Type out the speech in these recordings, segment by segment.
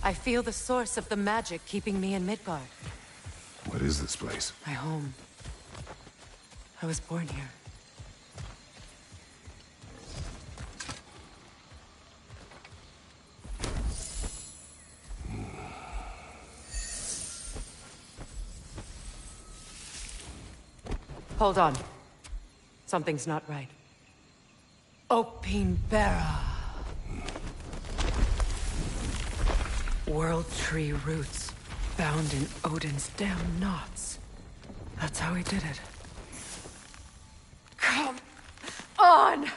I feel the source of the magic keeping me in Midgard. What is this place? My home. I was born here. Hold on. Something's not right. Opinbera. World Tree roots, found in Odin's damn knots. That's how he did it. Come on!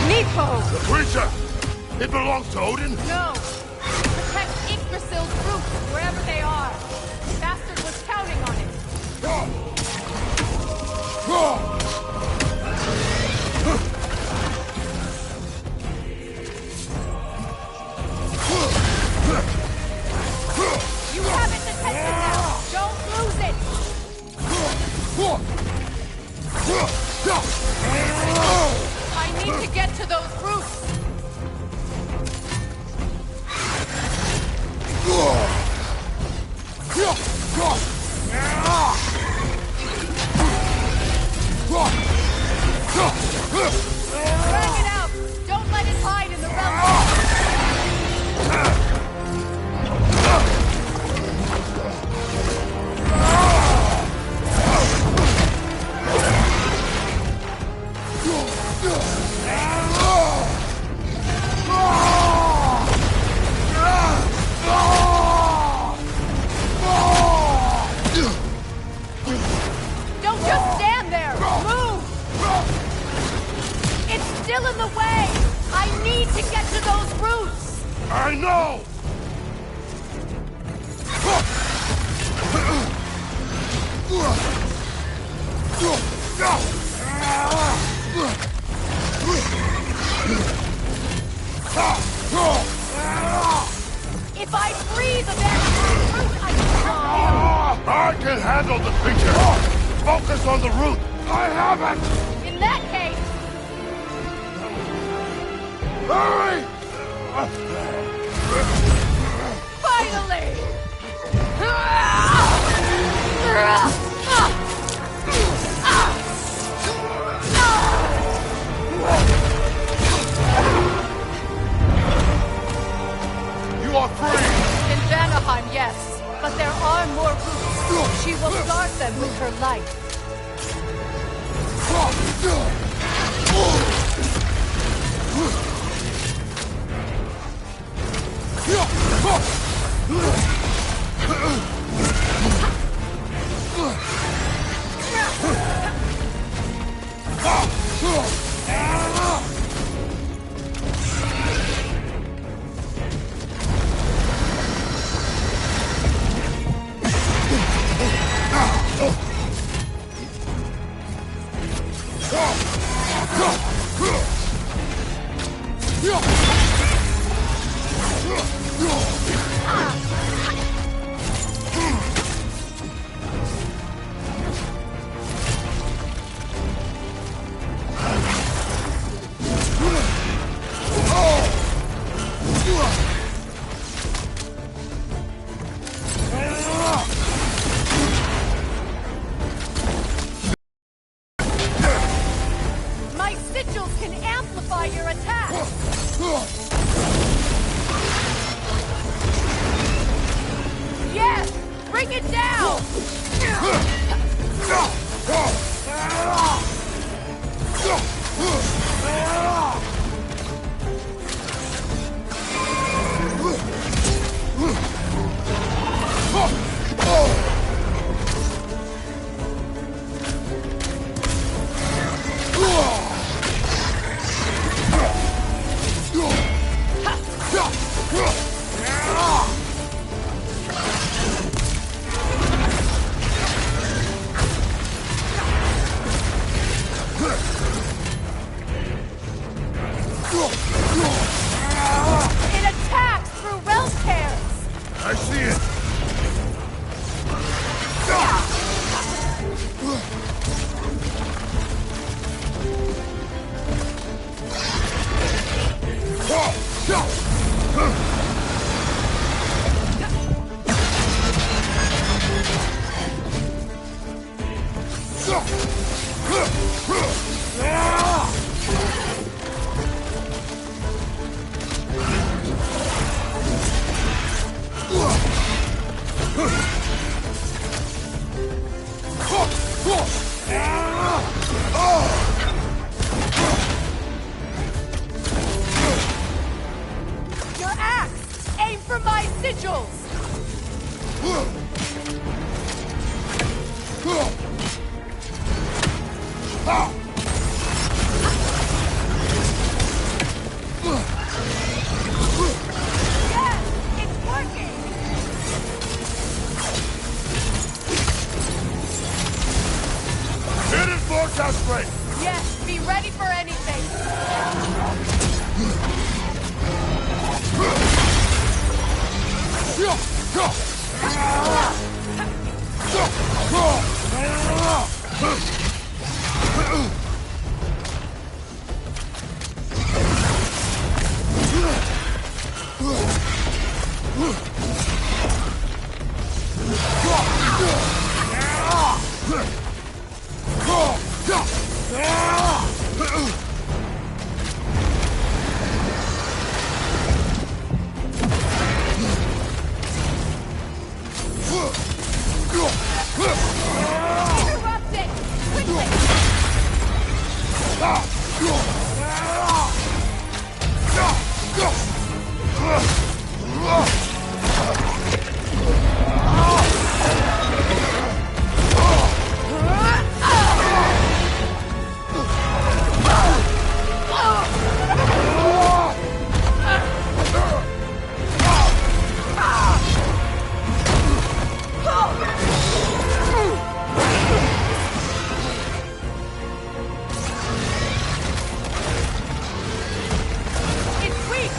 Nepo! The creature! It belongs to Odin? No! Protect Yggdrasil's roots, wherever they are. Bastard was counting on it. You have its attention now! Don't lose it! I need to get to those roots! Drag it out! Don't let it hide in the realm! Don't just stand there! Move! It's still in the way! I need to get to those roots! I know! If I breathe a bit, I can I can handle the creature! Focus on the root! I have it! In that case, Hurry! finally! You are free! In Vanaheim, yes. But there are more roots. She will guard them with her light. My sigils can amplify your attack! Yes! Bring it down! Your axe! Aim for my sigils! Yes! It's working! Hidden forecast break! Yes, be ready for anything! Interrupt it! Quickly! It's weak!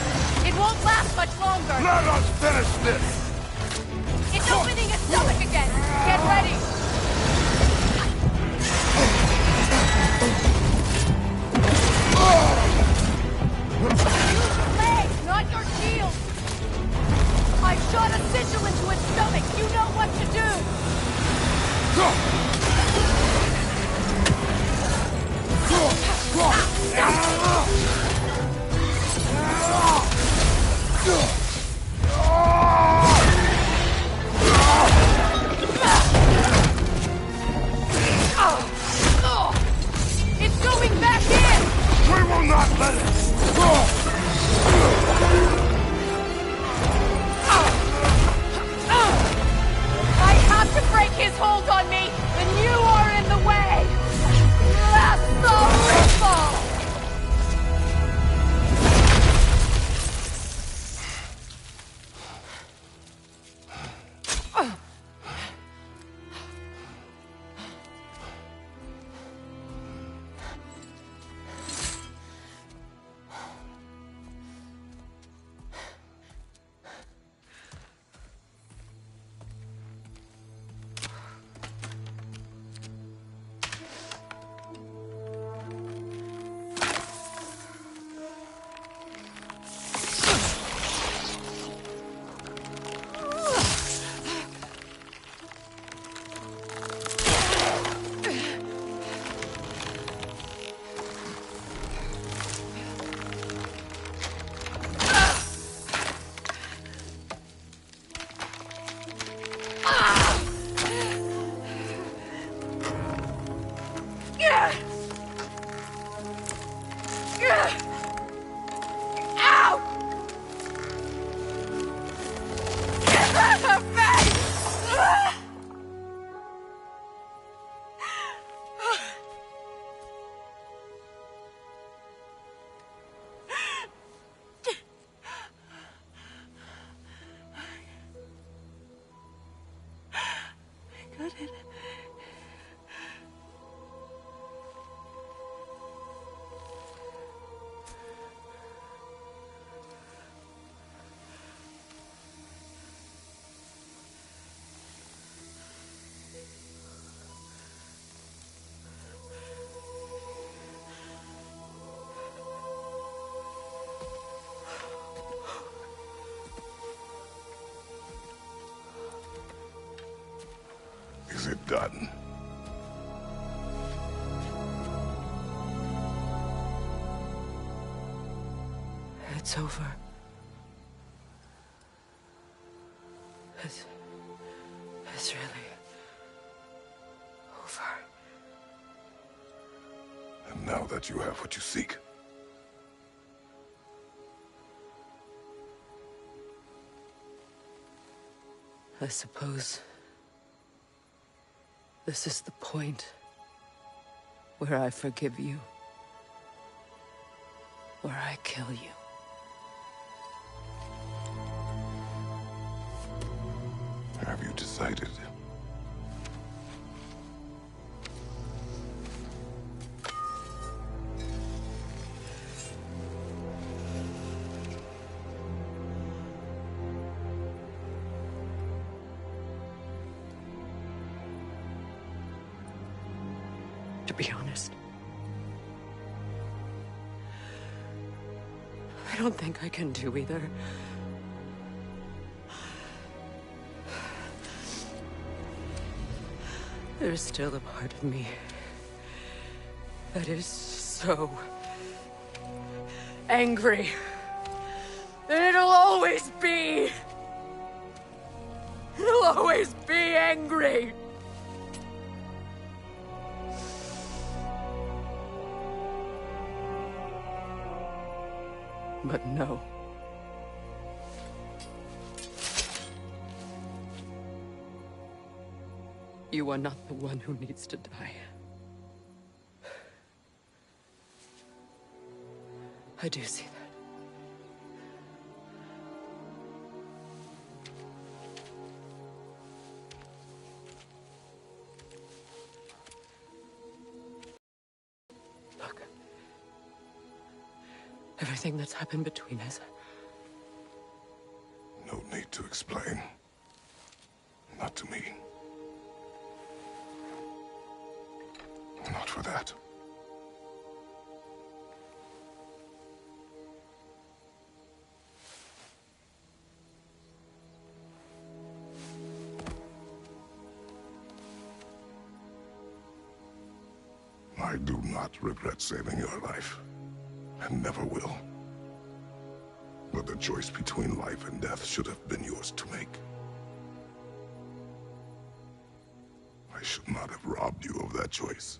It won't last much longer! Let us finish this! It's opening its stomach again! Get ready! Use your legs, not your shield! I shot a sigil into its stomach! You know what to do! It's going back in! We will not let it! I have to break his hold on me, and you are in the way! That's the ripple! done. It's over. It's really over. And now that you have what you seek, I suppose this is the point where I forgive you, where I kill you. have you decided? To be honest, I don't think I can do either. There's still a part of me that is so angry that it'll always be. It'll always be angry. But no. You are not the one who needs to die. I do see that. Look. Everything that's happened between us. No need to explain. Not to me. Not for that. I do not regret saving your life, and never will. But the choice between life and death should have been yours to make. I should not have robbed you of that choice.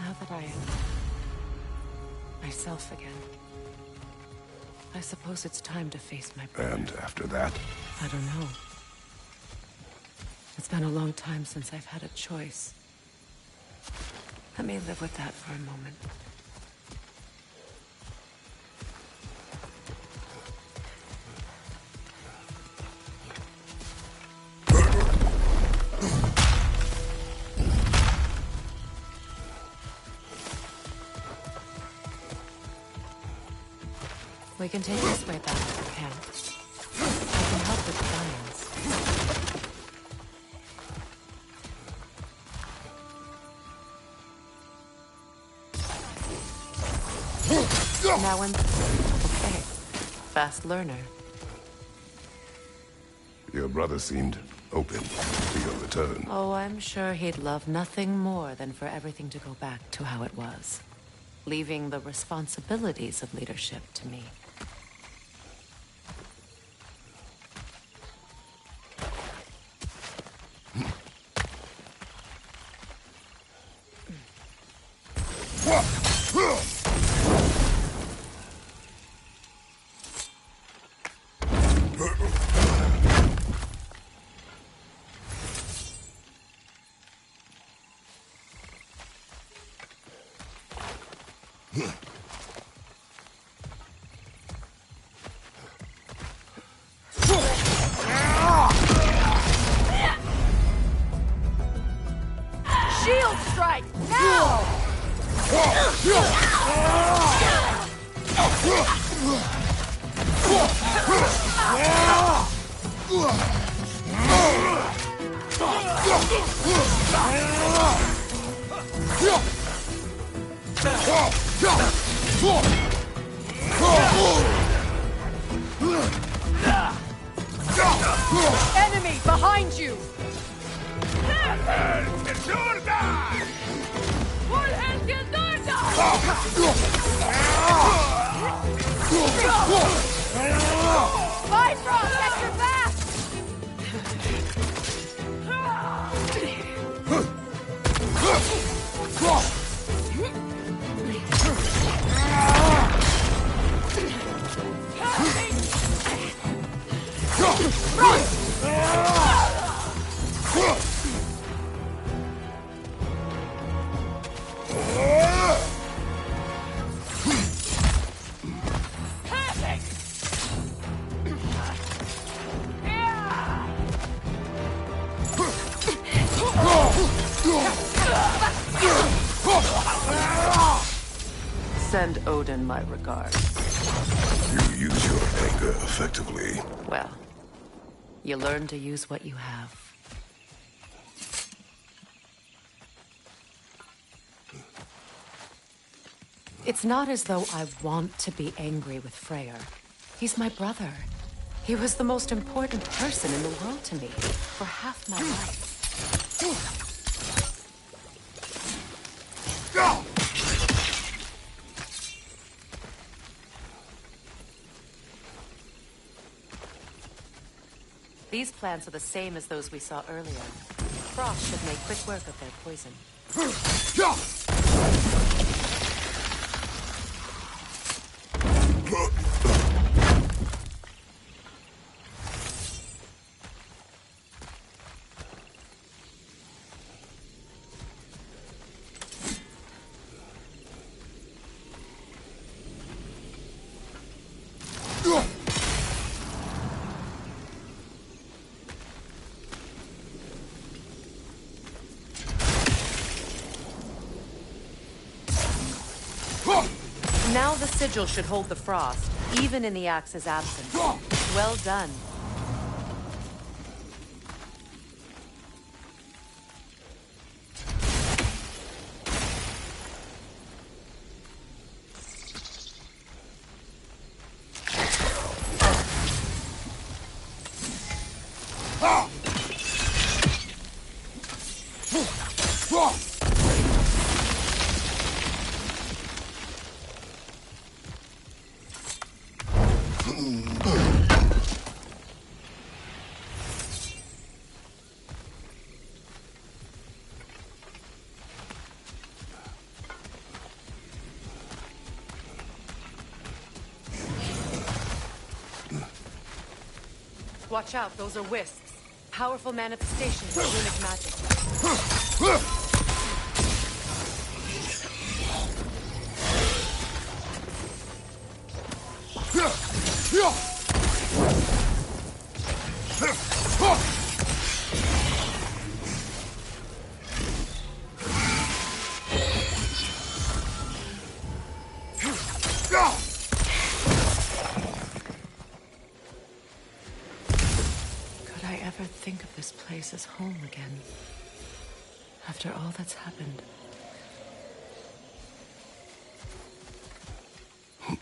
Now that I am myself again, I suppose it's time to face my brother. And after that? I don't know. It's been a long time since I've had a choice. Let me live with that for a moment. We can take this way back if we can. I can help with science. Now I'm... Okay. Fast learner. Your brother seemed open to your return. Oh, I'm sure he'd love nothing more than for everything to go back to how it was. Leaving the responsibilities of leadership to me. Shield strike! Now! Enemy behind you! Bifrost at your back! Send Odin my regards. You use your anger effectively. Well, you learn to use what you have. It's not as though I want to be angry with Freyr. He's my brother. He was the most important person in the world to me for half my life. These plants are the same as those we saw earlier. Frost should make quick work of their poison. Now the sigil should hold the frost, even in the axe's absence. Well done. Watch out, those are wisps. Powerful manifestations of runic magic. Think of this place as home again. After all that's happened. Wait.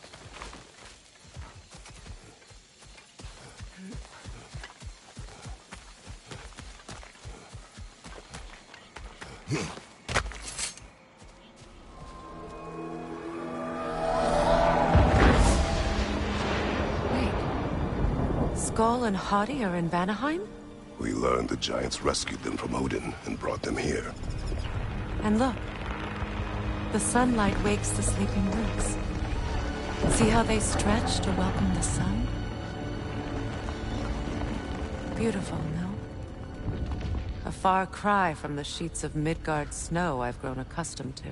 Skull and Hati are in Vanaheim? We learned the giants rescued them from Odin and brought them here. And look. The sunlight wakes the sleeping roots. See how they stretch to welcome the sun? Beautiful, no? A far cry from the sheets of Midgard snow I've grown accustomed to.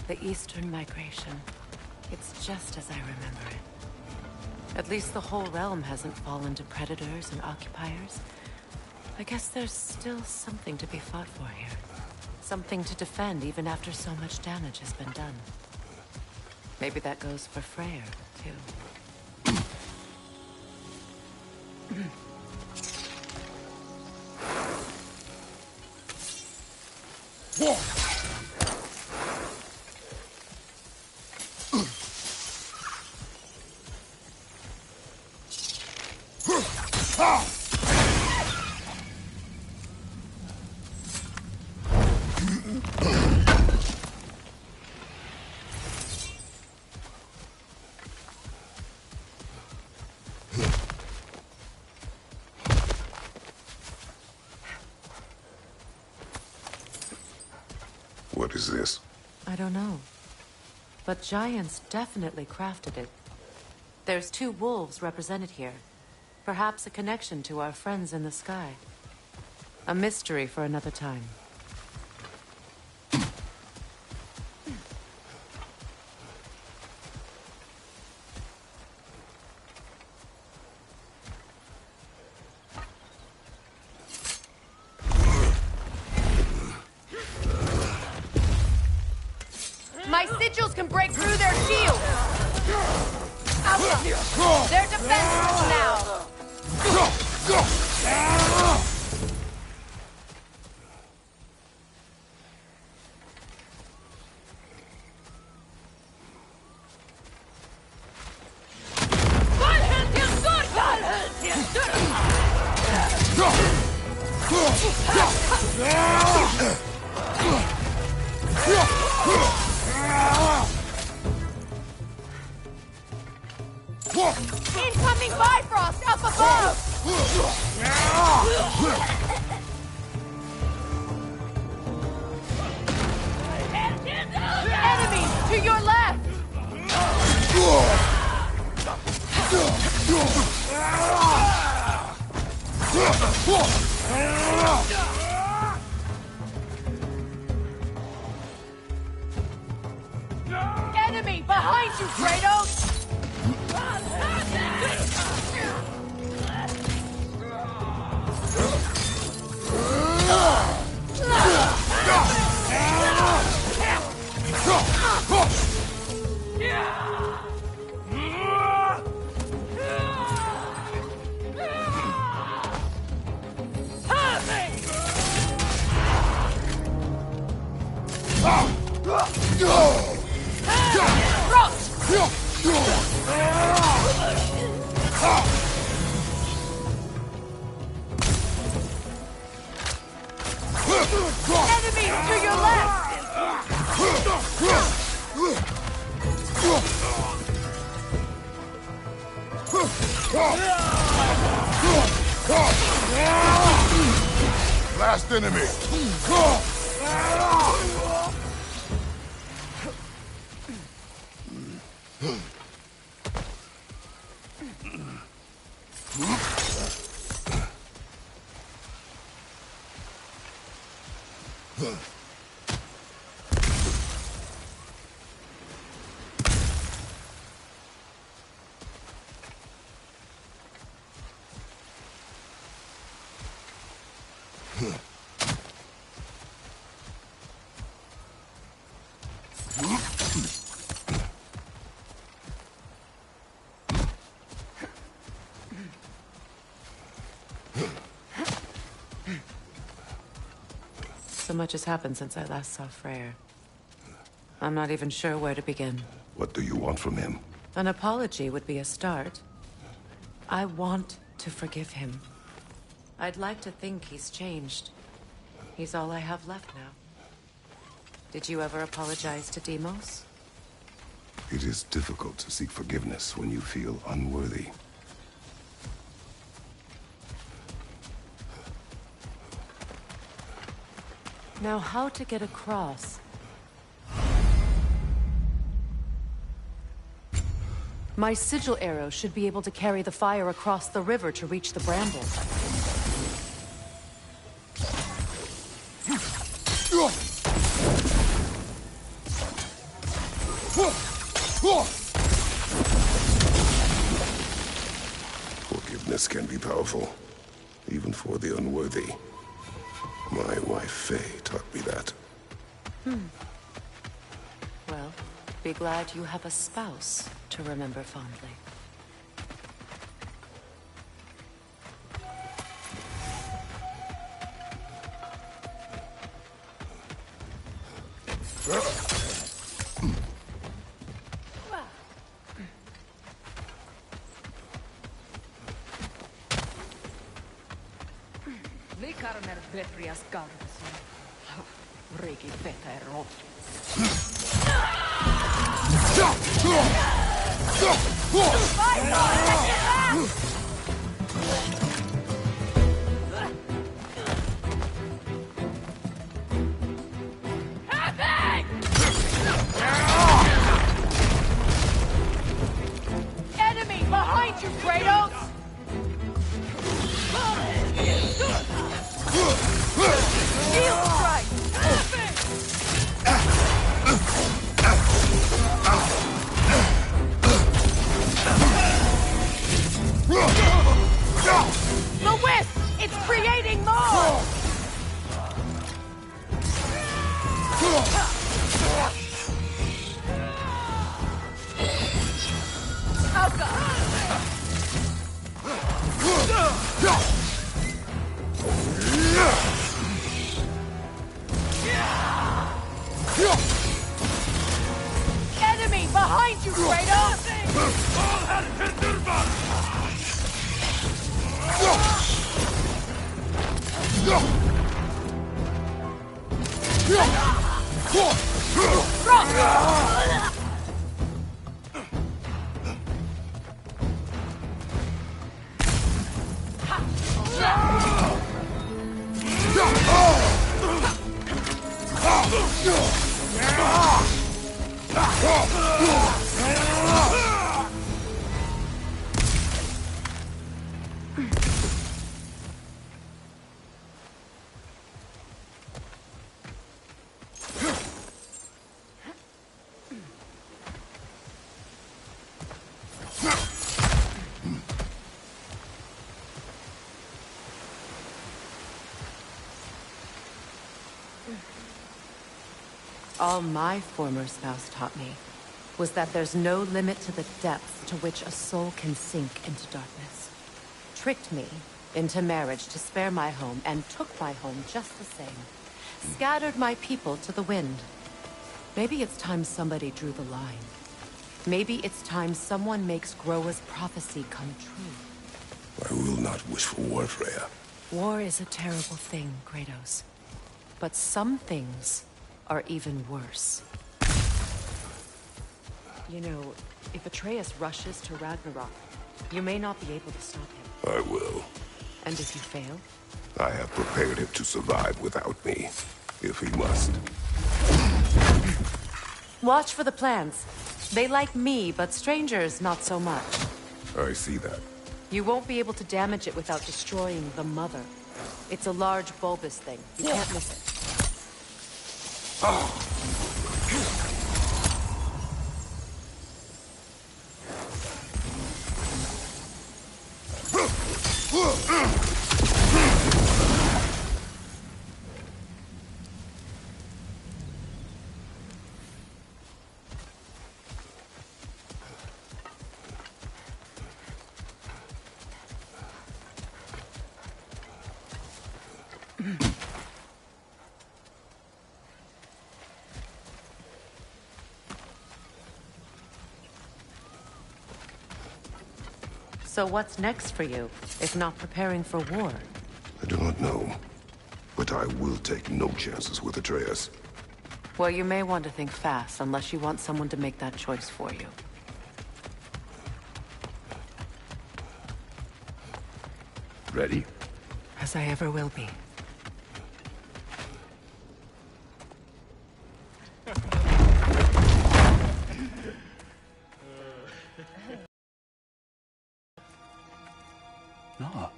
The Eastern Migration. It's just as I remember it. At least the whole realm hasn't fallen to predators and occupiers. I guess there's still something to be fought for here. Something to defend even after so much damage has been done. Maybe that goes for Freyr, too. What is this? I don't know. But giants definitely crafted it. There's 2 wolves represented here. Perhaps a connection to our friends in the sky. A mystery for another time. My sigils can break through their shields! Alpha! They're defenseless now! Incoming Bifrost up above! Enemies to your left! Enemy behind you, Kratos! Enemies to your left! Last enemy! So much has happened since I last saw Freyr. I'm not even sure where to begin. What do you want from him? An apology would be a start. I want to forgive him. I'd like to think he's changed. He's all I have left now. Did you ever apologize to Deimos? It is difficult to seek forgiveness when you feel unworthy. Now, how to get across? My sigil arrow should be able to carry the fire across the river to reach the brambles. Forgiveness can be powerful, even for the unworthy. My wife, Faye, taught me that. Well, be glad you have a spouse to remember fondly. Likarmer Betrias Gardas. Riki Peter Roth. Enemy behind you, Kratos! Shield strike! The wisp! It's creating more! Oh god! Enemy behind you, Kratos! All my former spouse taught me was that there's no limit to the depths to which a soul can sink into darkness. Tricked me into marriage to spare my home and took my home just the same. Scattered my people to the wind. Maybe it's time somebody drew the line. Maybe it's time someone makes Groa's prophecy come true. I will not wish for war, Freya. War is a terrible thing, Kratos. But some things are even worse. You know, if Atreus rushes to Ragnarok, you may not be able to stop him. I will. And if you fail? I have prepared him to survive without me, if he must. Watch for the plants. They like me, but strangers not so much. I see that. You won't be able to damage it without destroying the mother. It's a large bulbous thing. You can't miss it. So what's next for you, if not preparing for war? I do not know, but I will take no chances with Atreus. Well, you may want to think fast, unless you want someone to make that choice for you. Ready? As I ever will be. No.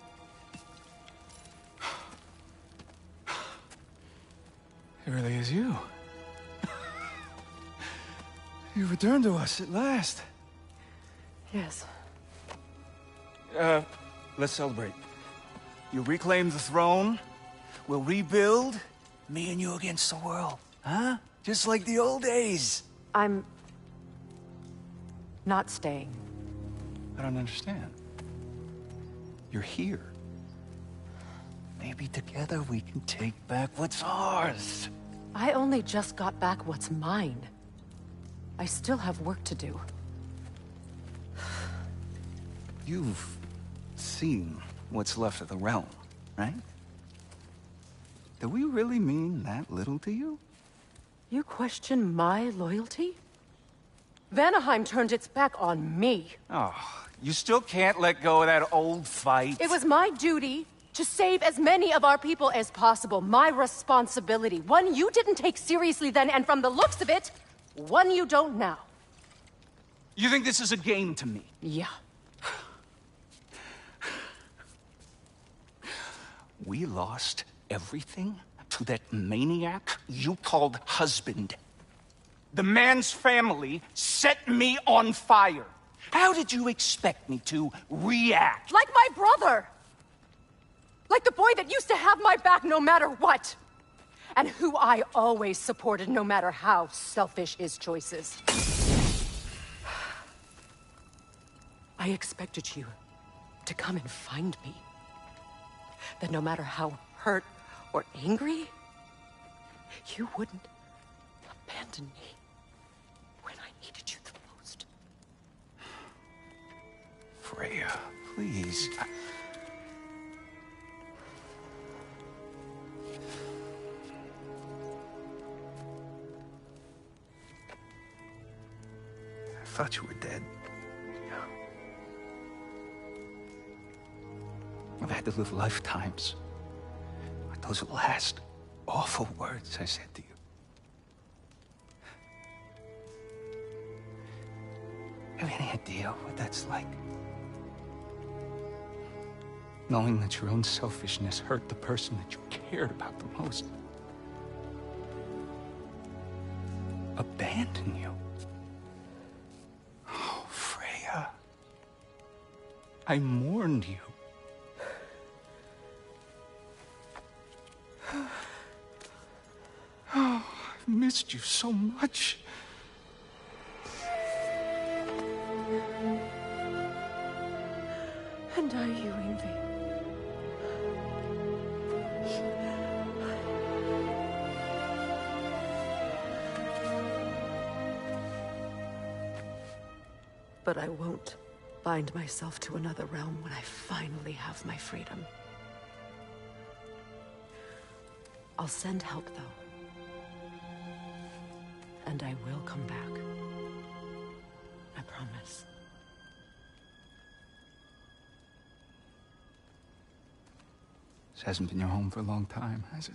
It really is you. You returned to us at last. Yes. Let's celebrate. You reclaim the throne. We'll rebuild. Me and you against the world. Huh? Just like the old days. I'm... not staying. I don't understand. You're here. Maybe together we can take back what's ours. I only just got back what's mine. I still have work to do. You've seen what's left of the realm, right? Do we really mean that little to you? You question my loyalty? Vanaheim turned its back on me. Oh, you still can't let go of that old fight? It was my duty to save as many of our people as possible. My responsibility. One you didn't take seriously then, and from the looks of it, one you don't now. You think this is a game to me? Yeah. We lost everything to that maniac you called husband. The man's family set me on fire. How did you expect me to react? Like my brother! Like the boy that used to have my back no matter what! And who I always supported no matter how selfish his choices. I expected you to come and find me. That no matter how hurt or angry, you wouldn't abandon me when I needed you the most. Freya, please. I thought you were dead. I've had to live lifetimes. Like those last awful words I said to you. Have you any idea what that's like? Knowing that your own selfishness hurt the person that you cared about the most. Abandon you. Oh, Freya. I mourned you. Oh, I've missed you so much. And are you, Ingvi? But I won't bind myself to another realm when I finally have my freedom. I'll send help, though. And I will come back. I promise. This hasn't been your home for a long time, has it?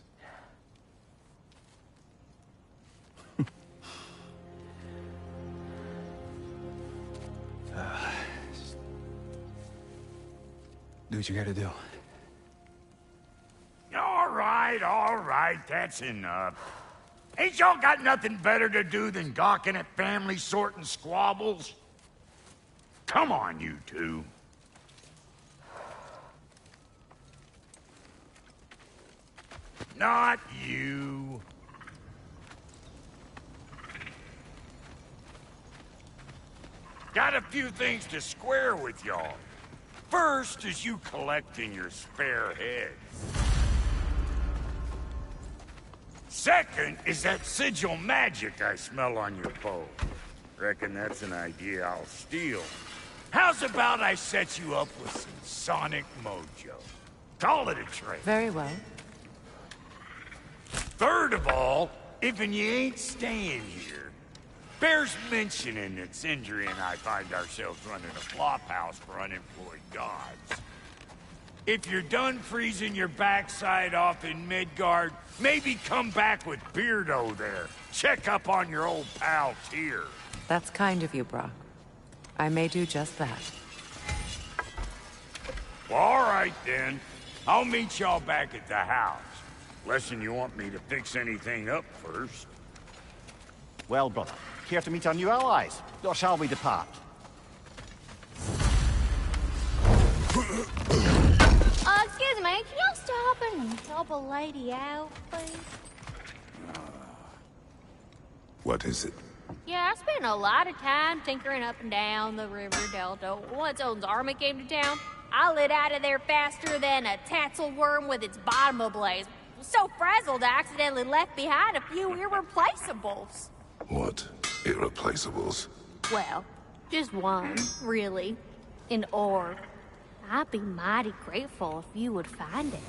Do what you gotta do. All right, that's enough. Ain't y'all got nothing better to do than gawking at family sorting squabbles? Come on, you two. Not you. Got a few things to square with y'all. First is you collecting your spare heads. Second is that sigil magic I smell on your bow. Reckon that's an idea I'll steal. How's about I set you up with some sonic mojo? Call it a trade. Very well. Third of all, if you ain't staying here, bears mentioning that Sindri and I find ourselves running a flop house for unemployed gods. If you're done freezing your backside off in Midgard, maybe come back with Beardo there. Check up on your old pal Tyr. That's kind of you, Brock. I may do just that. Well, all right then. I'll meet y'all back at the house. Unless you want me to fix anything up first. Well, brother, Care to meet our new allies? Or shall we depart? Excuse me, can you stop and help a lady out, please? What is it? Yeah, I spent a lot of time tinkering up and down the river delta. Once Odin's army came to town, I lit out of there faster than a tassel worm with its bottom ablaze. So frazzled, I accidentally left behind a few irreplaceables. What? Irreplaceables? Well, just one, really. An orb. I'd be mighty grateful if you would find it.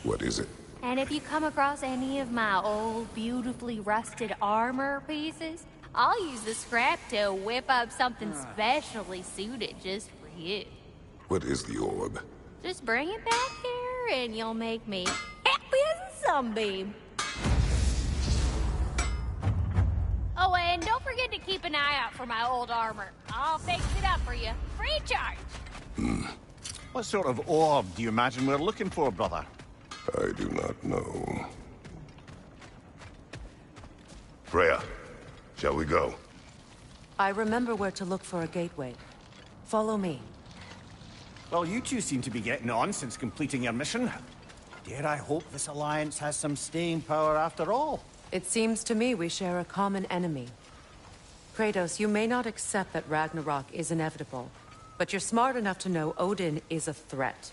What is it? And if you come across any of my old, beautifully rusted armor pieces, I'll use the scrap to whip up something specially suited just for you. What is the orb? Just bring it back here and you'll make me happy as a sunbeam. Oh, and don't forget to keep an eye out for my old armor. I'll fix it up for you, free of charge. What sort of orb do you imagine we're looking for, brother? I do not know. Freya, shall we go? I remember where to look for a gateway. Follow me. Well, you two seem to be getting on since completing your mission. Dare I hope this alliance has some staying power after all? It seems to me we share a common enemy. Kratos, you may not accept that Ragnarok is inevitable, but you're smart enough to know Odin is a threat.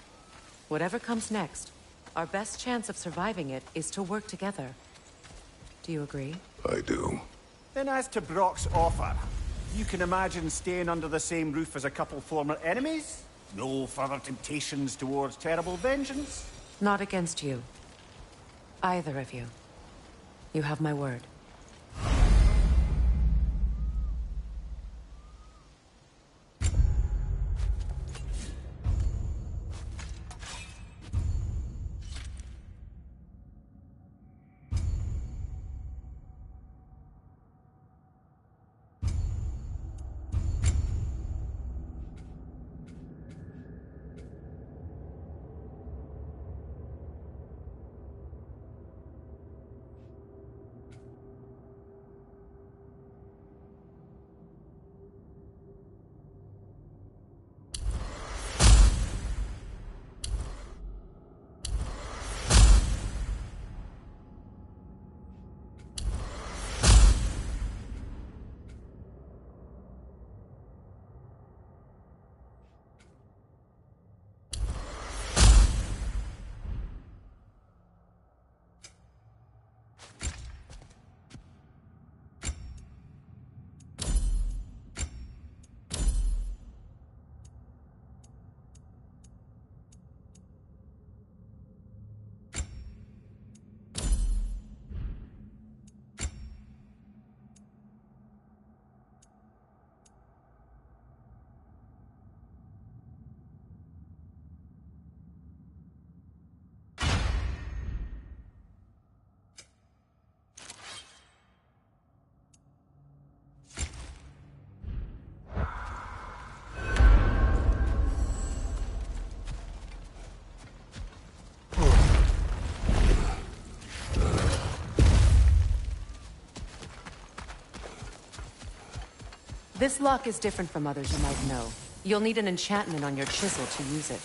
Whatever comes next, our best chance of surviving it is to work together. Do you agree? I do. Then as to Brock's offer, you can imagine staying under the same roof as a couple former enemies? No further temptations towards terrible vengeance? Not against you. Either of you. You have my word. This lock is different from others you might know. You'll need an enchantment on your chisel to use it.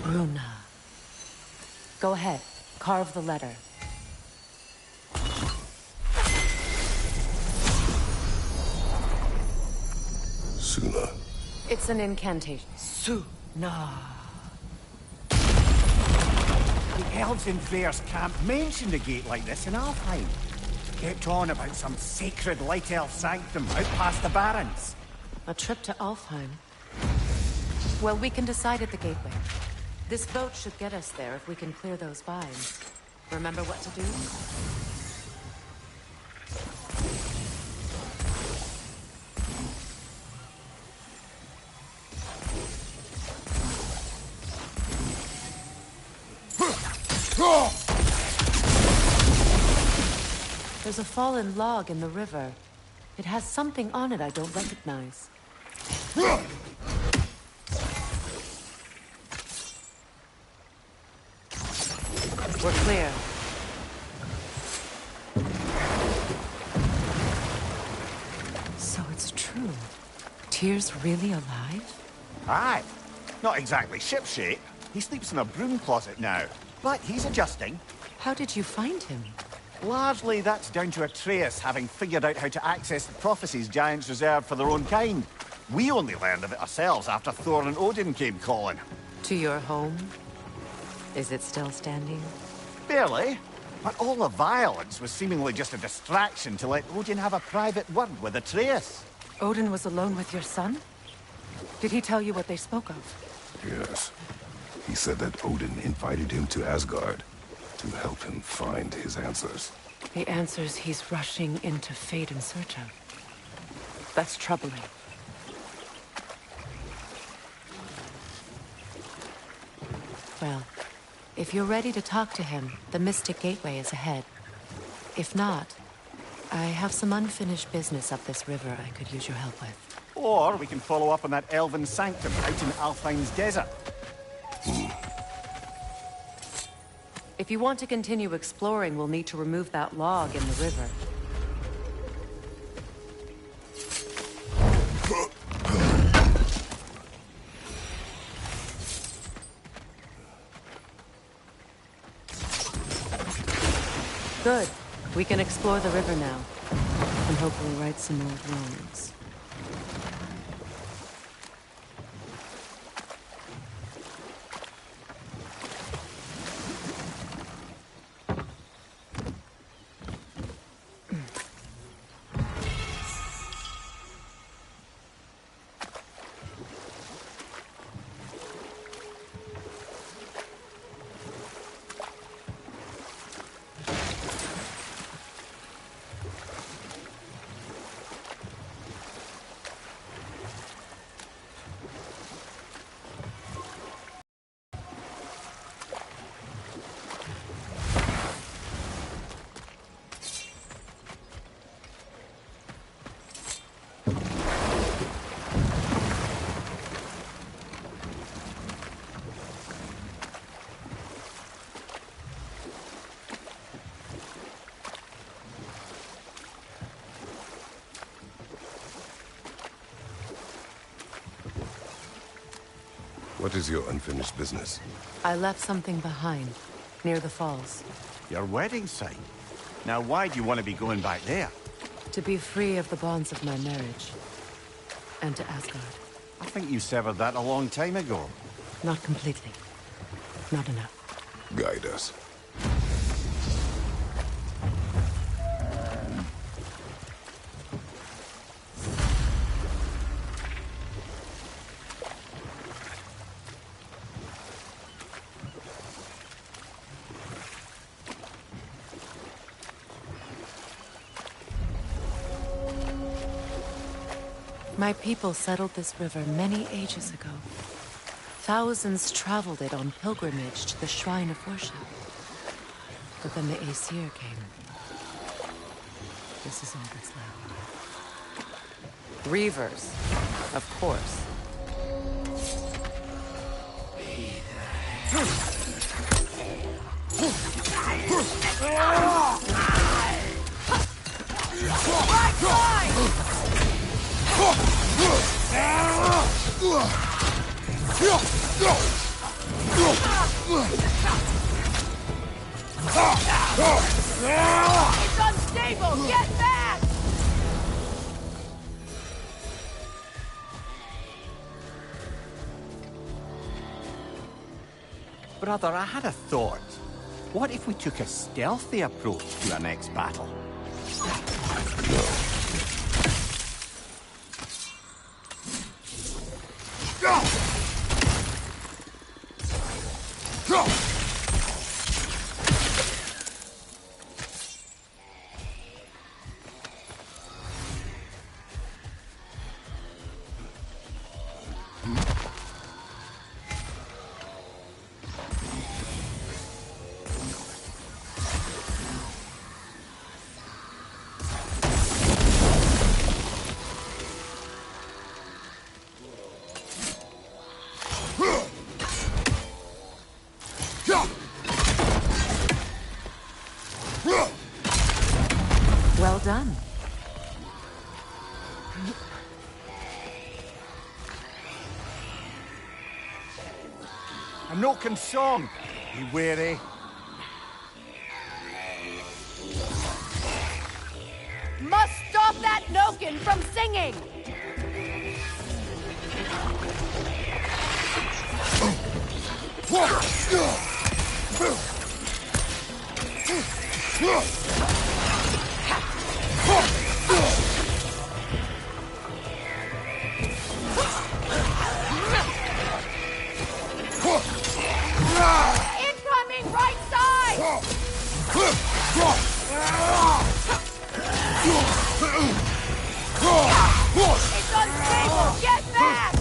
Bruna. Go ahead. Carve the letter. Suna. It's an incantation. Suna. The elves in Freyr's camp mentioned a gate like this in Alfheim. Kept on about some sacred light elf sanctum out past the Barrens. A trip to Alfheim. Well, we can decide at the gateway. This boat should get us there if we can clear those vines. Remember what to do? There's a fallen log in the river. It has something on it I don't recognize. We're clear. Tyr's really alive? Aye. Not exactly shipshape. He sleeps in a broom closet now. But he's adjusting. How did you find him? Largely, that's down to Atreus having figured out how to access the prophecies giants reserved for their own kind. We only learned of it ourselves after Thor and Odin came calling. To your home? Is it still standing? Barely. But all the violence was seemingly just a distraction to let Odin have a private word with Atreus. Odin was alone with your son? Did he tell you what they spoke of? Yes. He said that Odin invited him to Asgard to help him find his answers. The answers he's rushing into fate in search of. That's troubling. Well, if you're ready to talk to him, the Mystic Gateway is ahead. If not, I have some unfinished business up this river I could use your help with. Or we can follow up on that elven sanctum out in Alfheim's desert. If you want to continue exploring, we'll need to remove that log in the river. Good. We can explore the river now. And hopefully right some old wrongs. What is your unfinished business? I left something behind, near the falls. Your wedding site. Now why do you want to be going back there? To be free of the bonds of my marriage. And to Asgard. I think you severed that a long time ago. Not completely. Not enough. Guide us. My people settled this river many ages ago. Thousands traveled it on pilgrimage to the shrine of worship. But then the Aesir came. This is all that's left. Reavers, of course. Right side! It's unstable! Get back! Brother, I had a thought. What if we took a stealthy approach to our next battle? Well done. A Noken song. Be wary. Must stop that Noken from singing! Incoming right side! It's unstable! Get back!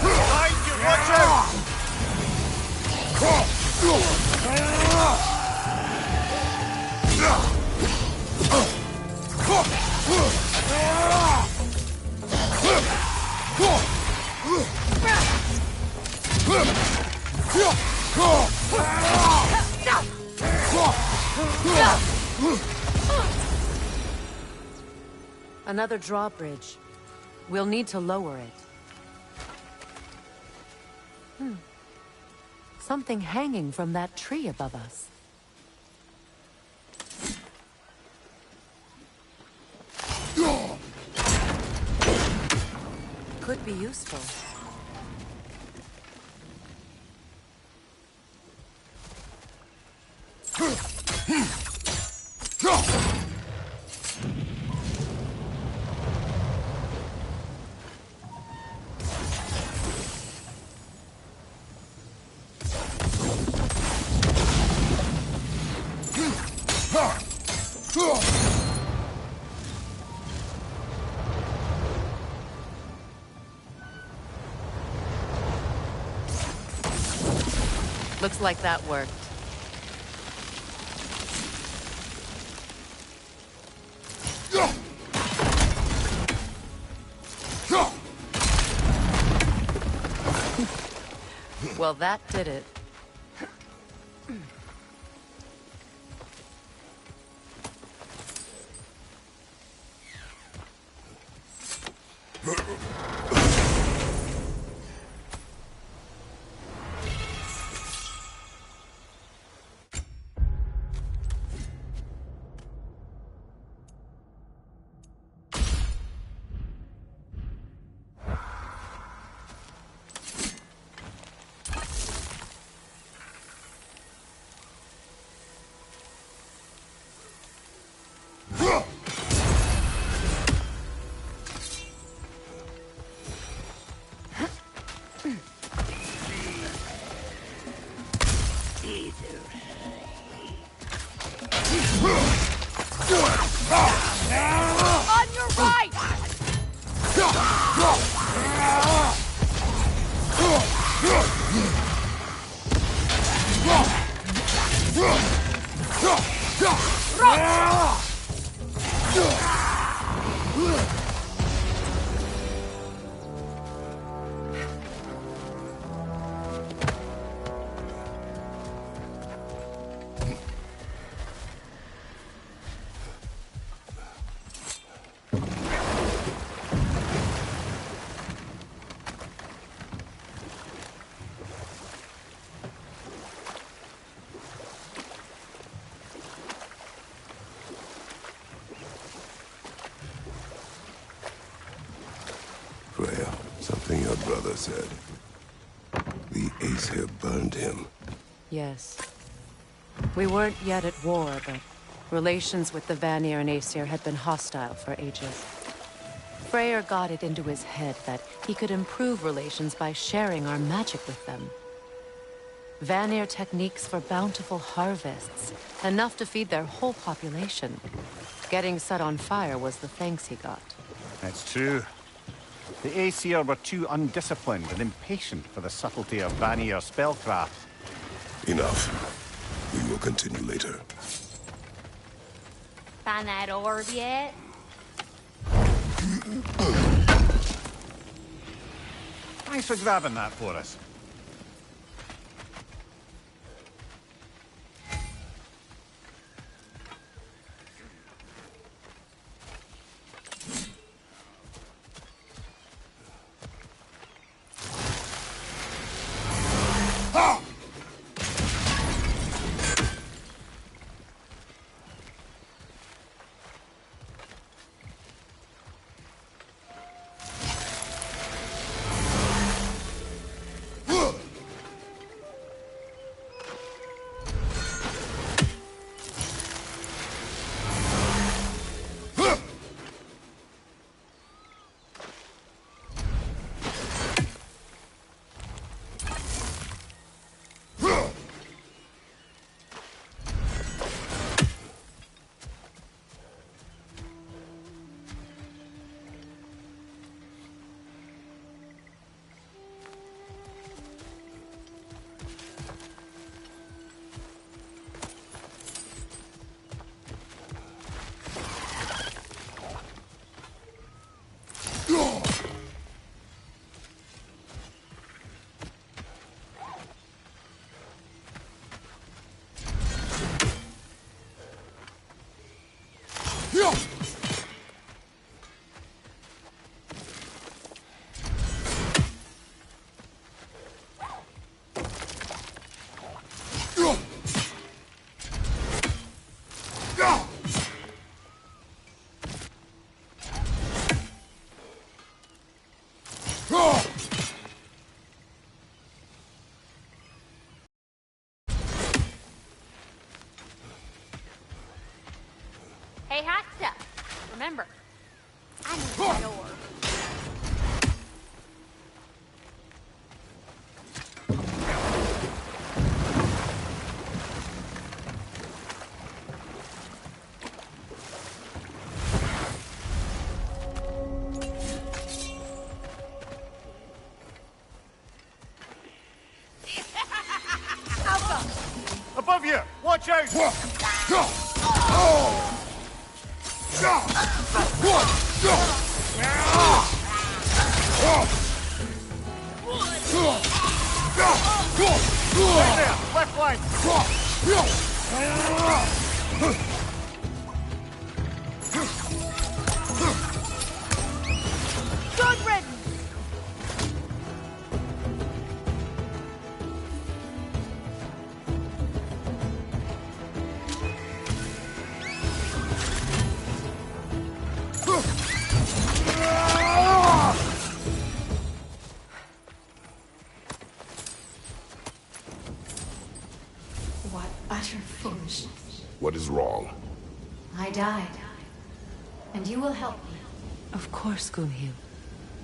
Behind you, watch out! Another drawbridge. We'll need to lower it. Something hanging from that tree above us. Could be useful. Looks like that worked. Well, that did it. On your right! Freya, something your brother said. The Ace here burned him. Yes. We weren't yet at war, but relations with the Vanir and Aesir had been hostile for ages. Freyr got it into his head that he could improve relations by sharing our magic with them. Vanir techniques for bountiful harvests, enough to feed their whole population. Getting set on fire was the thanks he got. That's true. The Aesir were too undisciplined and impatient for the subtlety of Vanir spellcraft. Enough. We will continue later. Find that orb yet? Thanks for grabbing that for us. Hey, hot stuff. Remember, I need the door. Above you! Watch out! Right there! Left flank! Good riddance! What utter foolishness. What is wrong? I died. And you will help me. Of course, Gunhild.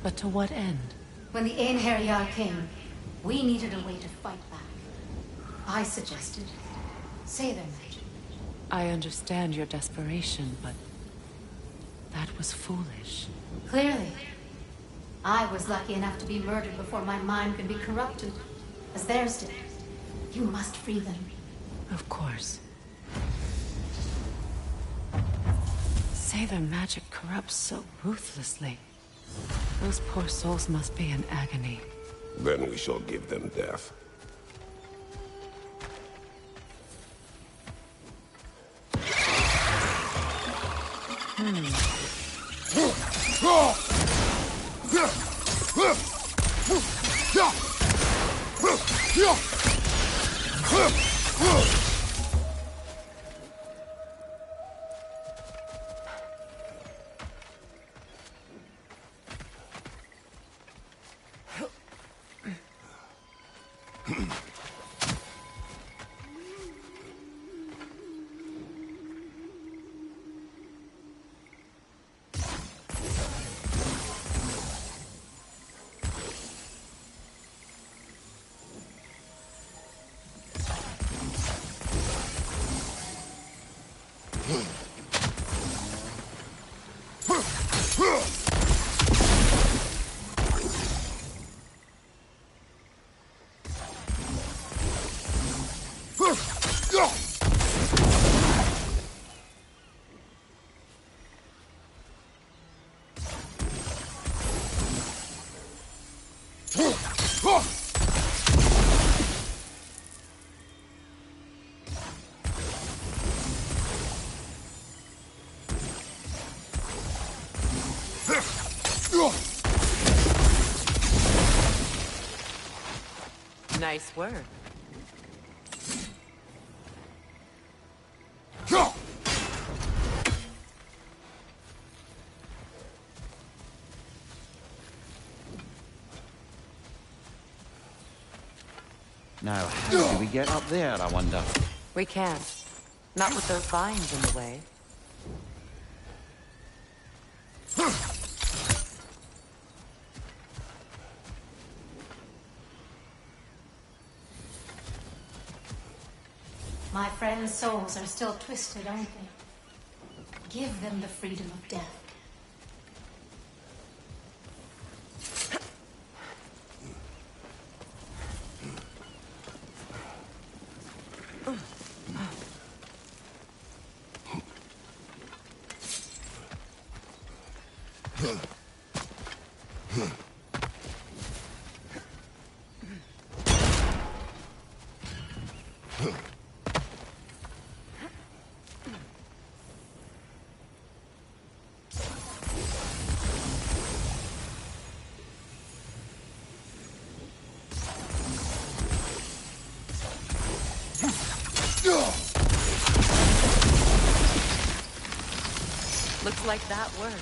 But to what end? When the Einherjar came, we needed a way to fight back. I suggested, say their magic. I understand your desperation, but that was foolish. Clearly. I was lucky enough to be murdered before my mind could be corrupted, as theirs did. You must free them. Of course. Say their magic corrupts so ruthlessly. Those poor souls must be in agony. Then we shall give them death. Nice work. Now, how do we get up there, I wonder? We can't. Not with those vines in the way. My friends' souls are still twisted, aren't they? Give them the freedom of death. Looks like that worked.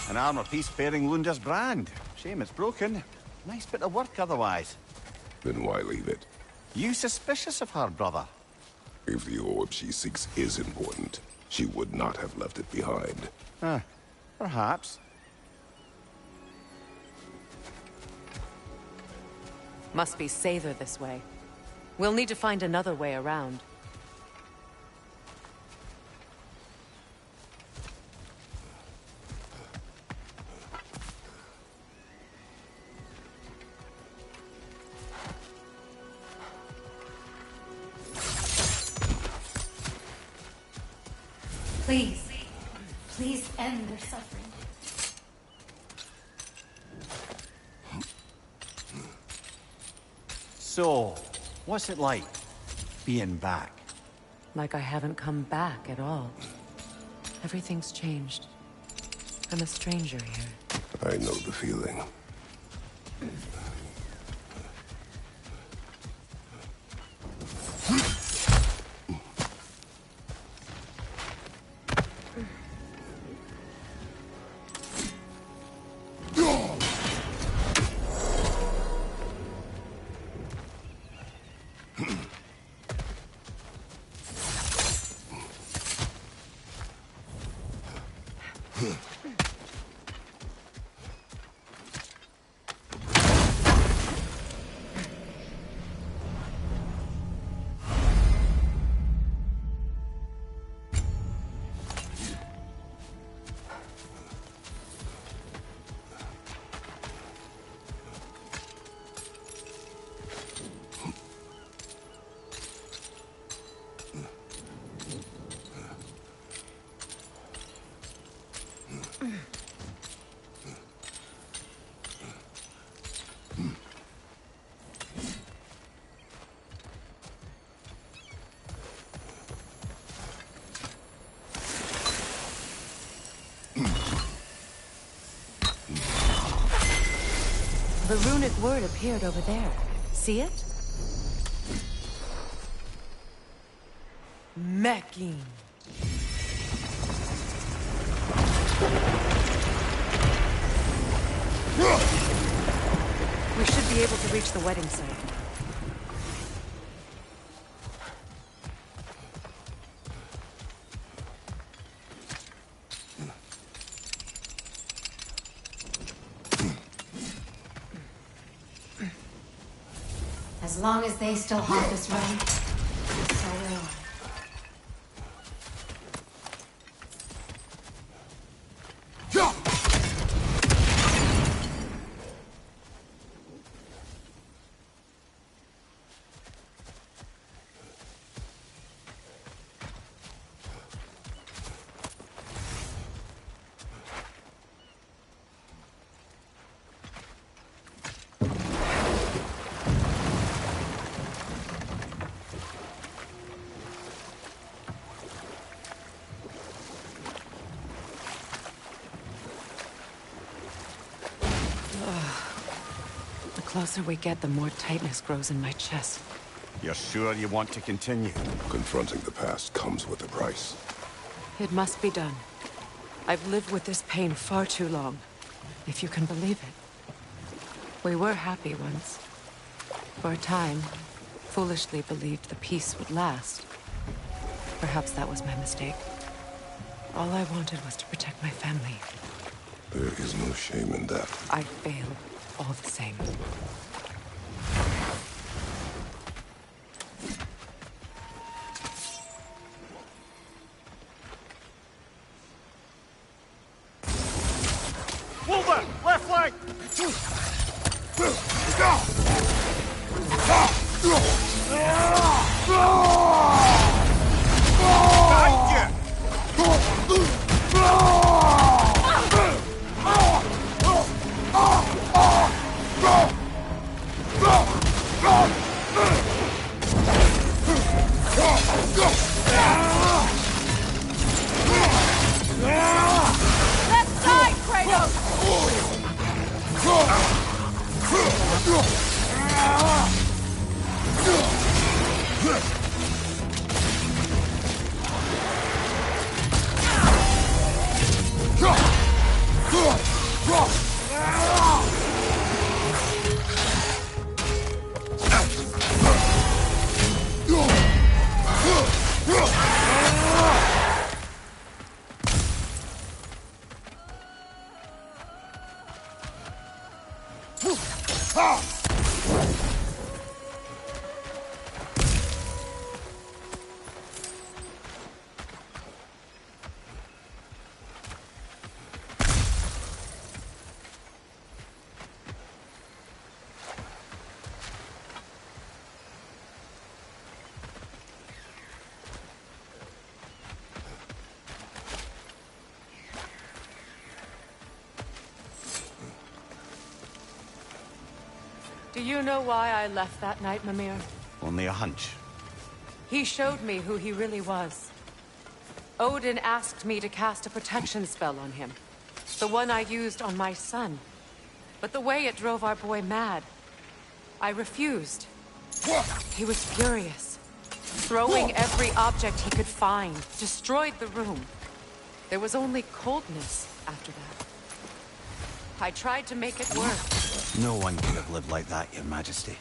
An armor piece bearing Lunda's brand. Shame it's broken. Nice bit of work otherwise. Then why leave it? You suspicious of her, brother? If the orb she seeks is important, she would not have left it behind. Perhaps. Must be safer this way. We'll need to find another way around. Please. Please end their suffering. So, what's it like, being back? Like I haven't come back at all. Everything's changed. I'm a stranger here. I know the feeling. The runic word appeared over there. See it? Mecking. We should be able to reach the wedding site. As long as they still haunt this realm, so will I. The closer we get, the more tightness grows in my chest. You're sure you want to continue? Confronting the past comes with a price. It must be done. I've lived with this pain far too long, if you can believe it. We were happy once. For a time, foolishly believed the peace would last. Perhaps that was my mistake. All I wanted was to protect my family. There is no shame in that. I failed, all the same. Do you know why I left that night, Mimir? Only a hunch. He showed me who he really was. Odin asked me to cast a protection spell on him. The one I used on my son. But the way it drove our boy mad, I refused. He was furious, throwing every object he could find, destroyed the room. There was only coldness after that. I tried to make it work. No one could have lived like that, Your Majesty.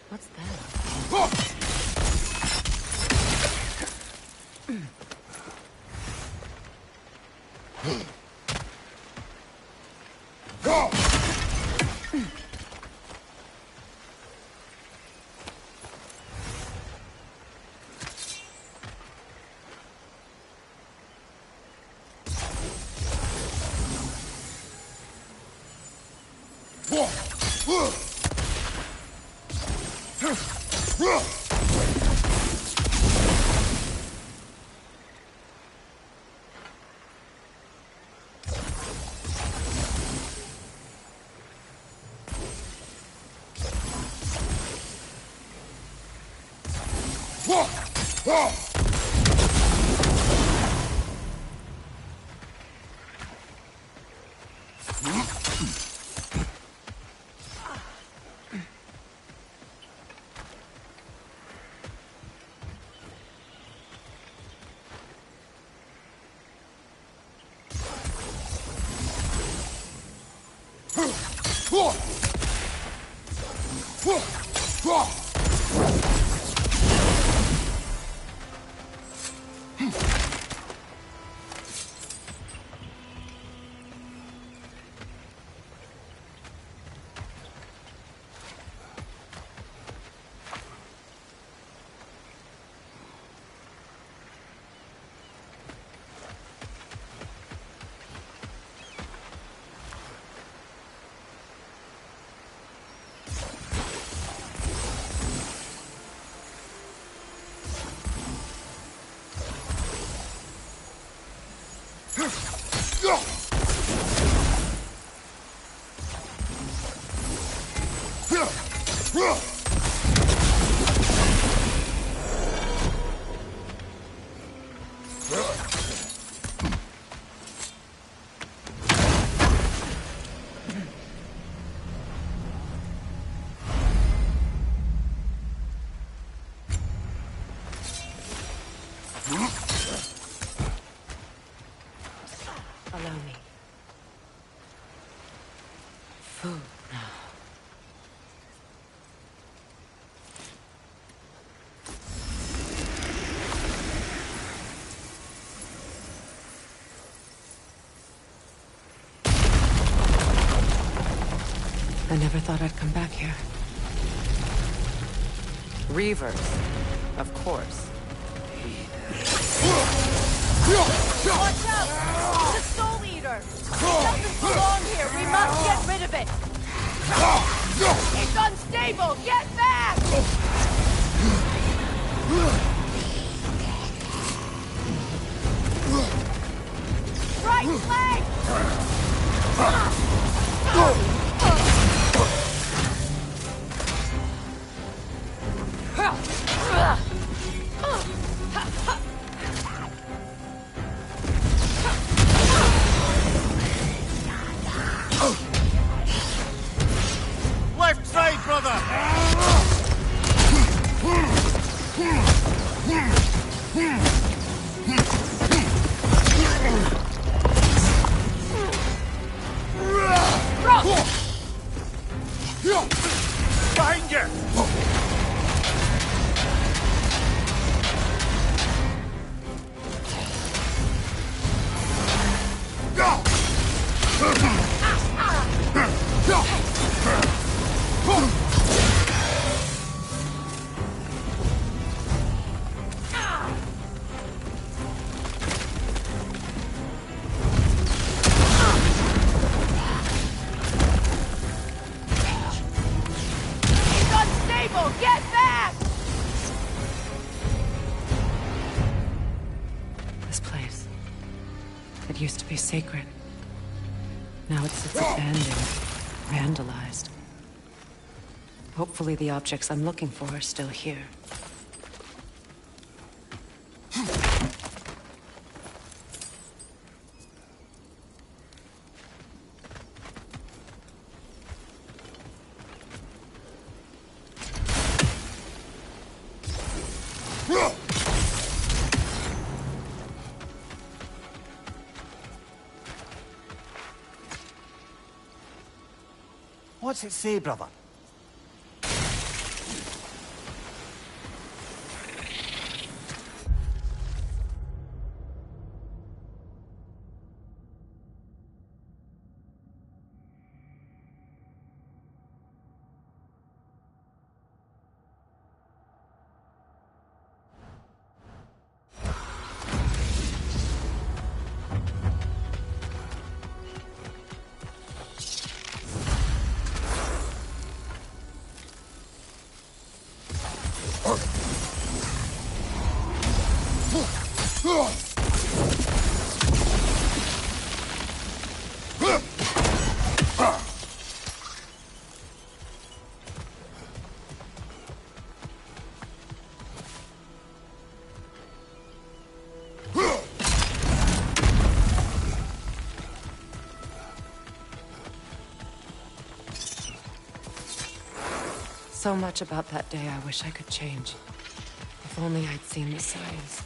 What's that? Allow me. Food now. I never thought I'd come back here. Reavers, of course. Watch out! The Soul Eater! It doesn't belong here! We must get rid of it! It's unstable! Get back! Right leg! Left side, brother! Behind you! It's unstable! Get back! This place. It used to be sacred. Now it sits abandoned, vandalized. Hopefully the objects I'm looking for are still here. What's it say, brother? So much about that day I wish I could change. If only I'd seen the signs.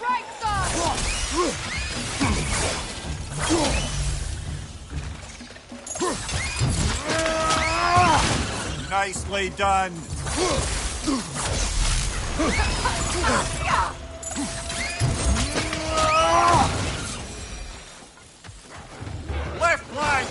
Right side! Nicely done. Left flank.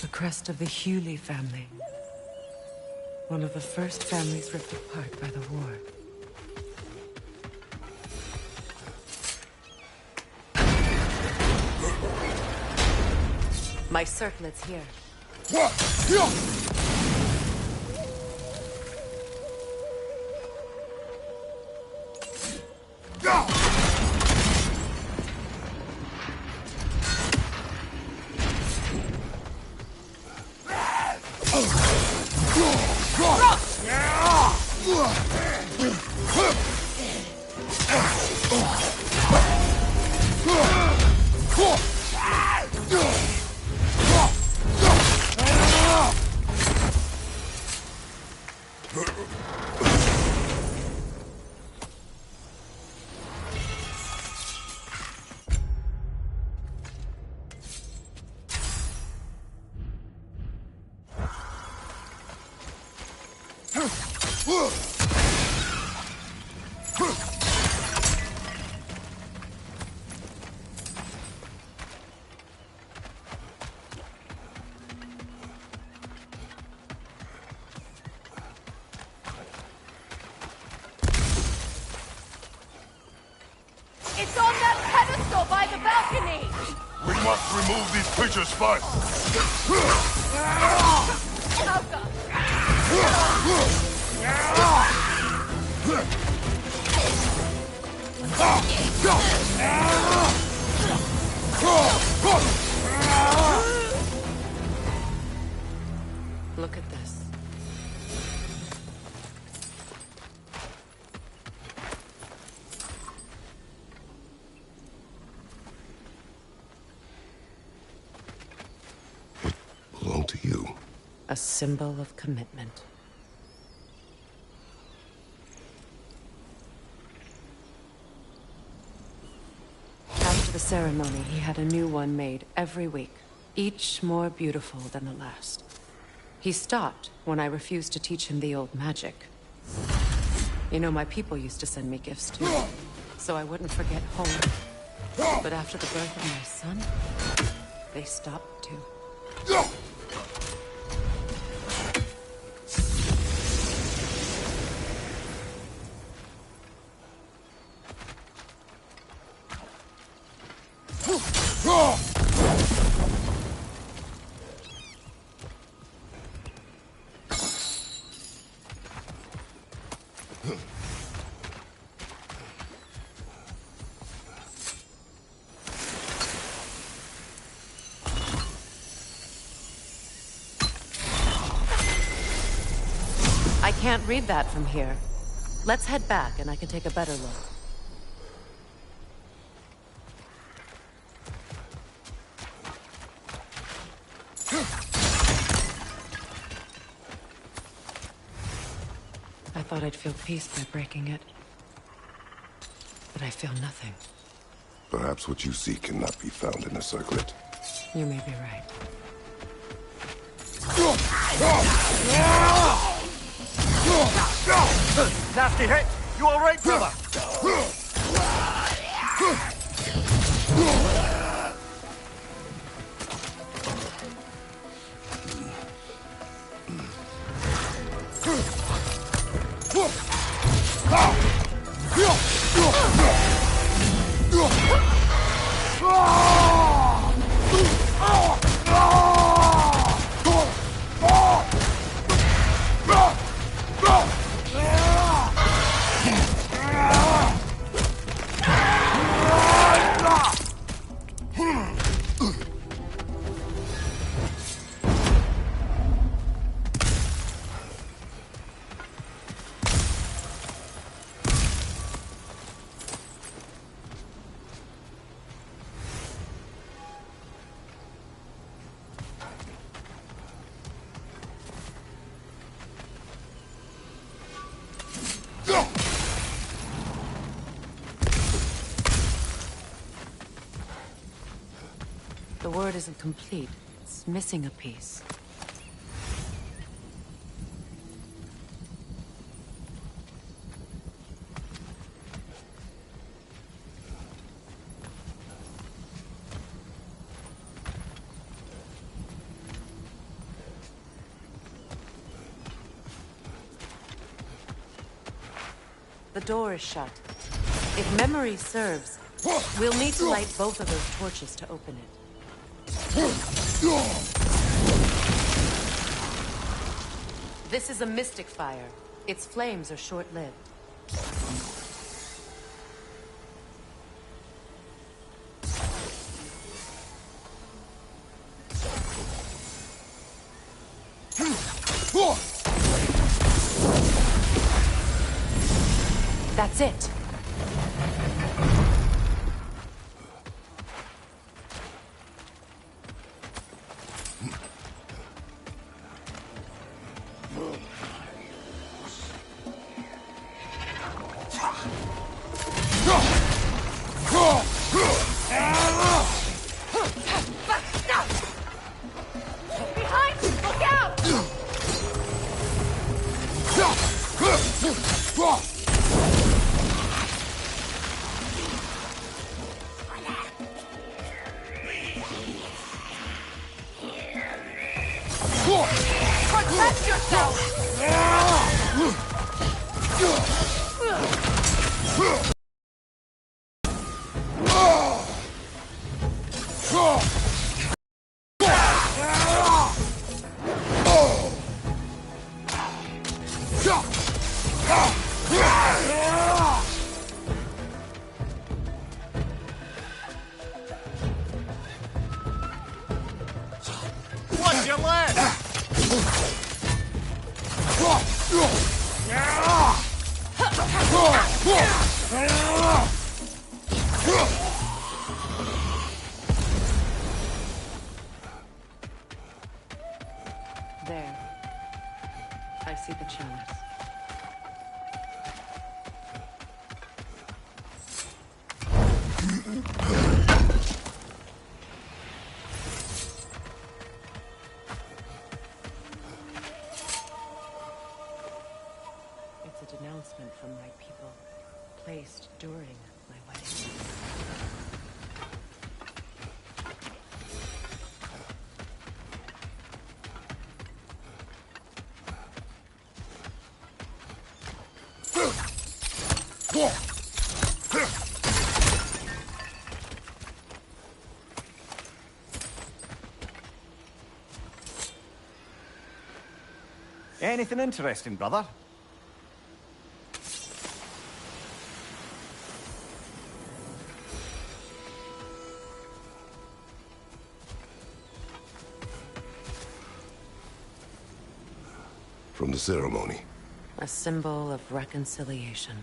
The crest of the Hewley family. One of the first families ripped apart by the war. My circlet's here. It's on that pedestal by the balcony! We must remove these creatures first! Look at this. Belong to you. A symbol of commitment. After the ceremony, he had a new one made every week, each more beautiful than the last. He stopped when I refused to teach him the old magic. You know, my people used to send me gifts too, so I wouldn't forget home. But after the birth of my son, they stopped too. I can't read that from here. Let's head back and I can take a better look. I thought I'd feel peace by breaking it. But I feel nothing. Perhaps what you seek cannot be found in a circlet. You may be right. Nasty hit! You alright, brother? The word isn't complete. It's missing a piece. The door is shut. If memory serves, we'll need to light both of those torches to open it. This is a mystic fire. Its flames are short-lived. That's it. Behind you! Look out! Protect yourself! What's your left? There. I see the chalice. It's a denouncement from my people, placed during my wedding. Anything interesting, brother? From the ceremony. A symbol of reconciliation.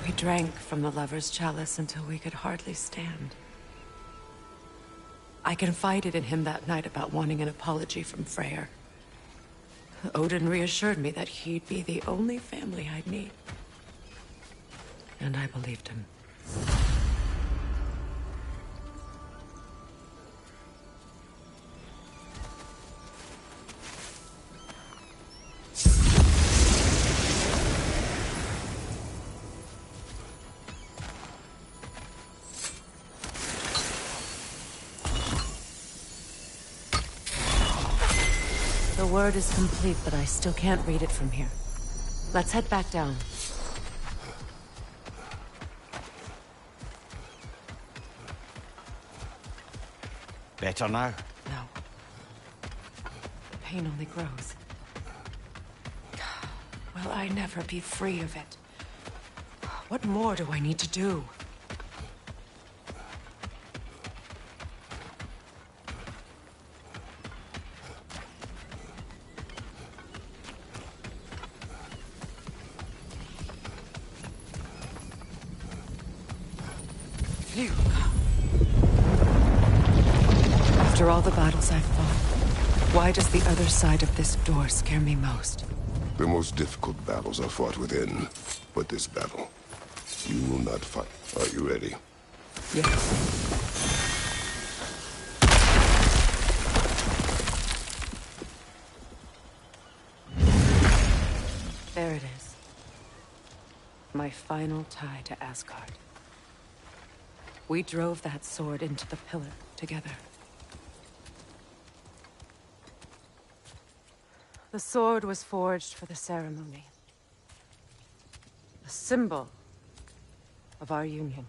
We drank from the lover's chalice until we could hardly stand. I confided in him that night about wanting an apology from Freyr. Odin reassured me that he'd be the only family I'd need. And I believed him. The word is complete, but I still can't read it from here. Let's head back down. Better now? No. The pain only grows. Will I never be free of it? What more do I need to do? Phew. After all the battles I've fought, why does the other side of this door scare me most? The most difficult battles are fought within. But this battle, you will not fight. Are you ready? Yes. There it is. My final tie to Asgard. We drove that sword into the pillar together. The sword was forged for the ceremony. A symbol of our union.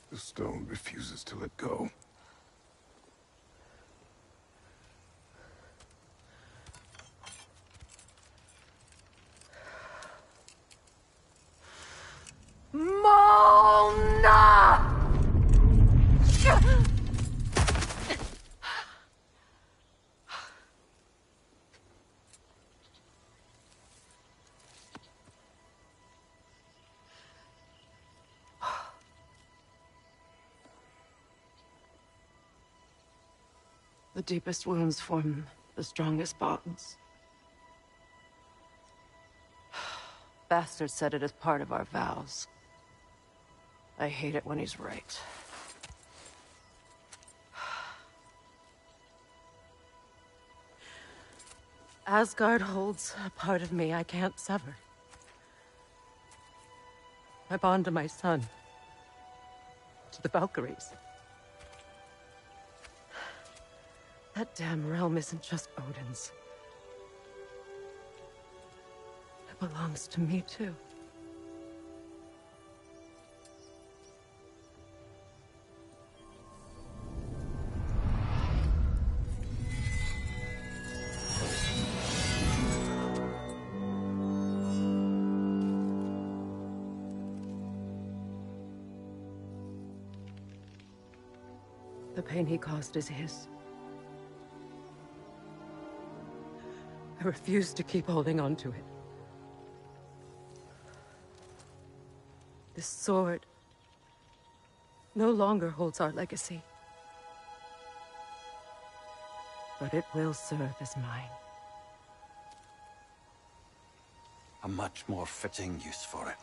The stone refuses to let go. Mona! The deepest wounds form the strongest bonds. Bastard said it as part of our vows. I hate it when he's right. Asgard holds a part of me I can't sever. I bond to my son. To the Valkyries. That damn realm isn't just Odin's. It belongs to me, too. The pain he caused is his. I refuse to keep holding on to it. This sword no longer holds our legacy. But it will serve as mine. A much more fitting use for it.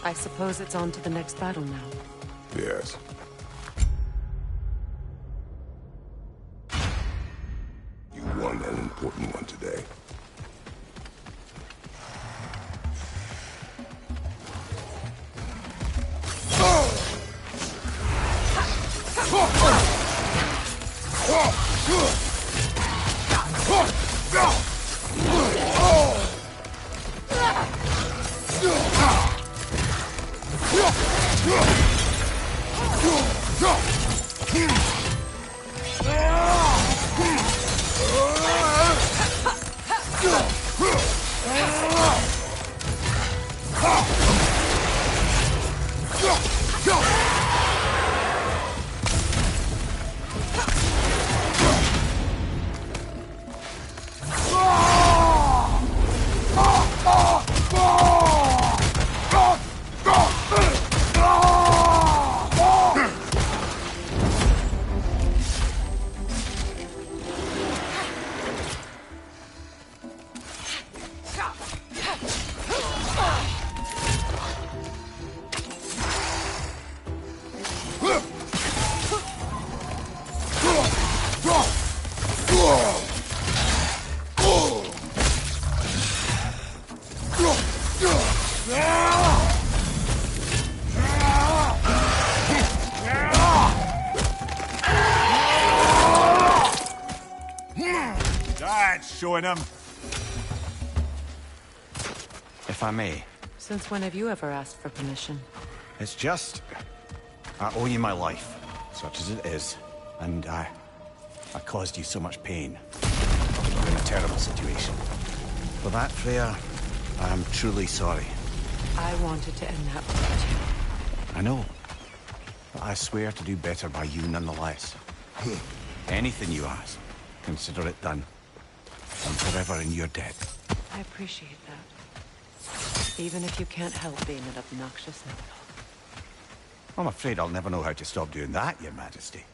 I suppose it's on to the next battle now. Yes. You won an important one today. That's showing him. If I may. Since when have you ever asked for permission? It's just... I owe you my life, such as it is. And I caused you so much pain. You're in a terrible situation. For that, Freya, I am truly sorry. I wanted to end that war too. I know. But I swear to do better by you nonetheless. Anything you ask, consider it done. I'm forever in your debt. I appreciate that. Even if you can't help being an obnoxious know-it-all. I'm afraid I'll never know how to stop doing that, Your Majesty.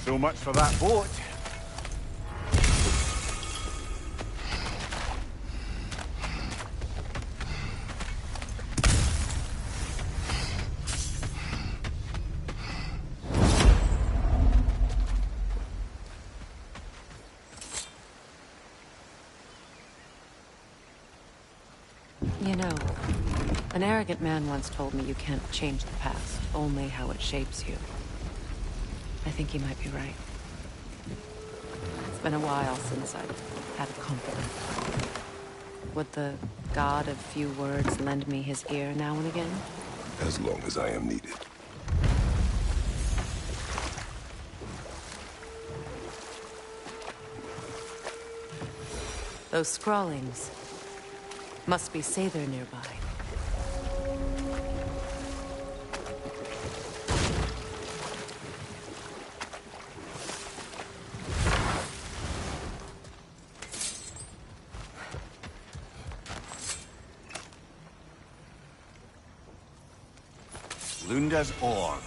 So much for that boat. You know, an arrogant man once told me you can't change the past, only how it shapes you. I think he might be right. It's been a while since I've had a confidant. Would the god of few words lend me his ear now and again? As long as I am needed. Those scrawlings must be Sather nearby. Lunda's orb.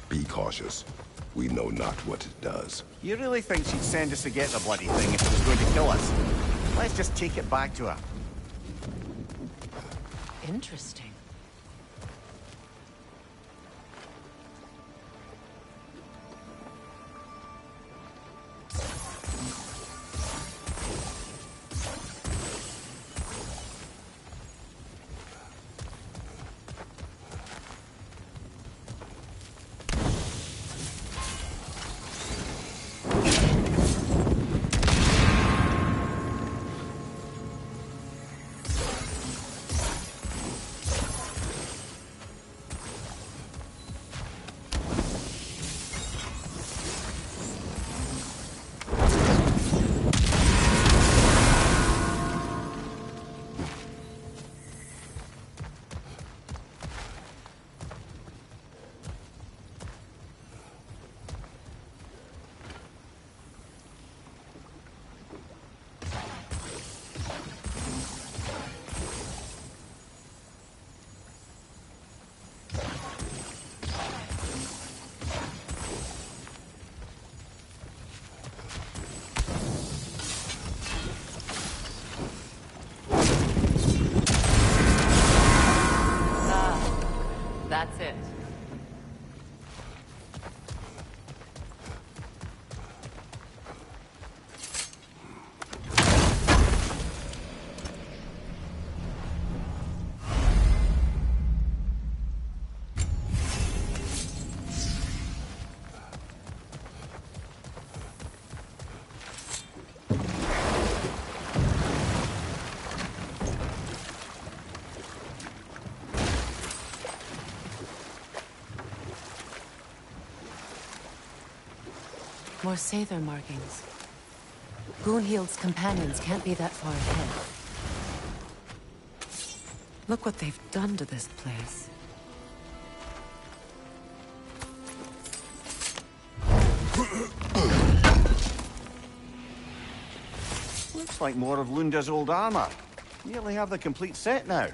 Be cautious. We know not what it does. You really think she'd send us to get the bloody thing if it was going to kill us? Let's just take it back to her. Interesting. More Sather markings. Gunhild's companions can't be that far ahead. Look what they've done to this place. Looks like more of Lunda's old armor. Nearly have the complete set now.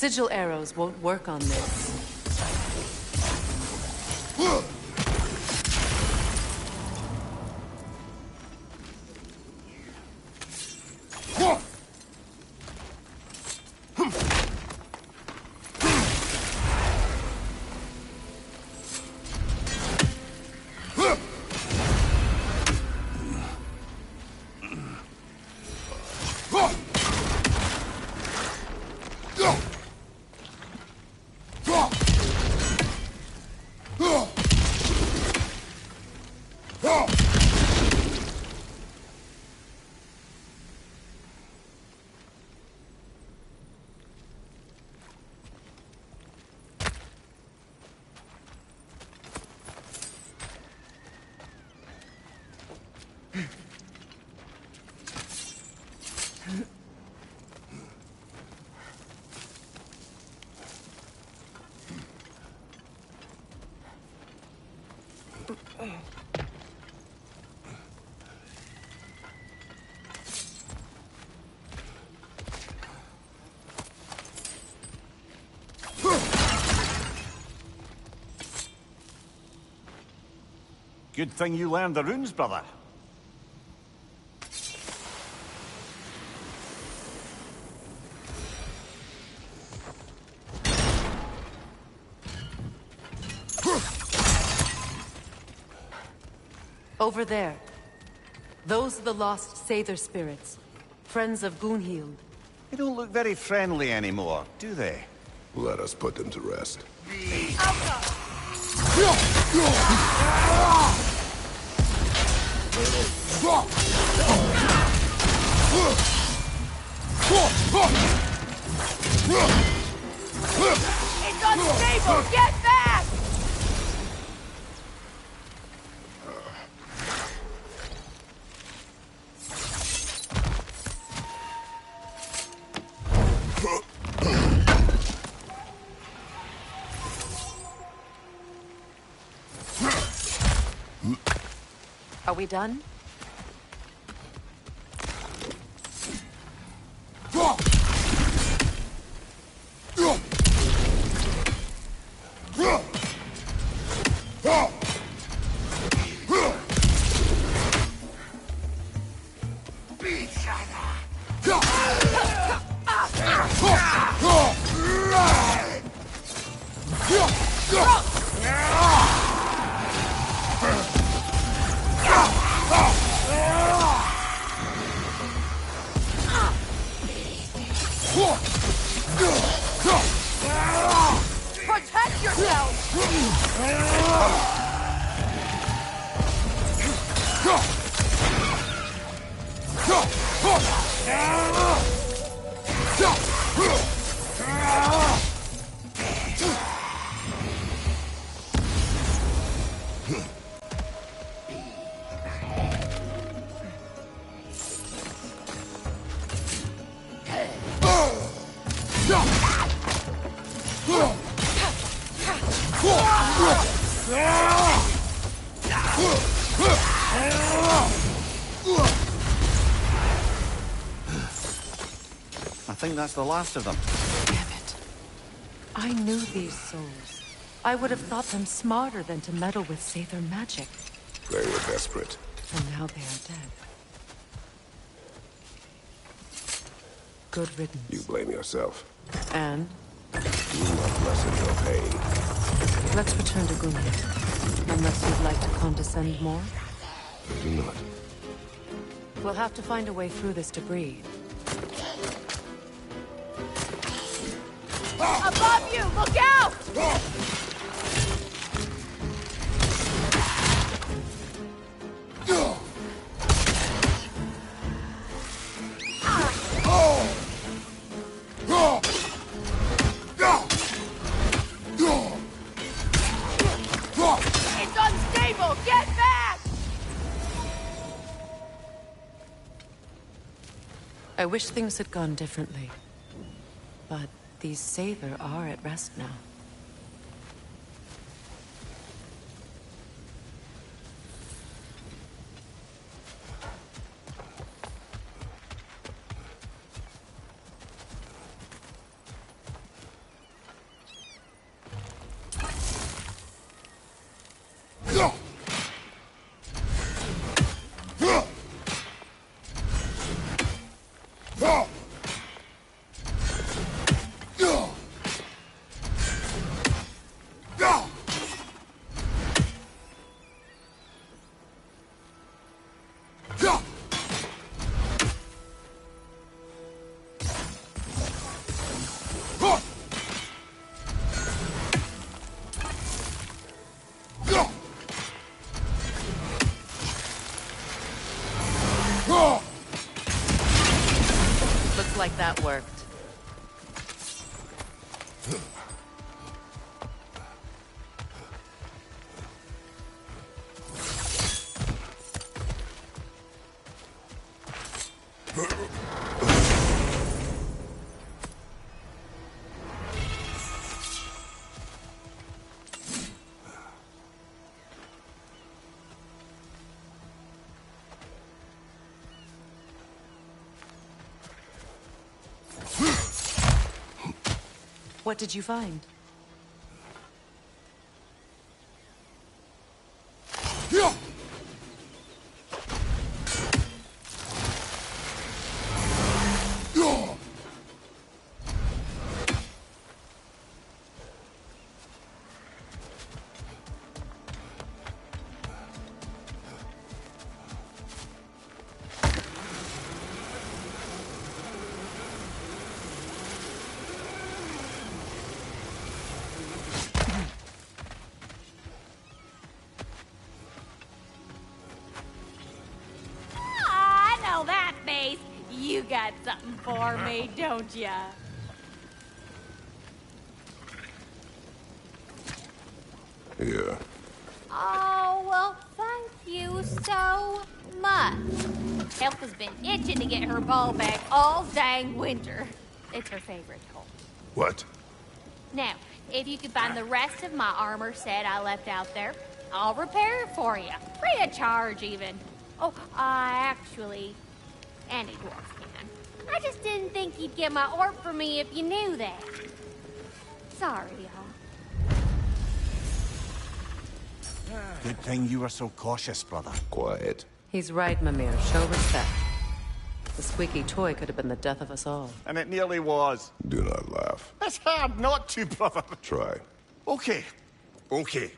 Sigil arrows won't work on this. Good thing you learned the runes, brother. Over there. Those are the lost Sather spirits. Friends of Gunhild. They don't look very friendly anymore, do they? Let us put them to rest. It's unstable! Get back! Are we done? Protect yourself! I think that's the last of them. Damn it. I knew these souls. I would have thought them smarter than to meddle with Sather magic. They were desperate. And now they are dead. Good riddance. You blame yourself. And? Do not lessen your pain. Let's return to Gunhild. Unless you'd like to condescend more? I do not. We'll have to find a way through this debris. Above you! Look out! I wish things had gone differently. But these Savor are at rest now. Looks like that worked. What did you find? I know that face. You got something for me, don't ya? Yeah. Oh, well, thank you so much. Elf has been itching to get her ball back all dang winter. It's her favorite toy. What? Now, if you could find the rest of my armor set I left out there, I'll repair it for you. Free of charge, even. Oh, actually, any dwarf can. I just didn't think you'd get my orc for me if you knew that. Sorry, y'all. Good thing you were so cautious, brother. Quiet. He's right, Mimir. Show respect. The squeaky toy could have been the death of us all. And it nearly was. Do not laugh. It's hard not to, brother. Try. Okay. Okay.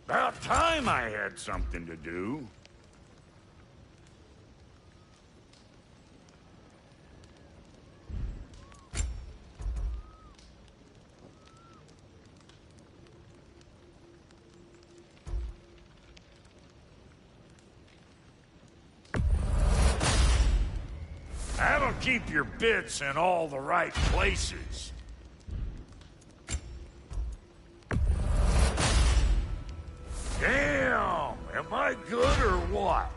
About time I had something to do. That'll keep your bits in all the right places. Damn! Am I good or what?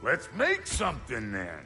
Let's make something then.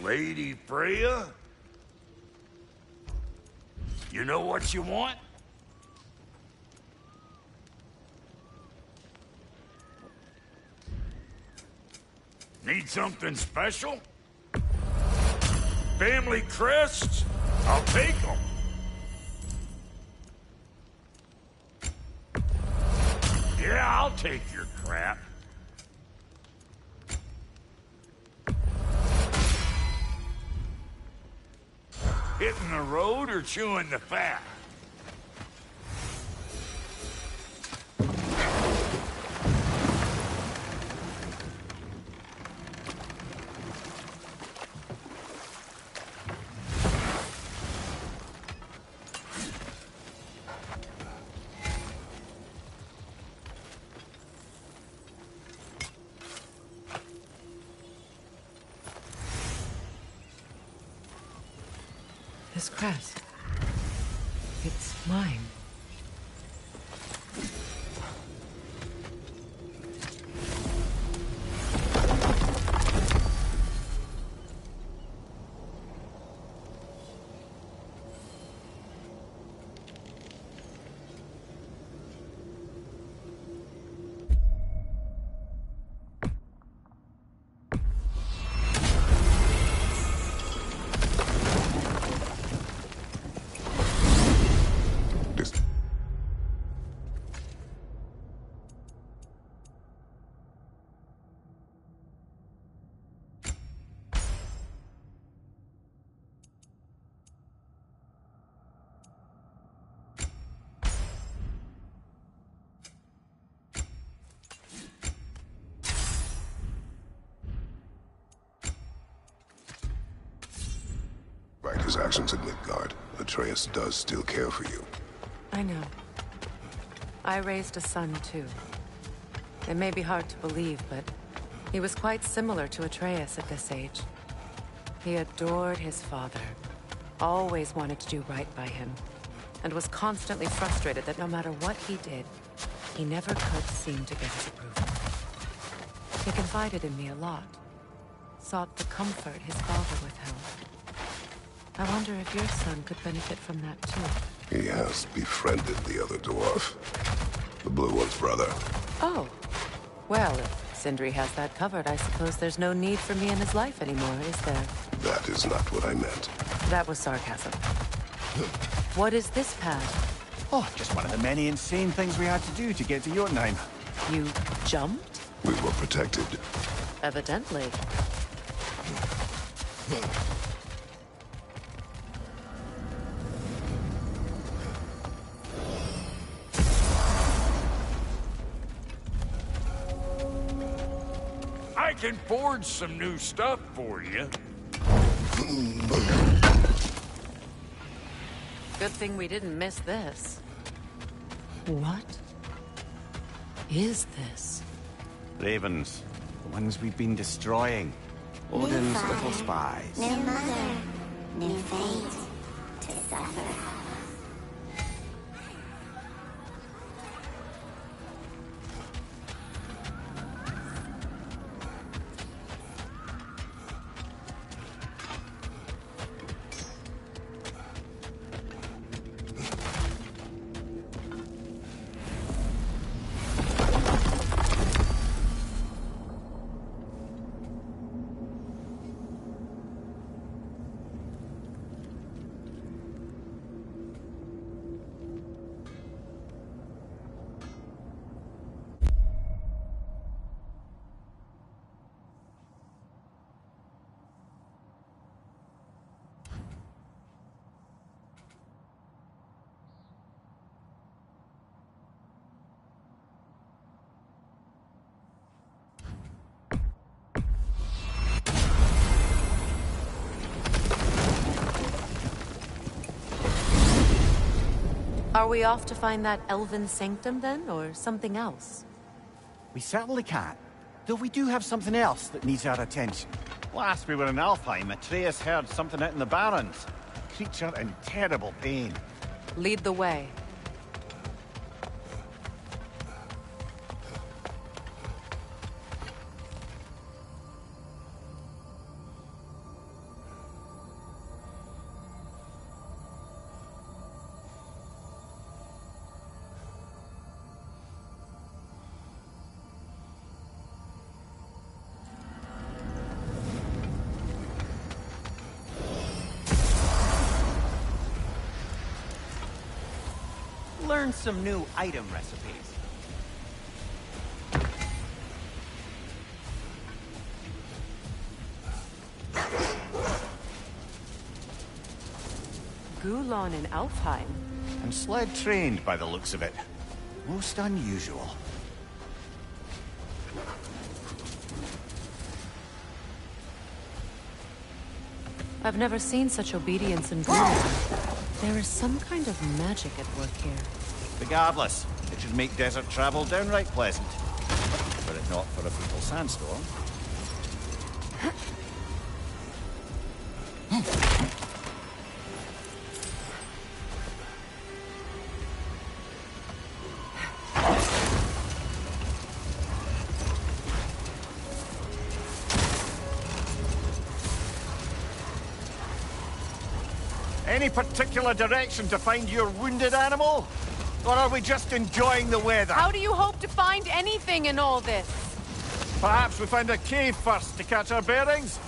Lady Freya? You know what you want? Need something special? Family crests? I'll take them. Yeah, I'll take your crap. Hitting the road or chewing the fat? This crest. It's mine. Despite his actions at Midgard, Atreus does still care for you. I know. I raised a son, too. It may be hard to believe, but he was quite similar to Atreus at this age. He adored his father, always wanted to do right by him, and was constantly frustrated that no matter what he did, he never could seem to get his approval. He confided in me a lot, sought the comfort his father withheld. I wonder if your son could benefit from that, too. He has befriended the other dwarf. The blue one's brother. Oh. Well, if Sindri has that covered, I suppose there's no need for me in his life anymore, is there? That is not what I meant. That was sarcasm. What is this path? Oh, just one of the many insane things we had to do to get to Jotunheim. You jumped? We were protected. Evidently. I can forge some new stuff for you. Good thing we didn't miss this. What is this? Ravens. The ones we've been destroying. Odin's little spies. New mother, new fate to suffer. Are we off to find that elven sanctum, then, or something else? We certainly can. Though we do have something else that needs our attention. Last we were in Alfheim, Atreus heard something out in the Barrens. A creature in terrible pain. Lead the way. learn some new item recipes. Gulon in Alfheim. And sled trained by the looks of it. Most unusual. I've never seen such obedience in Gulon. There is some kind of magic at work here. Regardless, it should make desert travel downright pleasant. Were it not for a brutal sandstorm. Any particular direction to find your wounded animal? Or are we just enjoying the weather? How do you hope to find anything in all this? Perhaps we find a cave first to catch our bearings?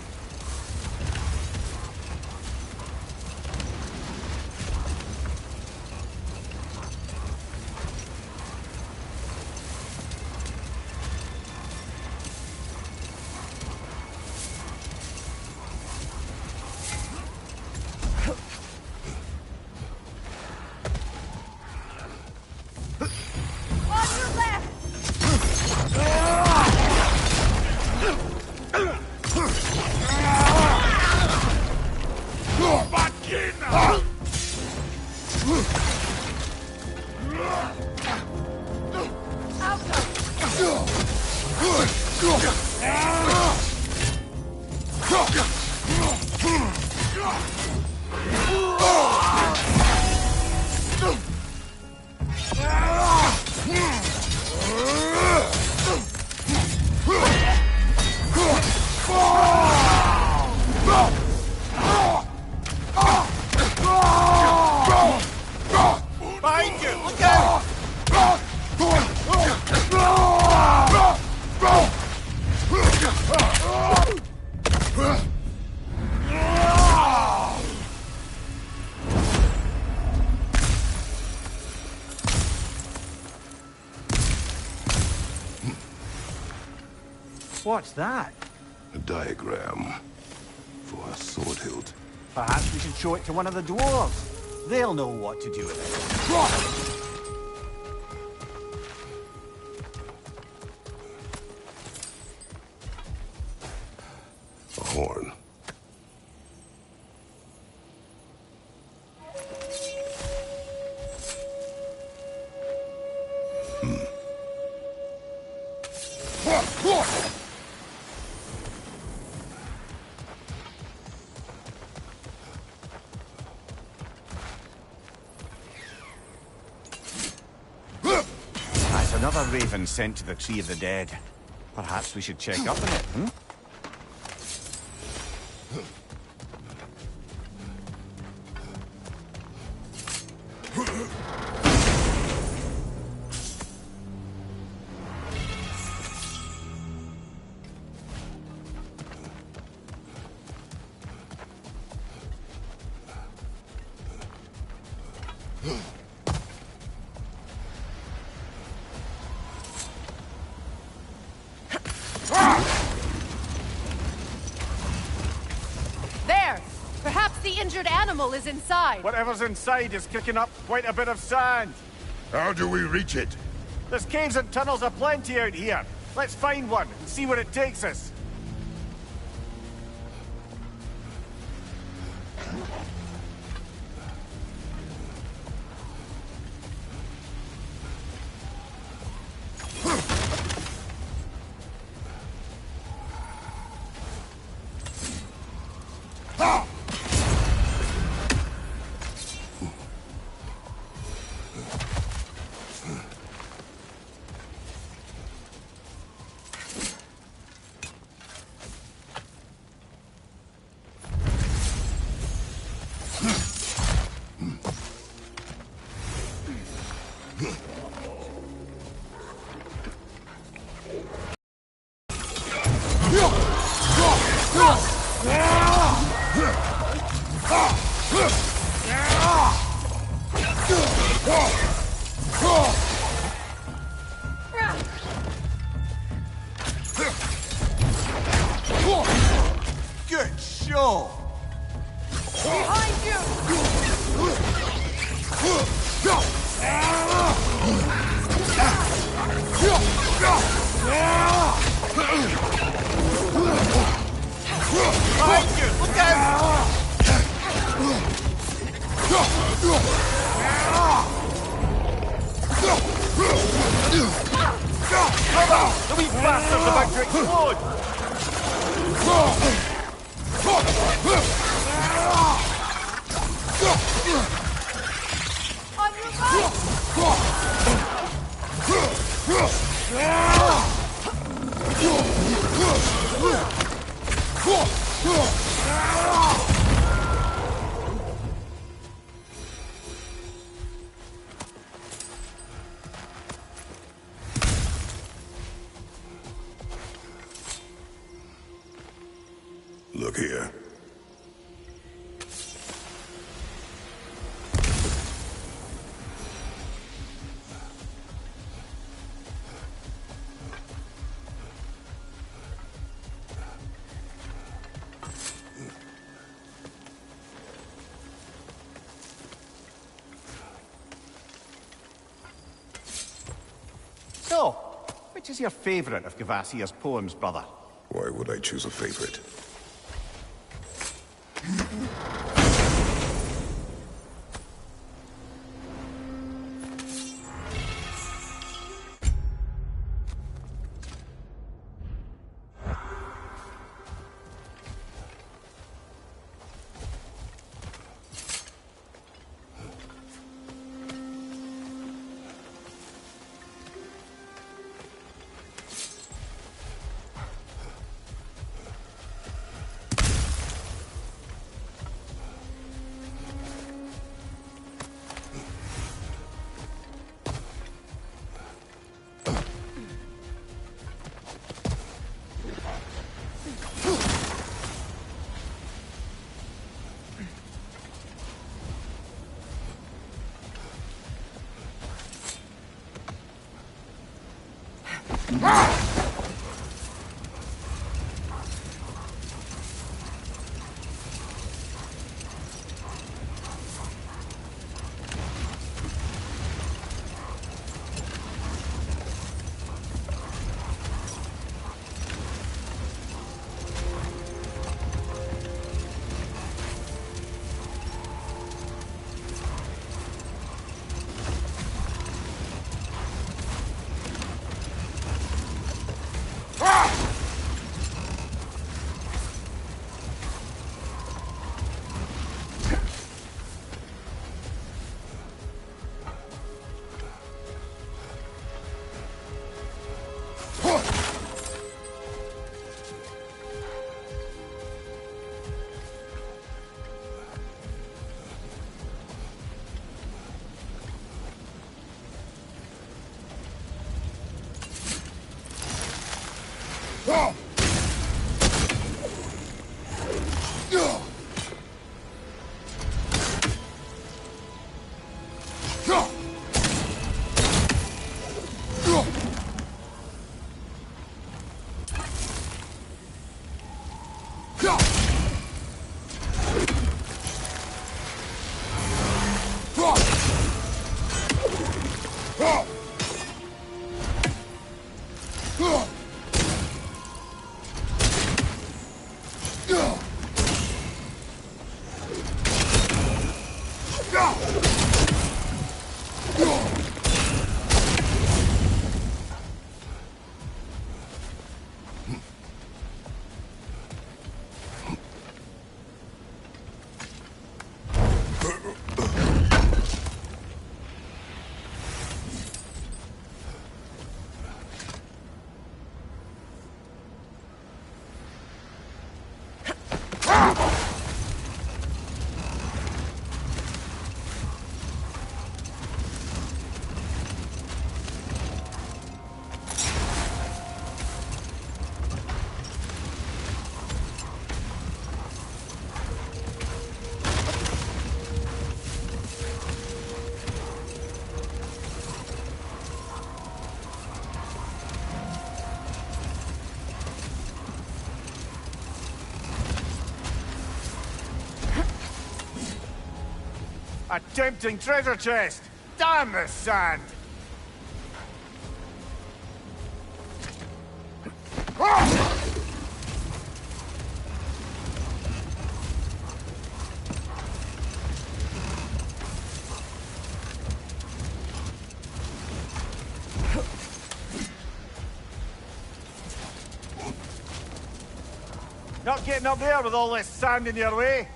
On your left! Behind you! Look out! What's that? A diagram for a sword hilt. Perhaps we should show it to one of the dwarves. They'll know what to do with it. A horn. That's another raven sent to the Tree of the Dead. Perhaps we should check up on it, hmm? There! Perhaps the injured animal is inside. Whatever's inside is kicking up quite a bit of sand. How do we reach it? There's caves and tunnels aplenty out here. Let's find one and see where it takes us. about to explode! On your right! Look here. So, which is your favourite of Gavassia's poems, brother? Why would I choose a favorite? A tempting treasure chest! Damn this sand! getting up there with all this sand in your way?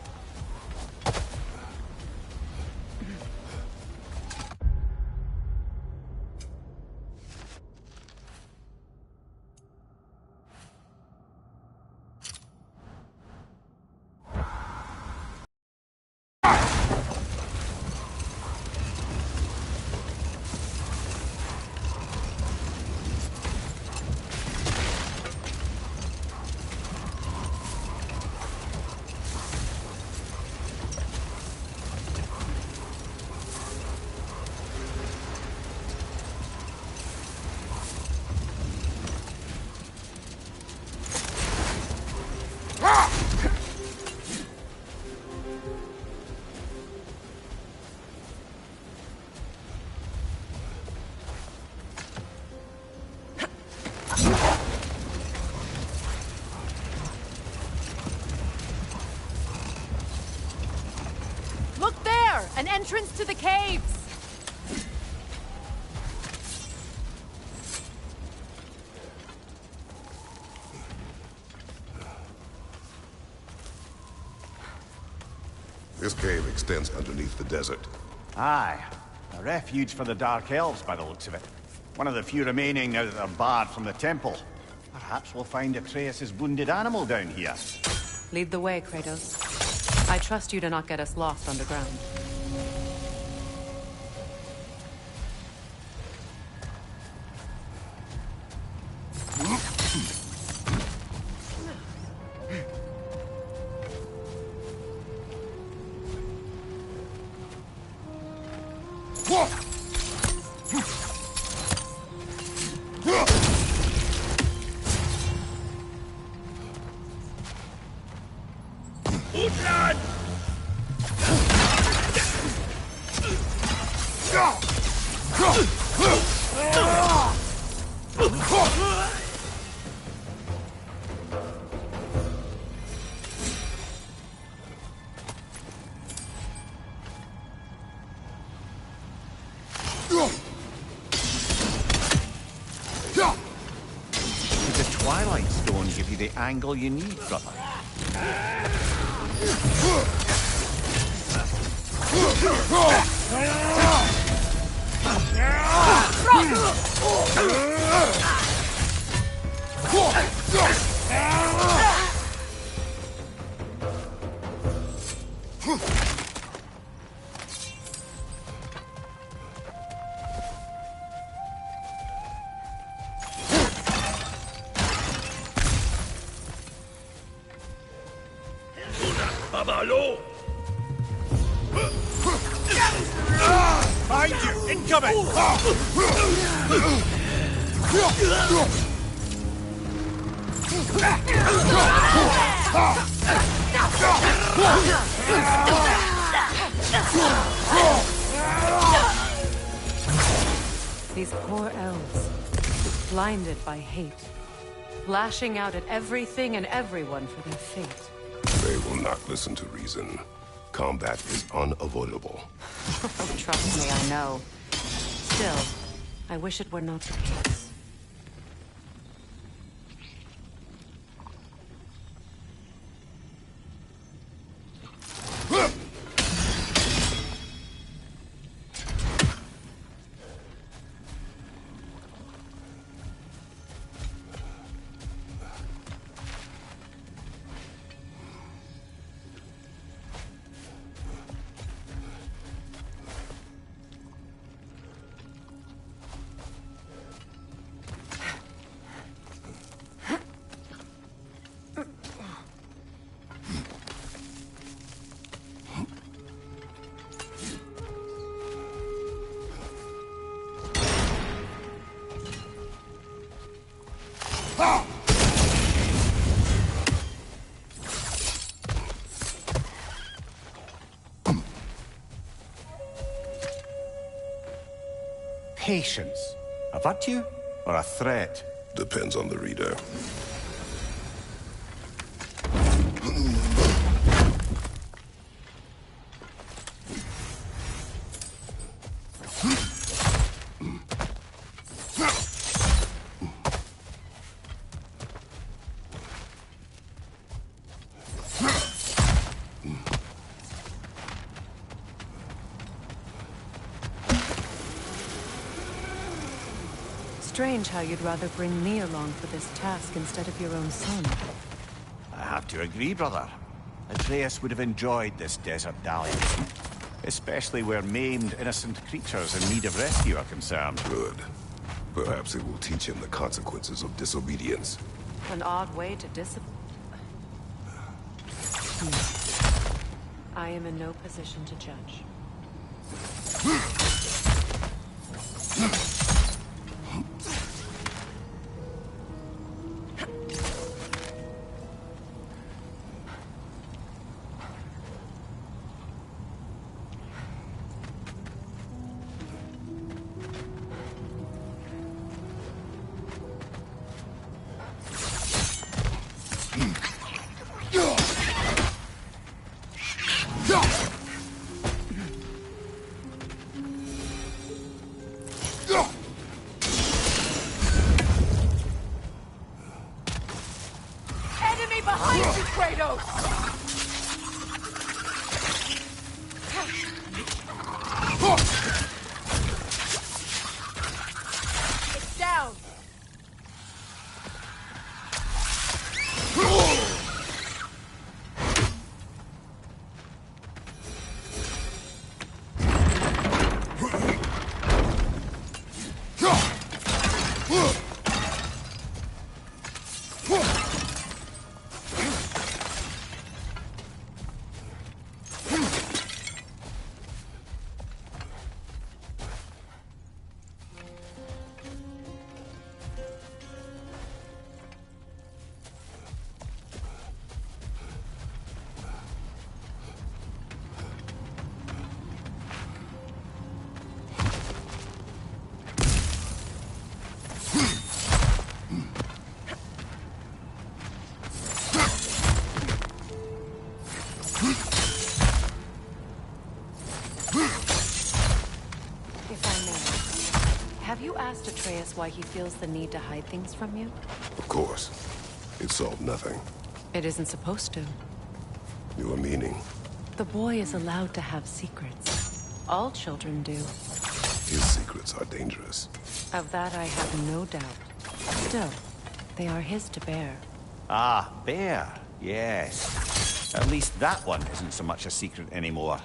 Look there! An entrance to the caves! This cave extends underneath the desert. Aye. A refuge for the Dark Elves, by the looks of it. One of the few remaining now that they're barred from the temple. Perhaps we'll find Atreus' wounded animal down here. Lead the way, Kratos. I trust you to not get us lost underground. Did the Twilight Stone give you the angle you need, brother? Behind you! Incoming! These poor elves, blinded by hate, lashing out at everything and everyone for their fate. They will not listen to reason. Combat is unavoidable. Oh, trust me, I know. Still, I wish it were not the case. Patience. A virtue or a threat? Depends on the reader. Strange how you'd rather bring me along for this task instead of your own son. I have to agree, brother. Atreus would have enjoyed this desert dalliance. Especially where maimed, innocent creatures in need of rescue are concerned. Good. Perhaps it will teach him the consequences of disobedience. An odd way to discipline. I am in no position to judge. Enemy behind you, Kratos! It's down! Have you asked Atreus why he feels the need to hide things from you? Of course. It solved nothing. It isn't supposed to. Your meaning? The boy is allowed to have secrets. All children do. His secrets are dangerous. Of that I have no doubt. Still, they are his to bear. Ah, bear. Yes. At least that one isn't so much a secret anymore.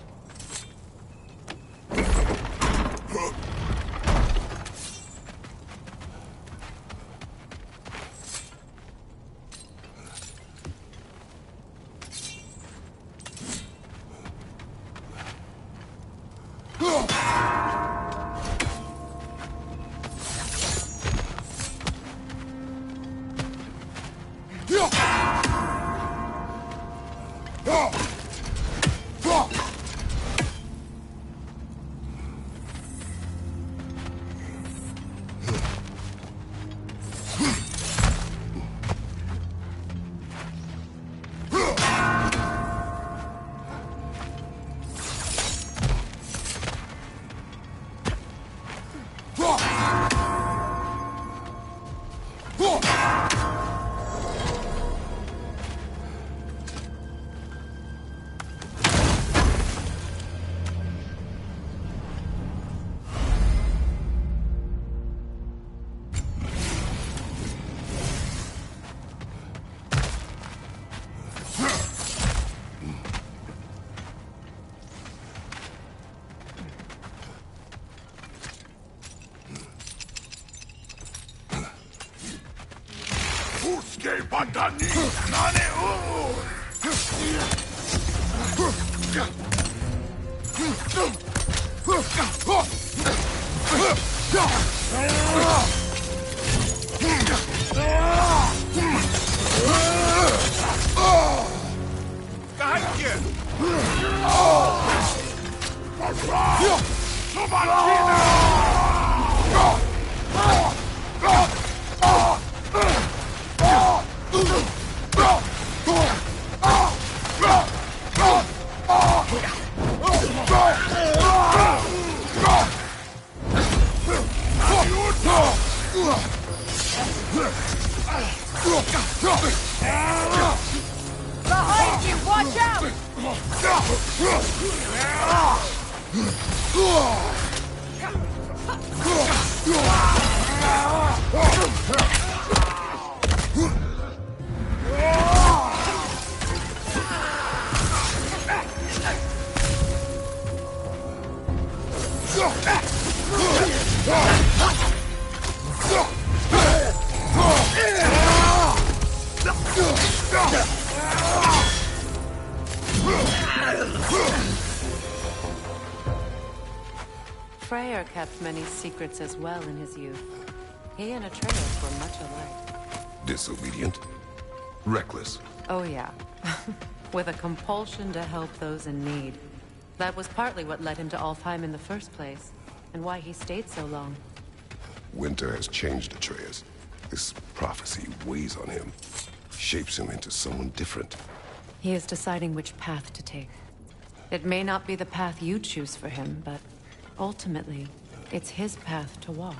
Behind you! Watch out! Freyr kept many secrets as well in his youth. He and Atreus were much alike. Disobedient? Reckless? Oh yeah. With a compulsion to help those in need. That was partly what led him to Alfheim in the first place, and why he stayed so long. Winter has changed Atreus. This prophecy weighs on him, shapes him into someone different. He is deciding which path to take. It may not be the path you choose for him, but ultimately, it's his path to walk.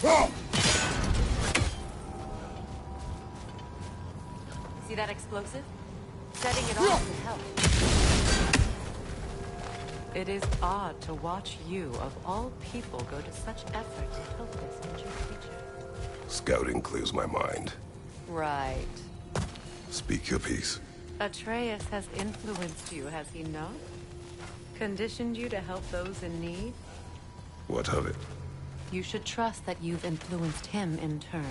See that explosive? Setting it off would help. It is odd to watch you, of all people, go to such effort to help this injured creature. Scouting clears my mind. Right. Speak your piece. Atreus has influenced you, has he not? Conditioned you to help those in need? What of it? You should trust that you've influenced him in turn.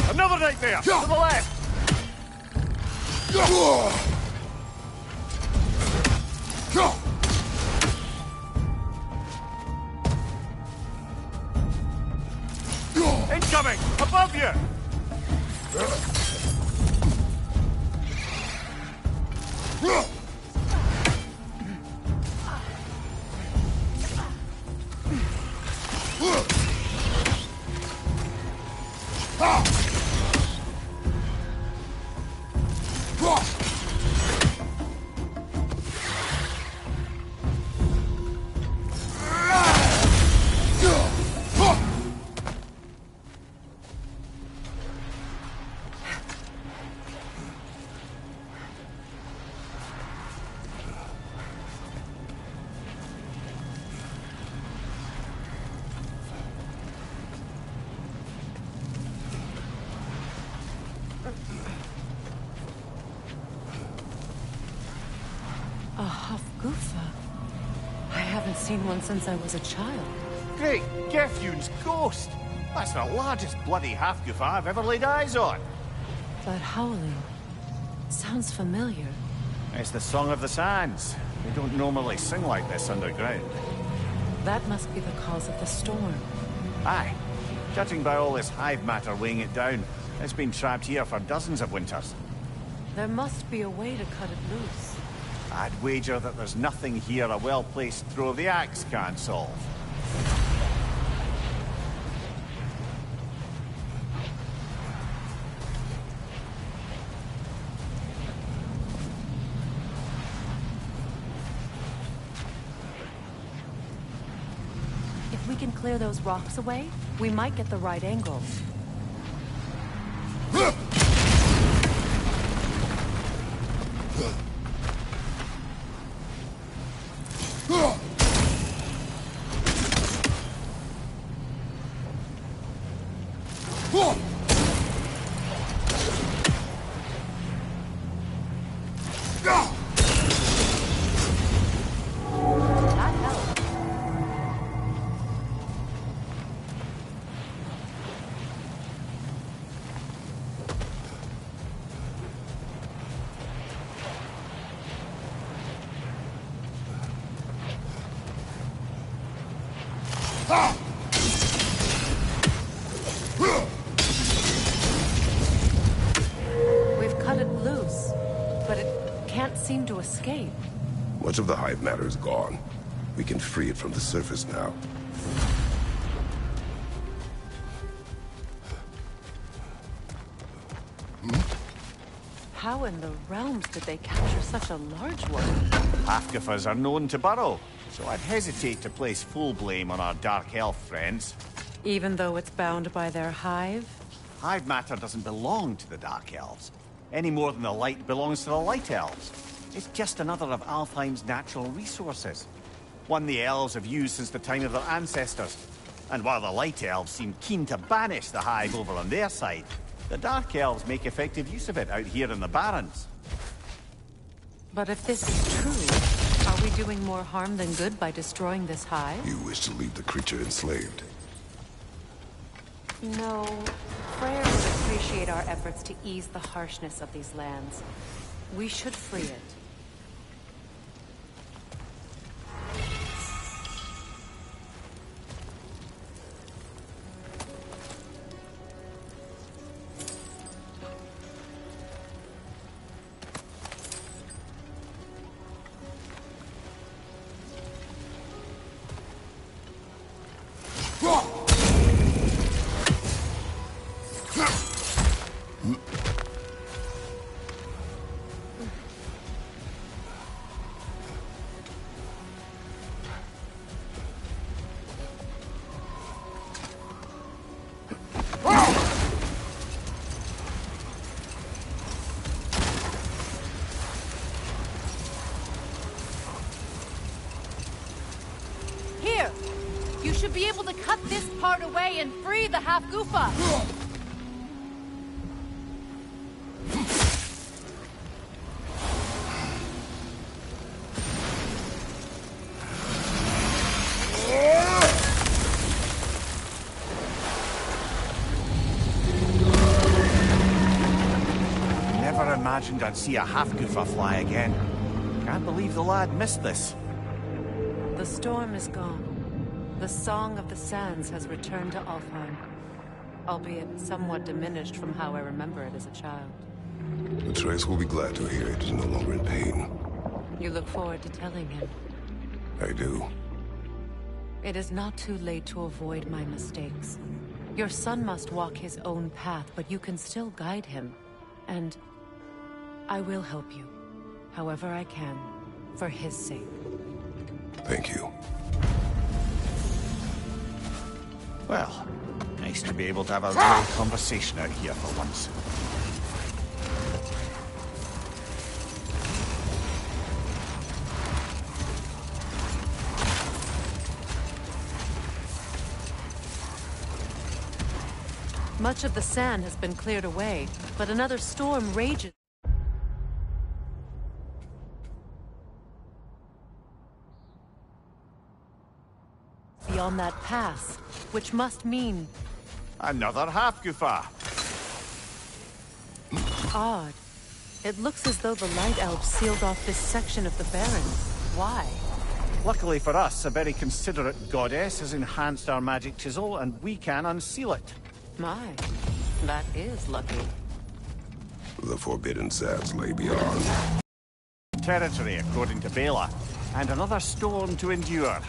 Another nightmare! To the left! Incoming! Above you! A Hofgufa. I haven't seen one since I was a child. Great, Gefyun's ghost! That's the largest bloody half-goof I've ever laid eyes on. That howling sounds familiar. It's the Song of the Sands. They don't normally sing like this underground. That must be the cause of the storm. Aye. Judging by all this hive matter weighing it down, it's been trapped here for dozens of winters. There must be a way to cut it loose. I'd wager that there's nothing here a well-placed throw of the axe can't solve. If we can clear those rocks away, we might get the right angle. We've cut it loose, but it can't seem to escape. Much of the hive matter is gone. We can free it from the surface now. How in the realms did they capture such a large one? Half-goofers are known to burrow, so I'd hesitate to place full blame on our Dark Elf friends. Even though it's bound by their hive? Hive matter doesn't belong to the Dark Elves, any more than the light belongs to the Light Elves. It's just another of Alfheim's natural resources. One the elves have used since the time of their ancestors. And while the Light Elves seem keen to banish the hive over on their side, the Dark Elves make effective use of it out here in the Barrens. But if this is true, are we doing more harm than good by destroying this hive? You wish to leave the creature enslaved. No. Freyr would appreciate our efforts to ease the harshness of these lands. We should free it. should be able to cut this part away and free the half-goofa! Never imagined I'd see a half-goofa fly again. Can't believe the lad missed this. The storm is gone. The Song of the Sands has returned to Alfheim, albeit somewhat diminished from how I remember it as a child. The Trace will be glad to hear it is no longer in pain. You look forward to telling him. I do. It is not too late to avoid my mistakes. Your son must walk his own path, but you can still guide him. And I will help you, however I can, for his sake. Thank you. Well, nice to be able to have a real conversation out here for once. Much of the sand has been cleared away, but another storm rages. Beyond that pass, which must mean... Another half-goofa! Odd. It looks as though the Light Elves sealed off this section of the Barrens. Why? Luckily for us, a very considerate goddess has enhanced our magic chisel, and we can unseal it. My, that is lucky. The Forbidden Sands lay beyond. Territory, according to Bela, and another storm to endure.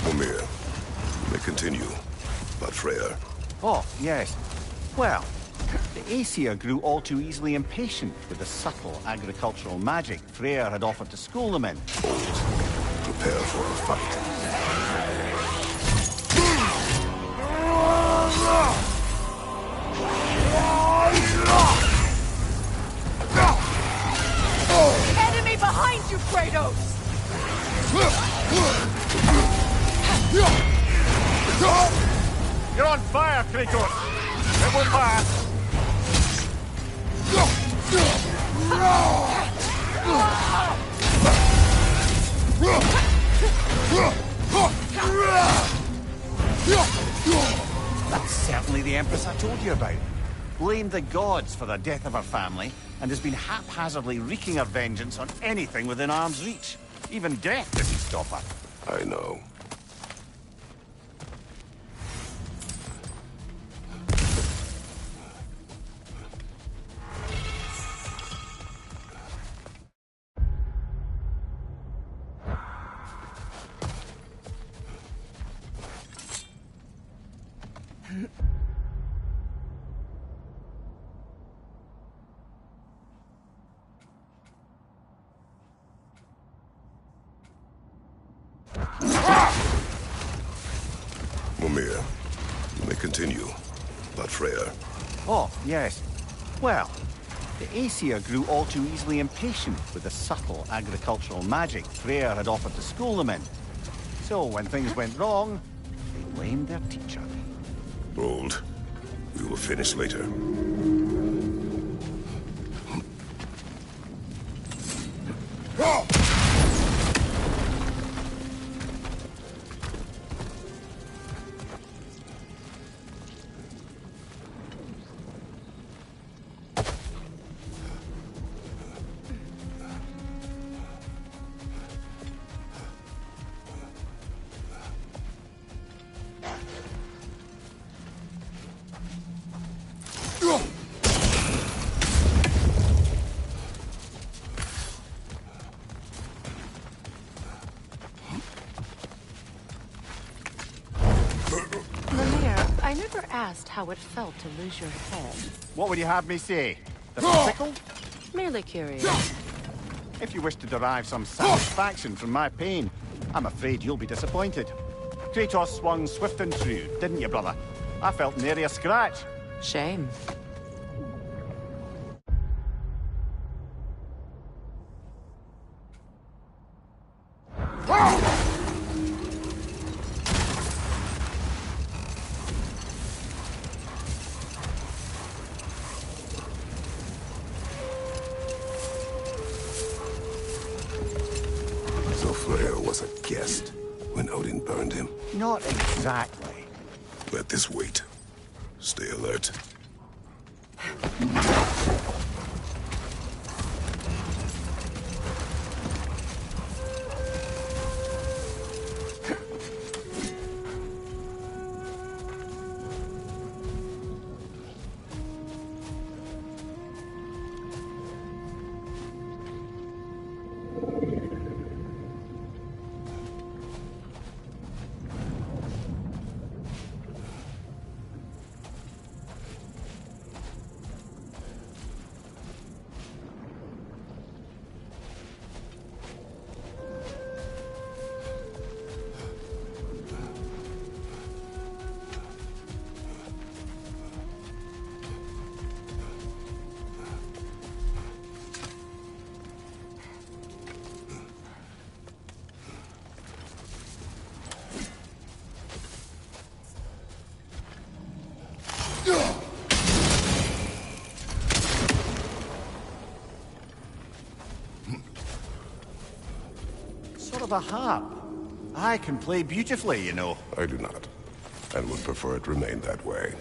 Omir, you may continue, but Freya. Oh, yes. Well, the Aesir grew all too easily impatient with the subtle agricultural magic Freyr had offered to school them in. Prepare for a fight. Enemy behind you, Kratos! You're on fire, Kratos! It won't last! That's certainly the Empress I told you about. Blamed the gods for the death of her family, and has been haphazardly wreaking her vengeance on anything within arm's reach. Even death doesn't stop her. I know. Mimir, you may continue, but Freya. Oh, yes. Well, the Aesir grew all too easily impatient with the subtle agricultural magic Freyr had offered to school them in. So when things went wrong, they blamed their teacher. Hold. We will finish later. I never asked how it felt to lose your head. What would you have me say? The sickle? Merely curious. If you wish to derive some satisfaction from my pain, I'm afraid you'll be disappointed. Kratos swung swift and true, didn't you, brother? I felt nary a scratch. Shame. So Freyr was a guest when Odin burned him. Not exactly. Let this wait. Stay alert. Sort of a harp. I can play beautifully, you know. I do not, and would prefer it remain that way.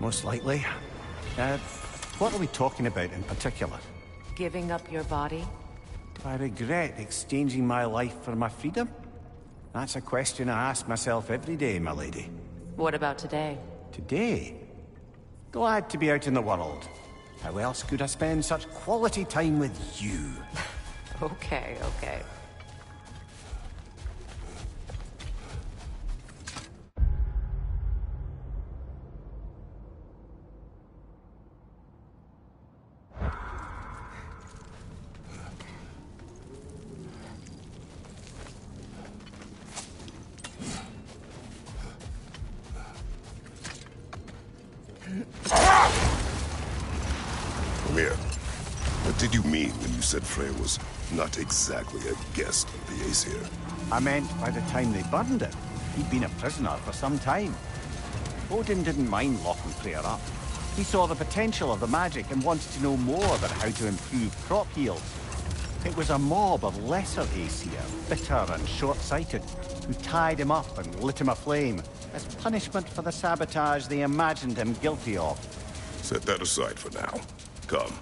Most likely. What are we talking about in particular? Giving up your body? Do I regret exchanging my life for my freedom? That's a question I ask myself every day, my lady. What about today? Today? Glad to be out in the world. How else could I spend such quality time with you? Okay, okay. Mia, what did you mean when you said Freya was not exactly a guest of the Aesir? I meant by the time they burned it, he'd been a prisoner for some time. Odin didn't mind locking Freya up. He saw the potential of the magic and wanted to know more about how to improve crop yields. It was a mob of lesser Aesir, bitter and short-sighted, who tied him up and lit him aflame as punishment for the sabotage they imagined him guilty of. Set that aside for now. Come.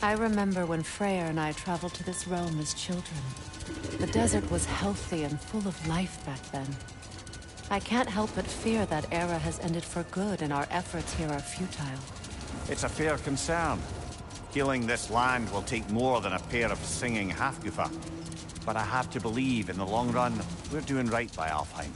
I remember when Freyr and I traveled to this realm as children. The desert was healthy and full of life back then. I can't help but fear that era has ended for good and our efforts here are futile. It's a fair concern. Healing this land will take more than a pair of singing Halfgufa. But I have to believe, in the long run, we're doing right by Alfheim.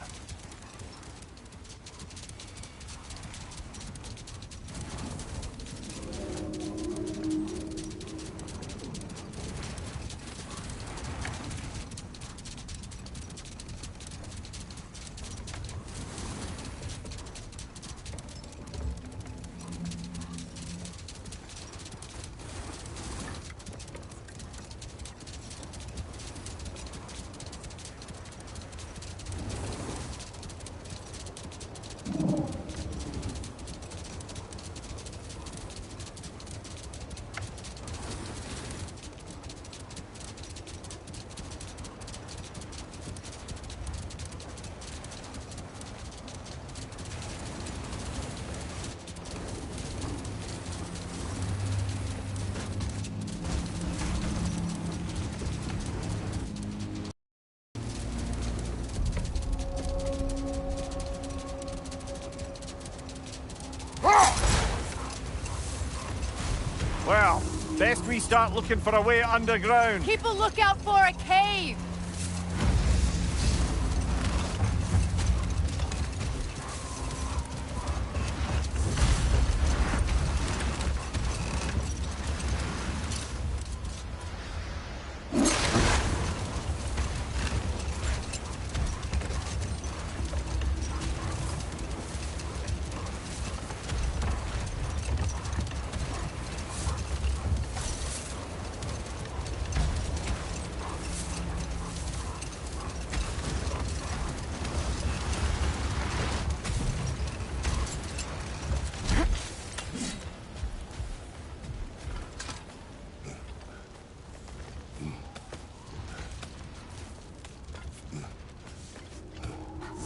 Well, best we start looking for a way underground. Keep a lookout for a cave!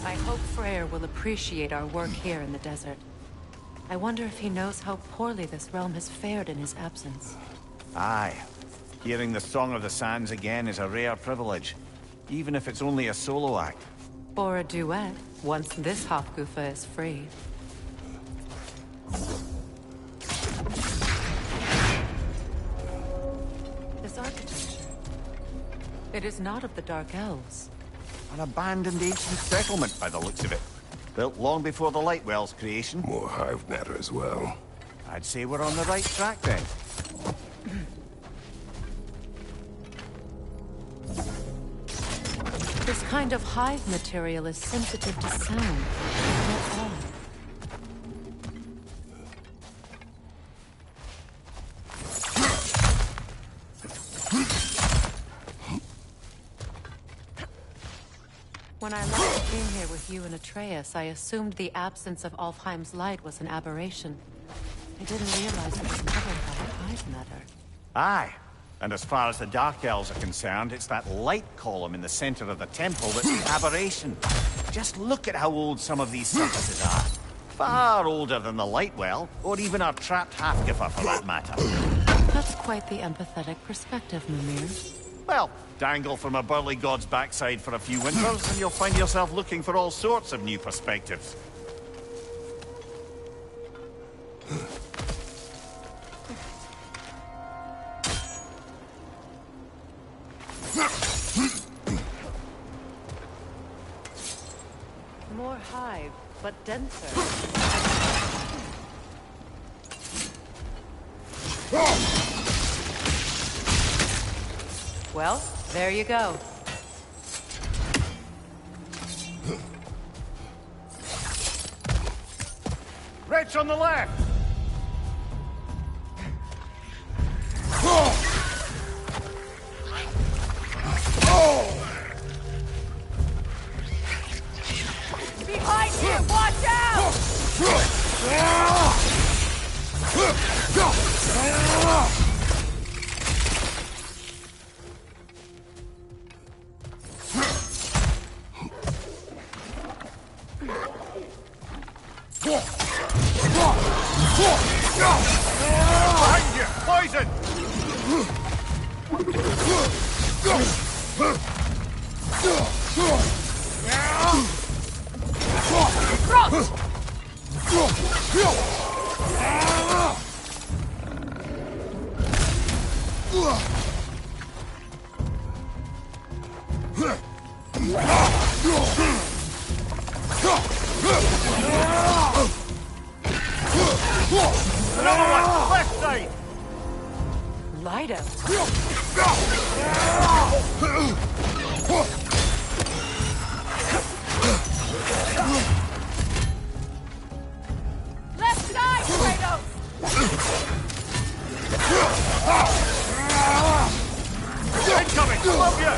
I hope Freyr will appreciate our work here in the desert. I wonder if he knows how poorly this realm has fared in his absence. Aye. Hearing the Song of the Sands again is a rare privilege, even if it's only a solo act. Or a duet, once this Hofgufa is free. This architecture. It is not of the Dark Elves. An abandoned ancient settlement by the looks of it. Built long before the Lightwell's creation. More hive matter as well. I'd say we're on the right track then. This kind of hive material is sensitive to sound. How odd. When I last came here with you and Atreus, I assumed the absence of Alfheim's light was an aberration. I didn't realize it was covered by hive matter. Aye. And as far as the Dark Elves are concerned, it's that light column in the center of the temple that's the aberration. Just look at how old some of these surfaces are. Far older than the light well, or even our trapped half-giffer for that matter. That's quite the empathetic perspective, Mimir. Well, dangle from a burly god's backside for a few winters, and you'll find yourself looking for all sorts of new perspectives. More hive, but denser. Well, there you go. Wretch on the left! Behind you! Watch out! Behind you! Poison! Another one! Left side! Lido. Left side, Kratos! Incoming! Above you!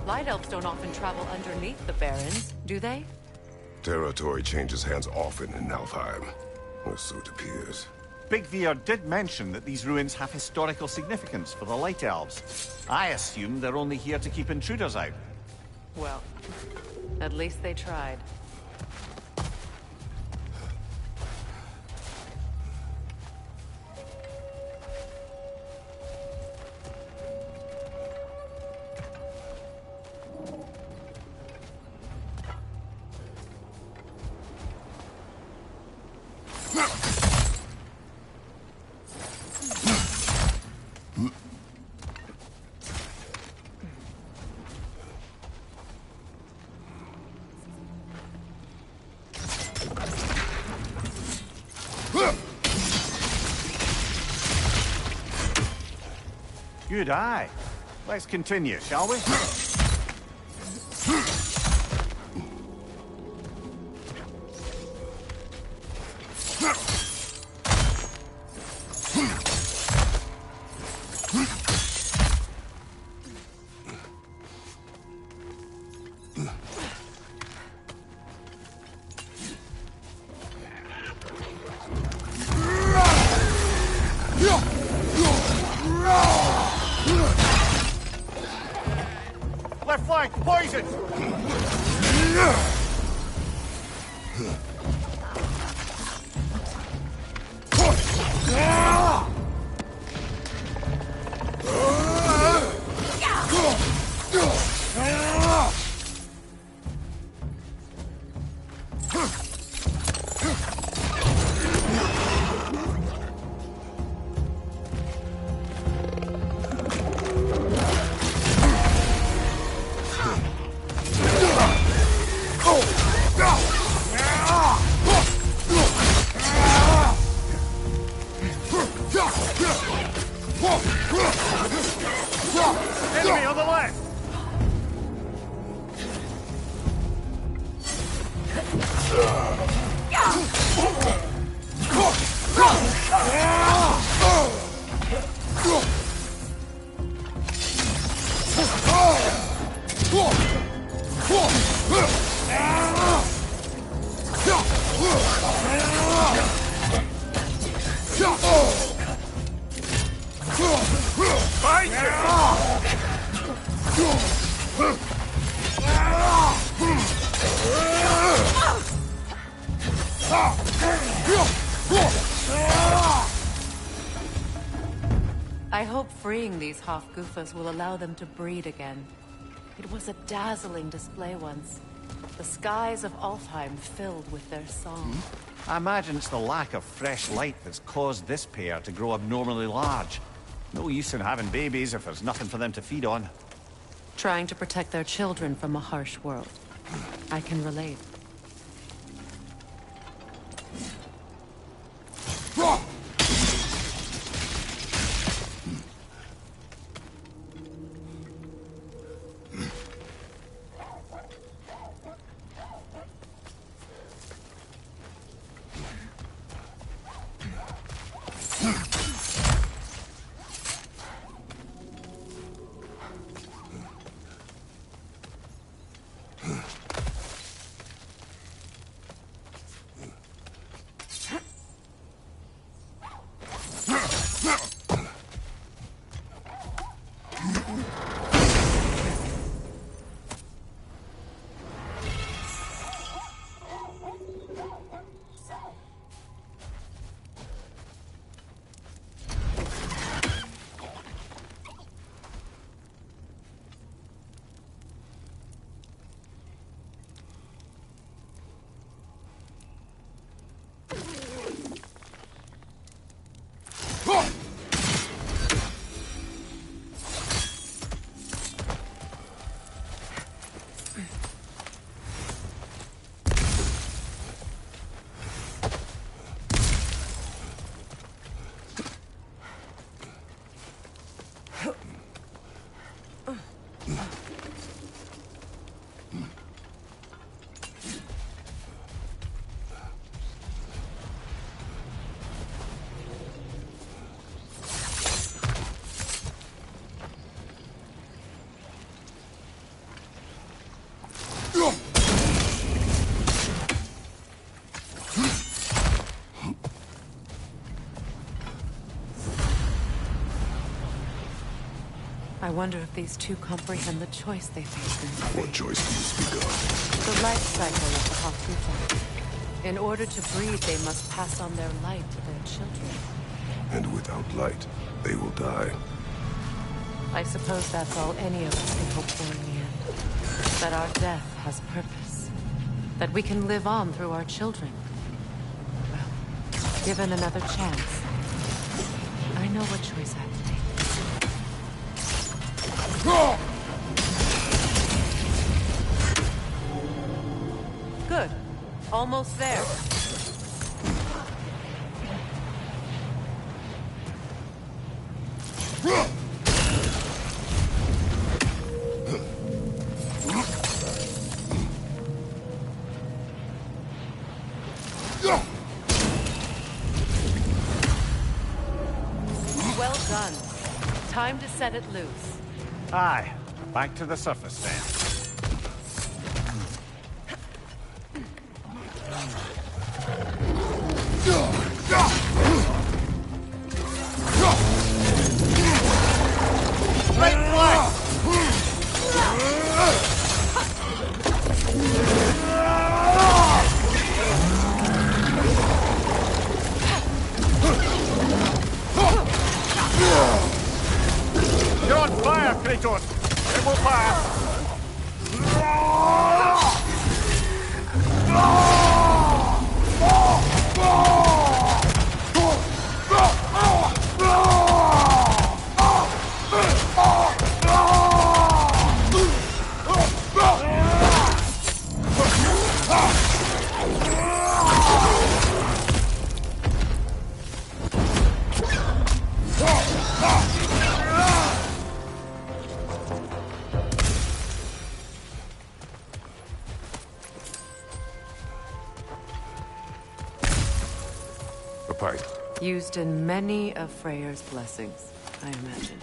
Light elves don't often travel underneath the barrens, do they? Territory changes hands often in Alfheim, or so it appears. Big Veer did mention that these ruins have historical significance for the Light Elves. I assume they're only here to keep intruders out. Well, at least they tried. Good eye. Let's continue, shall we? poison! Enemy on the left! Fight I hope freeing these Hofgufas will allow them to breed again. It was a dazzling display once. The skies of Alfheim filled with their song. I imagine it's the lack of fresh light that's caused this pair to grow abnormally large. No use in having babies if there's nothing for them to feed on. Trying to protect their children from a harsh world. I can relate. I wonder if these two comprehend the choice they face in. What choice do you speak of? The life cycle of the Hofgufa. In order to breed, they must pass on their light to their children. And without light, they will die. I suppose that's all any of us can hope for in the end. That our death has purpose. That we can live on through our children. Well, given another chance, I know what choice I have to make. Good. Almost there. Well done. Time to set it loose. Aye. Back to the surface then. Right flank! Kratos! It will pass! A pipe. Used in many of Freyr's blessings, I imagine.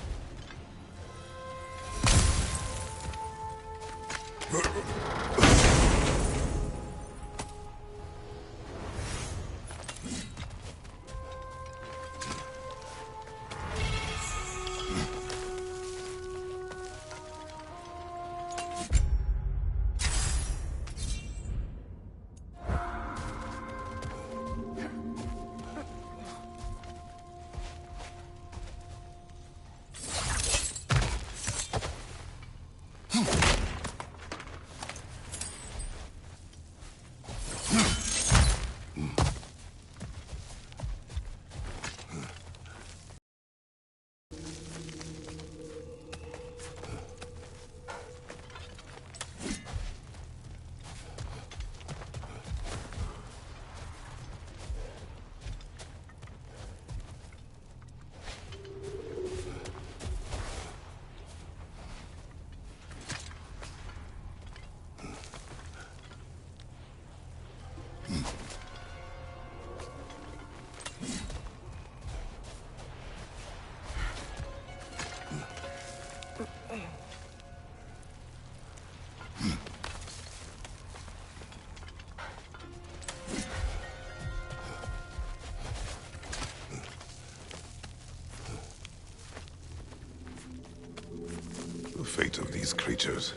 The fate of these creatures.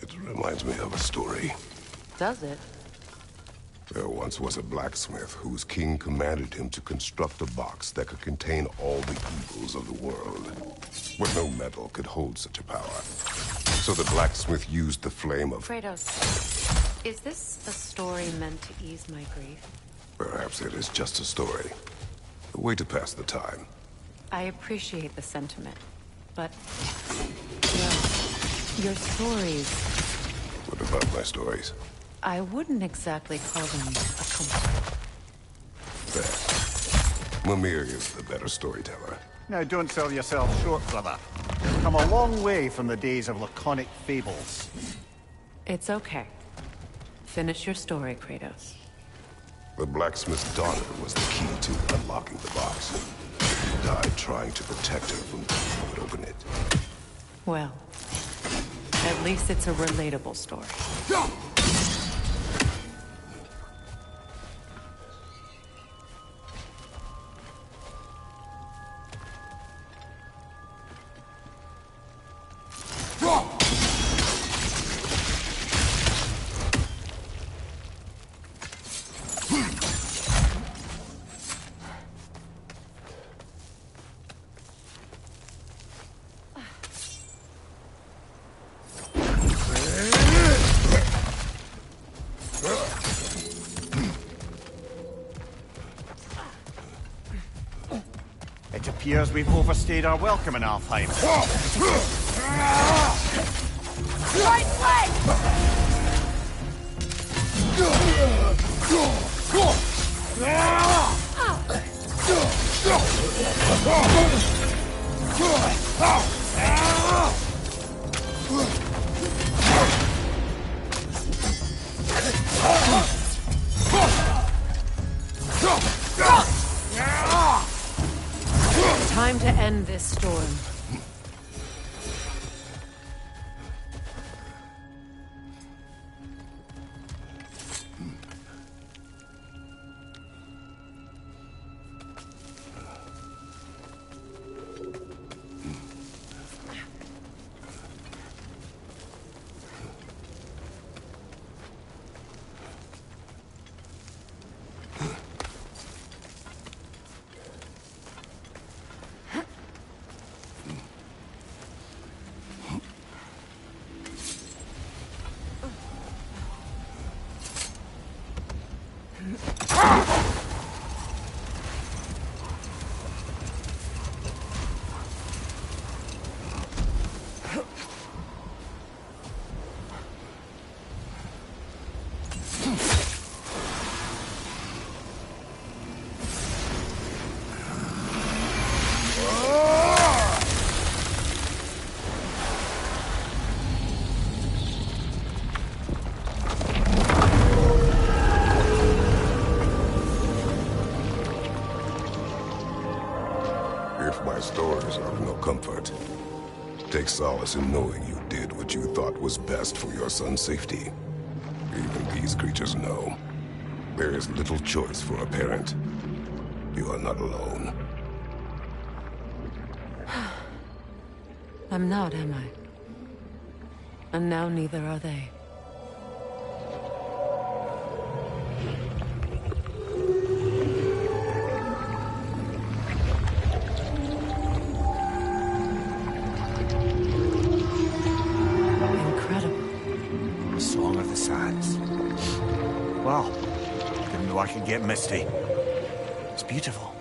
It reminds me of a story. Does it? There once was a blacksmith whose king commanded him to construct a box that could contain all the evils of the world. But no metal could hold such a power. So the blacksmith used the flame of... Kratos, is this a story meant to ease my grief? Perhaps it is just a story. A way to pass the time. I appreciate the sentiment, but... well, your stories... What about my stories? I wouldn't exactly call them a comfort. There. Mimir is the better storyteller. Now, don't sell yourself short, brother. You've come a long way from the days of laconic fables. It's okay. Finish your story, Kratos. The blacksmith's daughter was the key to unlocking the box. He died trying to protect her from who would open it. Well, at least it's a relatable story. It appears we've overstayed our welcome in Alfheim. Right leg! Time to end this storm. If my stories are of no comfort, take solace in knowing you did what you thought was best for your son's safety. Even these creatures know. There is little choice for a parent. You are not alone. I'm not, am I? And now neither are they. Incredible. Song of the Sands. Wow. Didn't know I could get misty. It's beautiful.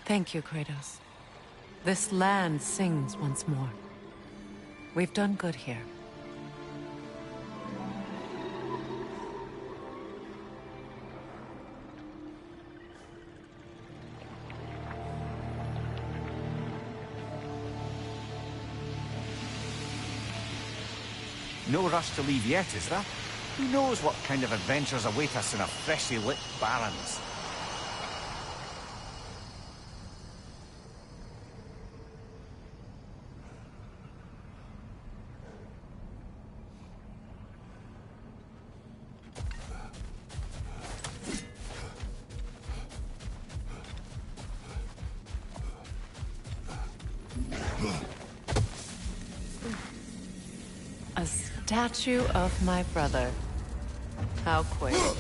Thank you, Kratos. This land sings once more. We've done good here. No rush to leave yet, is there? Who knows what kind of adventures await us in our freshly lit barrens? A statue of my brother. How quaint.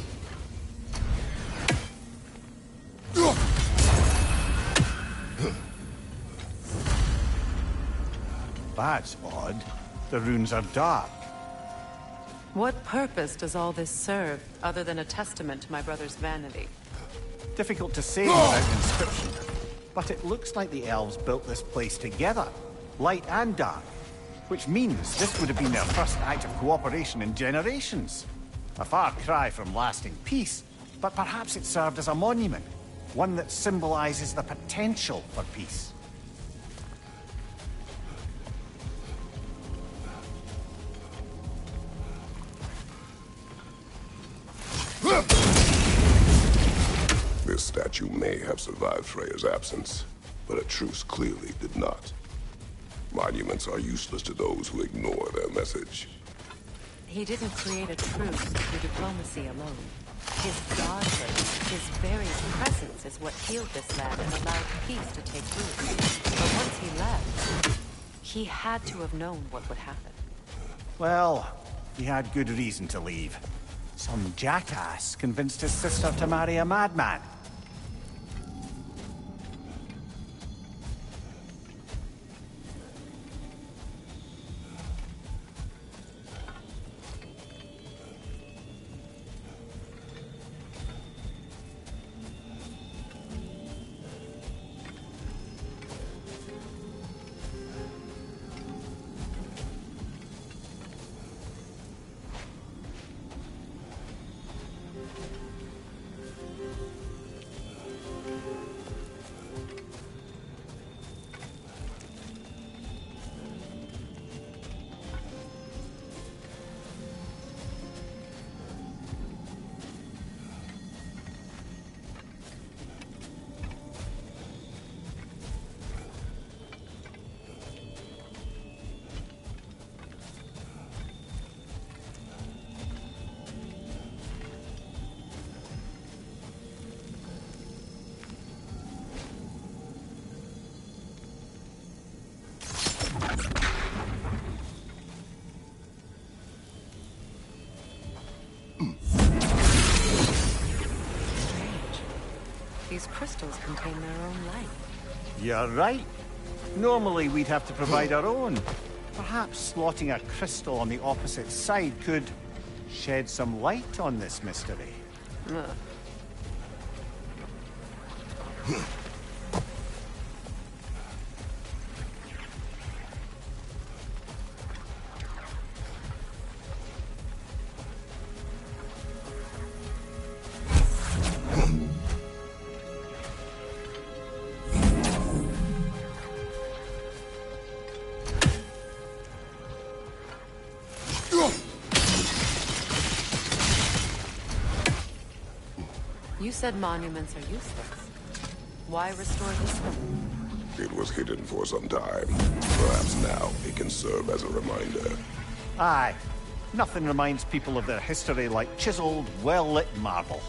That's odd. The runes are dark. What purpose does all this serve, other than a testament to my brother's vanity? Difficult to say without inscription. But it looks like the elves built this place together, light and dark. Which means this would have been their first act of cooperation in generations. A far cry from lasting peace, but perhaps it served as a monument. One that symbolizes the potential for peace. This statue may have survived Freya's absence, but a truce clearly did not. Monuments are useless to those who ignore their message. He didn't create a truce through diplomacy alone. His godhood, his very presence is what healed this land and allowed peace to take root. But once he left, he had to have known what would happen. Well, he had good reason to leave. Some jackass convinced his sister to marry a madman. These crystals contain their own light. You're right. Normally we'd have to provide our own. Perhaps slotting a crystal on the opposite side could shed some light on this mystery. Ugh. You said monuments are useless. Why restore this one? It was hidden for some time. Perhaps now it can serve as a reminder. Aye. Nothing reminds people of their history like chiseled, well-lit marble.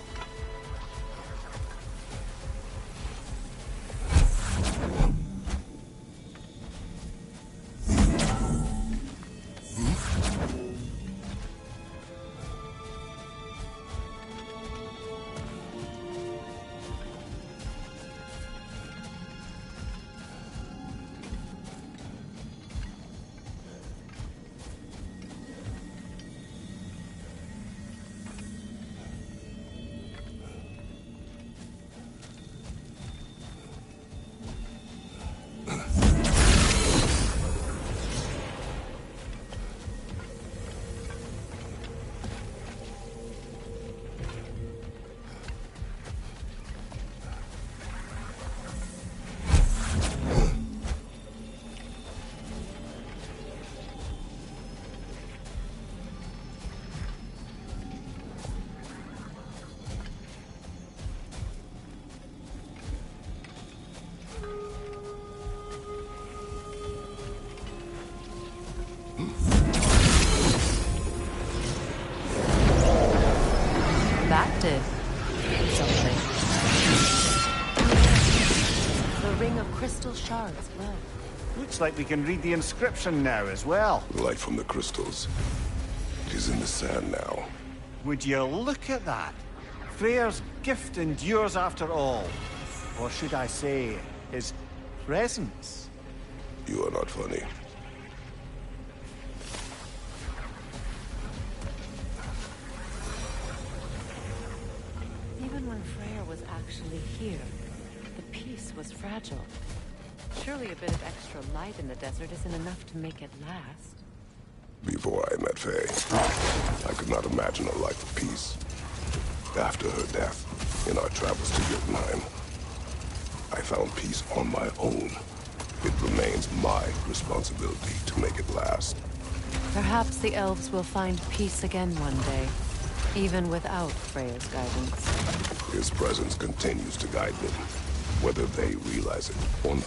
That did something. The ring of crystal shards glow. Looks like we can read the inscription now as well. Light from the crystals. It is in the sand now. Would you look at that? Freyr's gift endures after all. Or should I say, his presence? You are not funny. Even when Freyr was actually here, the peace was fragile. Surely a bit of extra light in the desert isn't enough to make it last. Before I met Faye, I could not imagine a life of peace. After her death, in our travels to Jotunheim, I found peace on my own. It remains my responsibility to make it last. Perhaps the elves will find peace again one day, even without Freya's guidance. His presence continues to guide them, whether they realize it or not.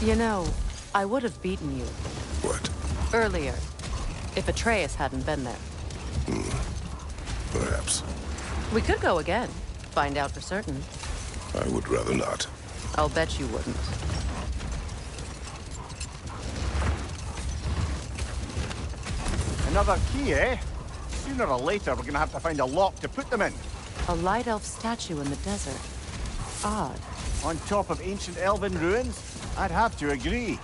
You know, I would have beaten you. What? Earlier, if Atreus hadn't been there. Perhaps. We could go again, find out for certain. I would rather not. I'll bet you wouldn't. Another key, eh? Sooner or later, we're gonna have to find a lock to put them in. A light elf statue in the desert. Odd. On top of ancient elven ruins? I'd have to agree.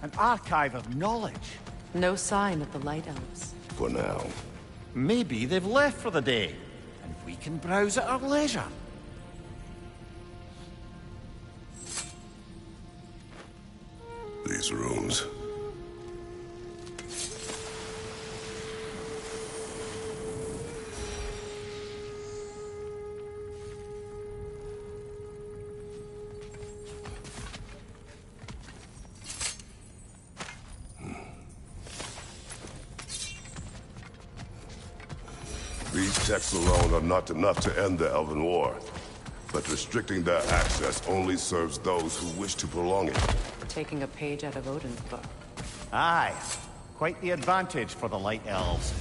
An archive of knowledge. No sign of the Light Elves. For now. Maybe they've left for the day, and we can browse at our leisure. These rooms. These texts alone are not enough to end the Elven War, but restricting their access only serves those who wish to prolong it. Taking a page out of Odin's book. Aye. Quite the advantage for the Light Elves.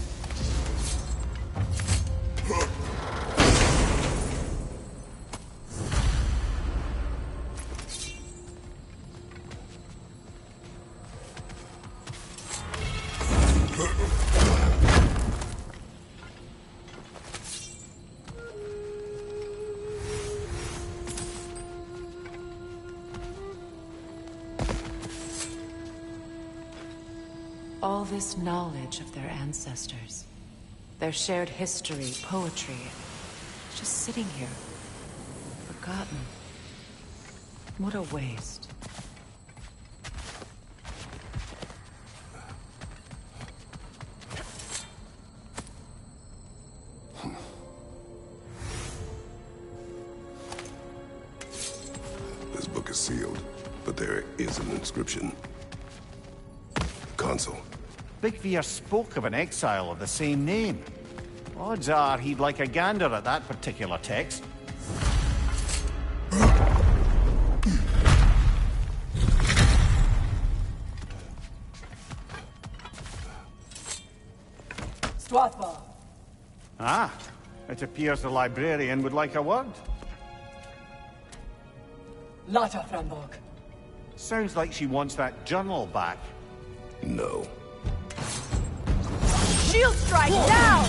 All this knowledge of their ancestors, their shared history, poetry, just sitting here, forgotten. What a waste. This book is sealed, but there is an inscription. Console. Big Veer spoke of an exile of the same name. Odds are he'd like a gander at that particular text. Stwathva. Ah, it appears the librarian would like a word. Lata Frambog. Sounds like she wants that journal back. No. Shield strike now!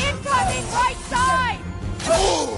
Incoming right side! Oh!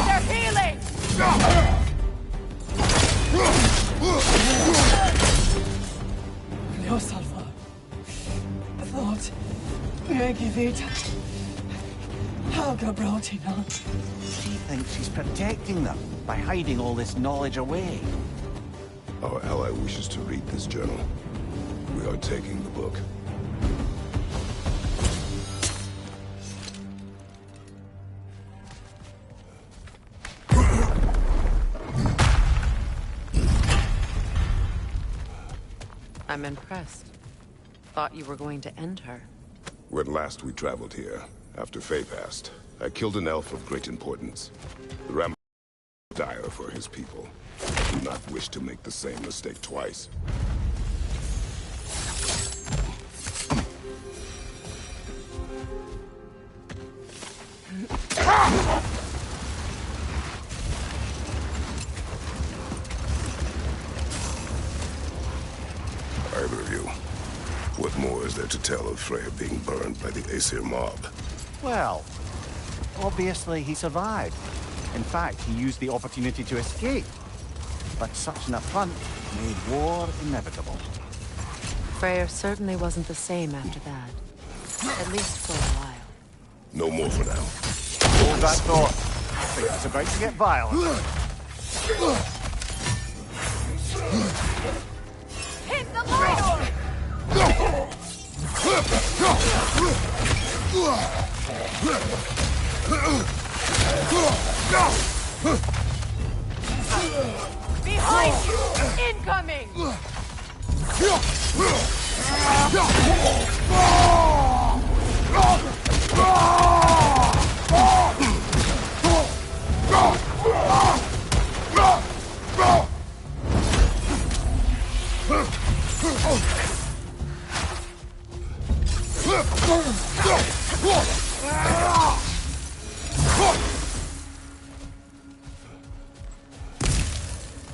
They're healing! No, Salva. Thought. Megivita. Helga Brotina. She thinks she's protecting them by hiding all this knowledge away. Our ally wishes to read this journal. We are taking the book. I'm impressed. Thought you were going to end her. When last we traveled here, after Faye passed, I killed an elf of great importance. The Ram dire for his people. I do not wish to make the same mistake twice. Either of you, what more is there to tell of Freya being burned by the Aesir mob? Well, obviously he survived. In fact, he used the opportunity to escape. But such an affront made war inevitable. Freyr certainly wasn't the same after that. At least for a while. No more for now. Hold that thought. I think it's about to get violent. Hit the light! Behind you! Incoming!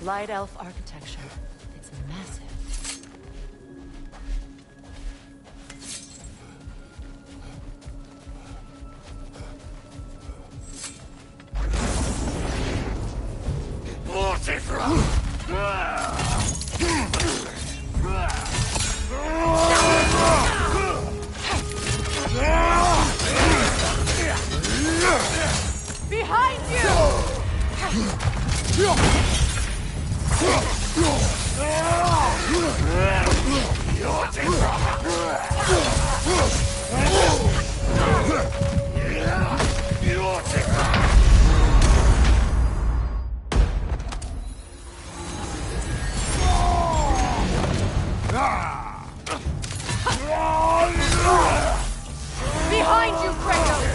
Light elf architecture. It's massive. Behind you! Behind you, Kratos!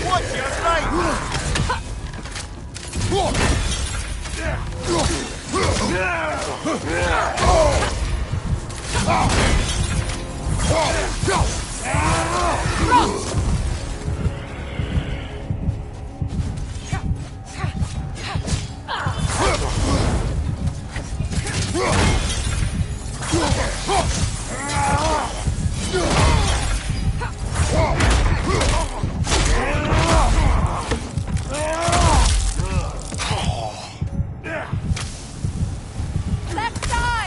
What's your right? Left side!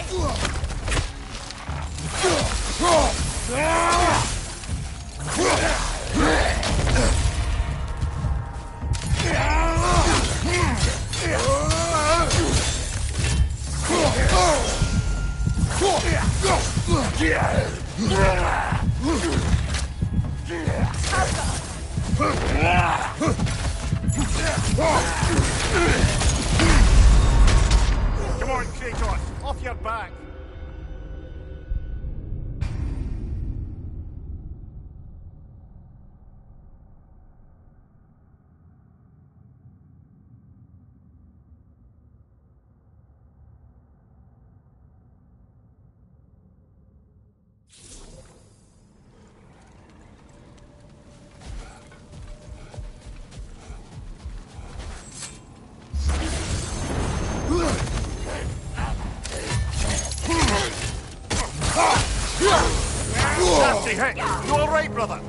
hey! You all right, brother?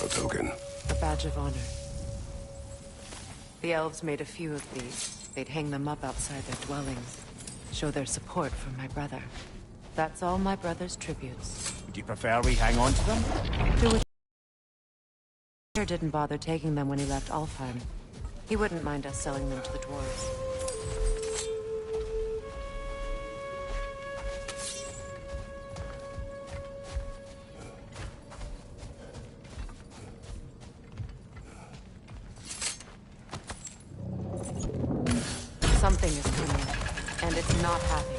A token. A badge of honor. The elves made a few of these. They'd hang them up outside their dwellings. Show their support for my brother. That's all my brother's tributes. Would you prefer we hang on to them? He didn't bother taking them when he left Alfheim. He wouldn't mind us selling them to the dwarves. Something is coming, and it's not happy.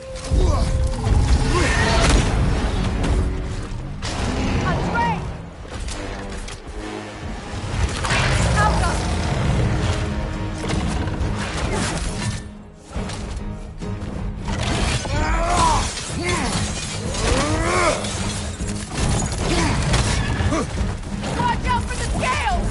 Watch out for the scales!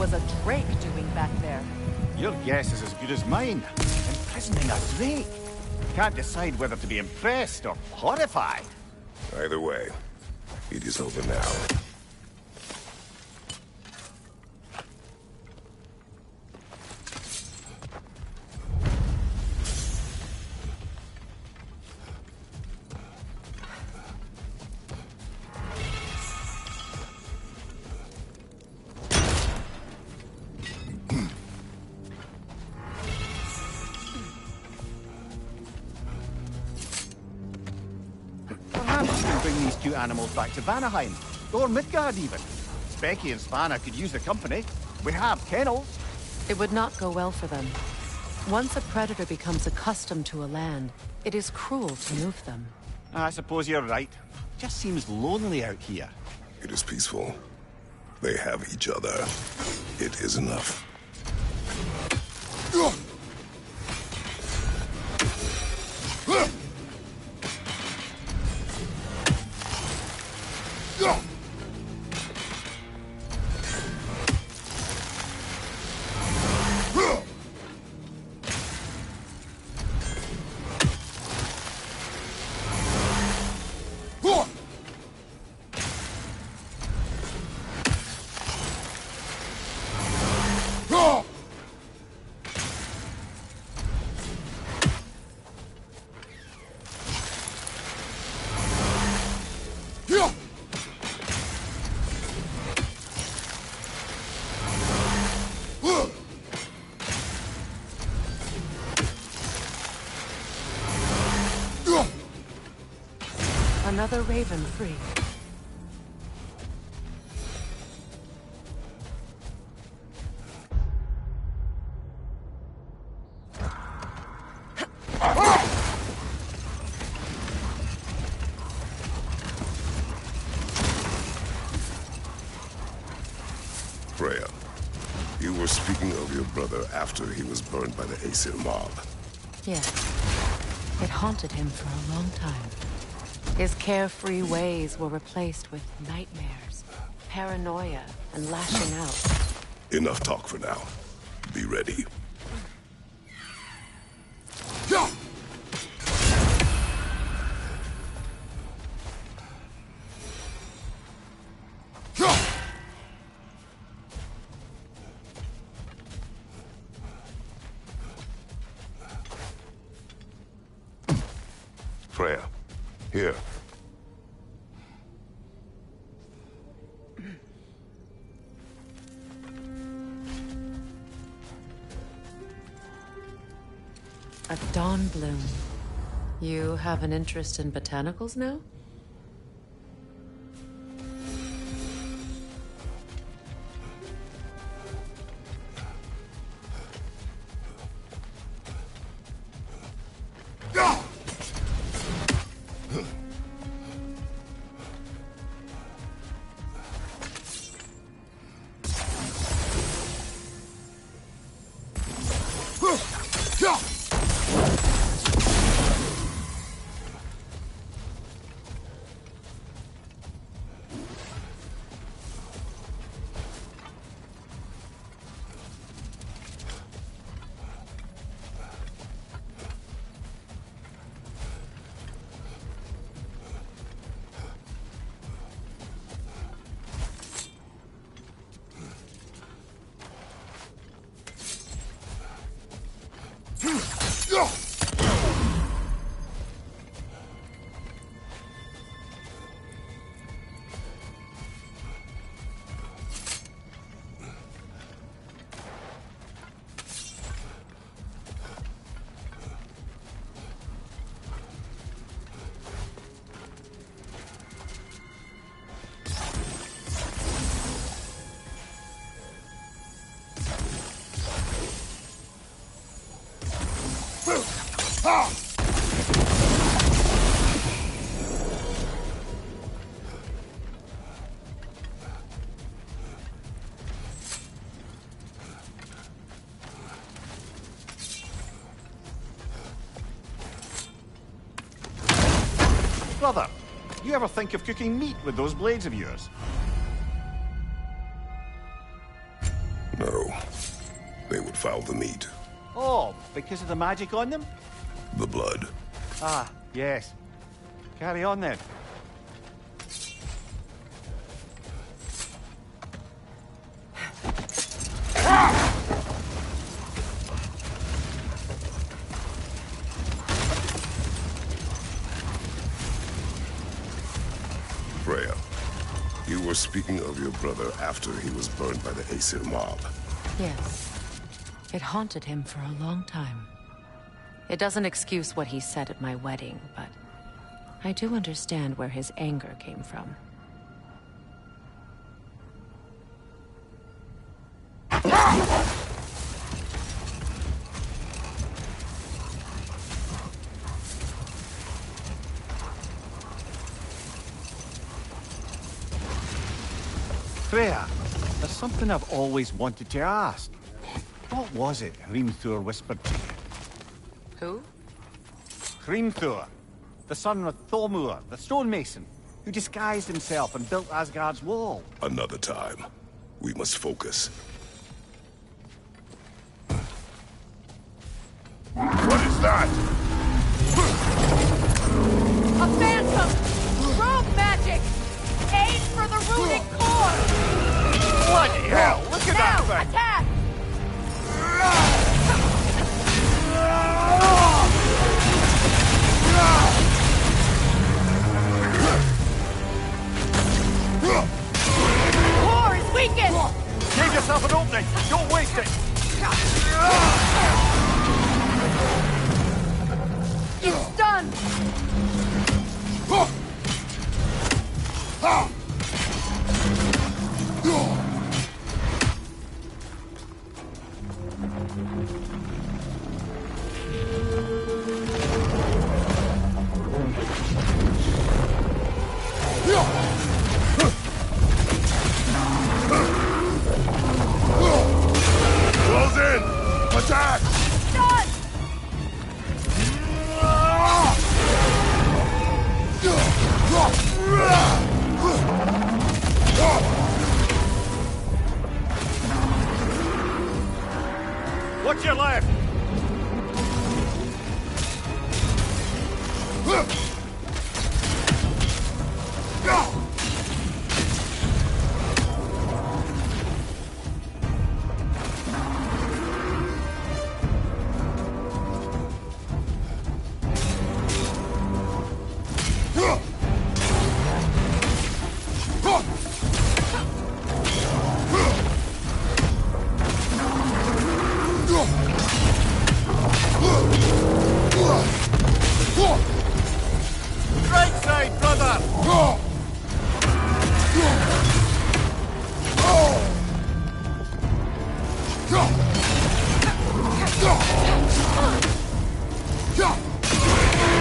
was a drake doing back there? Your guess is as good as mine. Imprisoning a drake. Can't decide whether to be impressed or horrified. Either way, it is over now. Perhaps you can bring these two animals back to Vanaheim, or Midgard even. Specky and Spanna could use the company. We have kennels. It would not go well for them. Once a predator becomes accustomed to a land, it is cruel to move them. I suppose you're right. Just seems lonely out here. It is peaceful. They have each other. It is enough. Another raven free. Freya, you were speaking of your brother after he was burned by the Aesir mob. Yes. It haunted him for a long time. His carefree ways were replaced with nightmares, paranoia, and lashing out. Enough talk for now. Be ready. Freya, here. A dawn bloom. You have an interest in botanicals now? Brother, you ever think of cooking meat with those blades of yours? defile the meat. Oh, because of the magic on them? The blood. Ah, yes. Carry on then. Freya, you were speaking of your brother after he was burned by the Aesir mob. Yes. It haunted him for a long time. It doesn't excuse what he said at my wedding, but I do understand where his anger came from. Freya, there's something I've always wanted to ask. What was it Hrimthur whispered to you? Who? Hrimthur, the son of Thormur, the stonemason, who disguised himself and built Asgard's wall. Another time. We must focus. What is that? A phantom! Rogue magic! Aim for the runic core! Bloody hell! Look at that thing! Attack! Core is weakened! Give yourself an opening! Don't waste it! It's done! Close in! Attack! Done! What's your left? Right side, brother!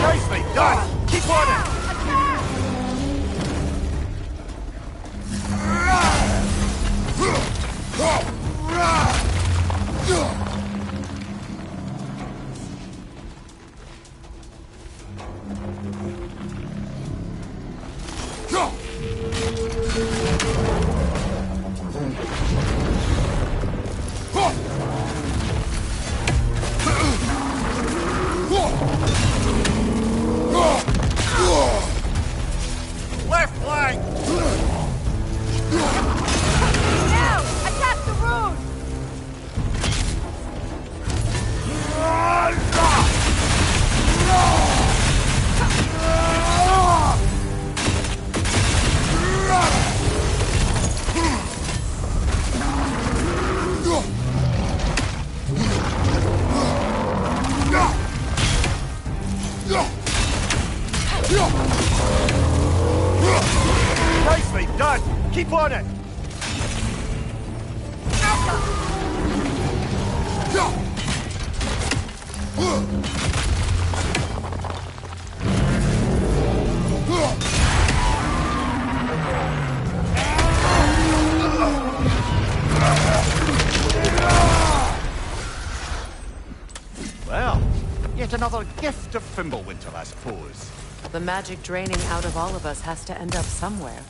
Nicely done! Keep on it! Left flank! Now! Attack the rune! Nicely done! Keep on it! Well, yet another gift of Fimbulwinter, I suppose. The magic draining out of all of us has to end up somewhere.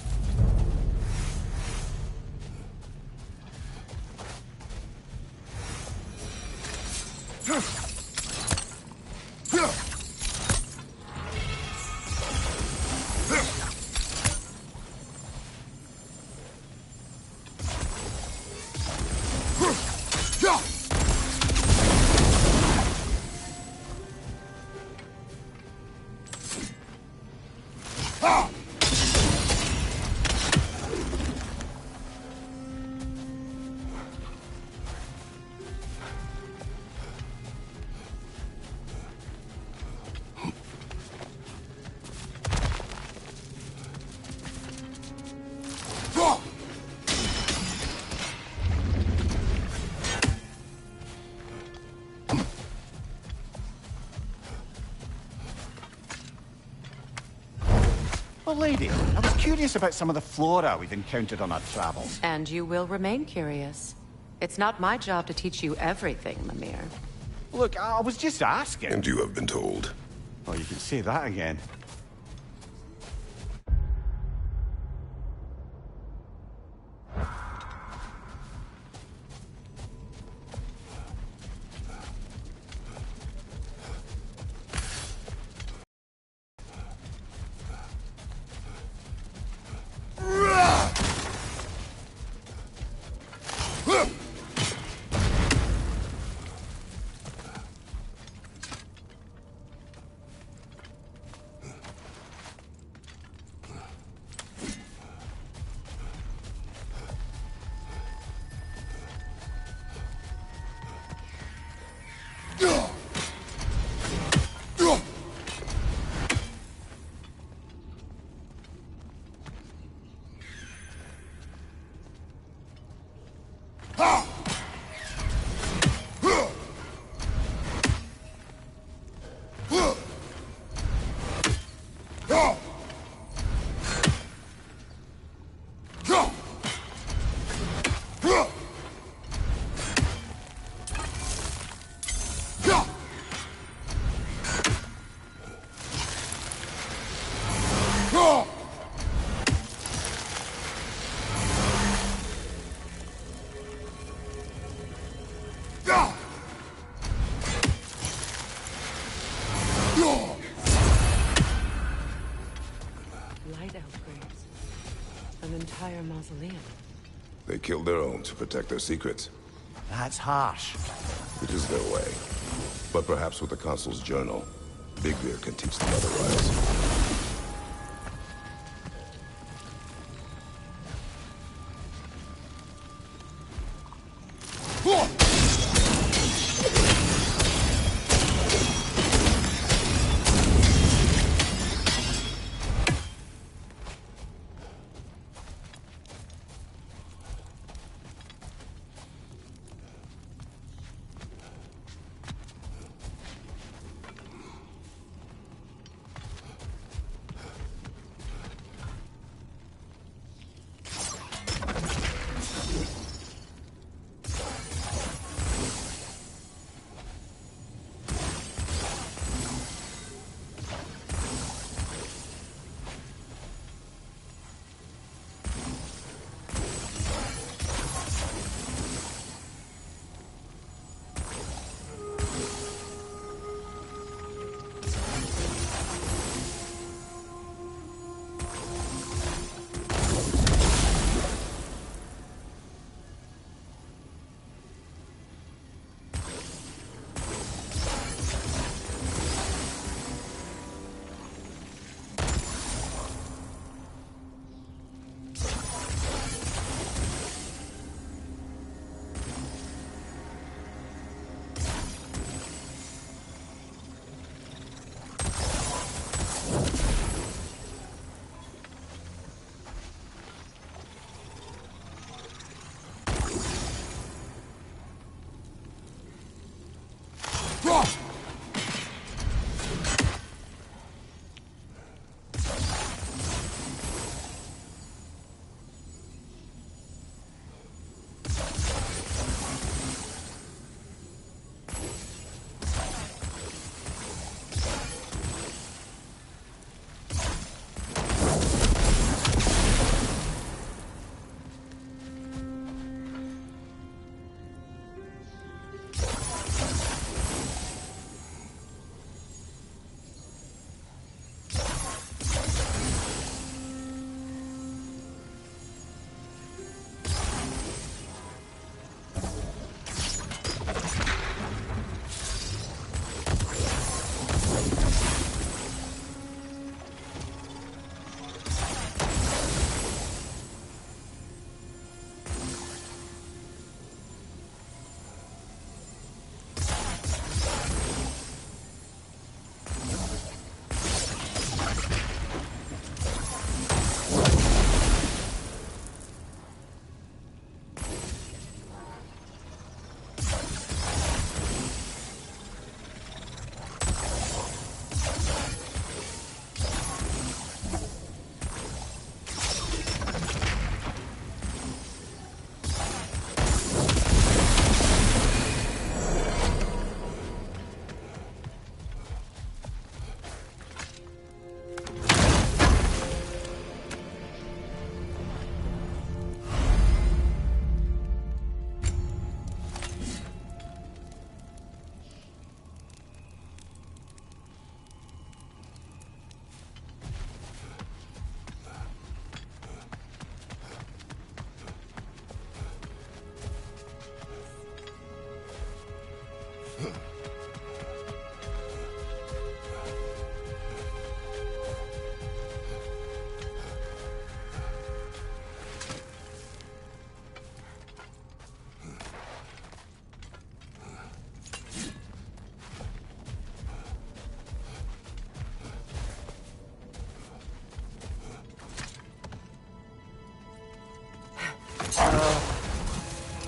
Well, lady, I was curious about some of the flora we've encountered on our travels. And you will remain curious. It's not my job to teach you everything, Mimir. Look, I was just asking. And you have been told. Oh, you can say that again. An entire mausoleum. They killed their own to protect their secrets. That's harsh. It is their way. But perhaps with the Consul's journal, Big Bear can teach them otherwise.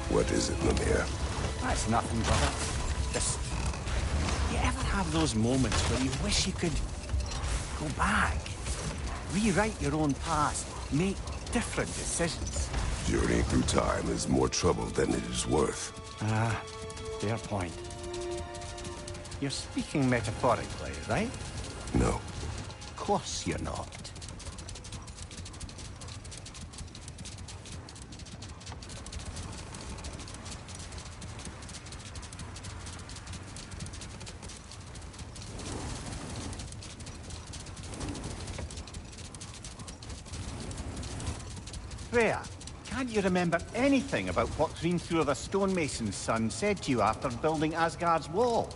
What is it, Mimir? That's nothing, brother. Just... You ever have those moments where you wish you could go back, rewrite your own past, make different decisions? Journeying through time is more trouble than it is worth. Ah, fair point. You're speaking metaphorically, right? No. Of course you're not. Freya, can't you remember anything about what Hrimthur the stonemason's son said to you after building Asgard's wall?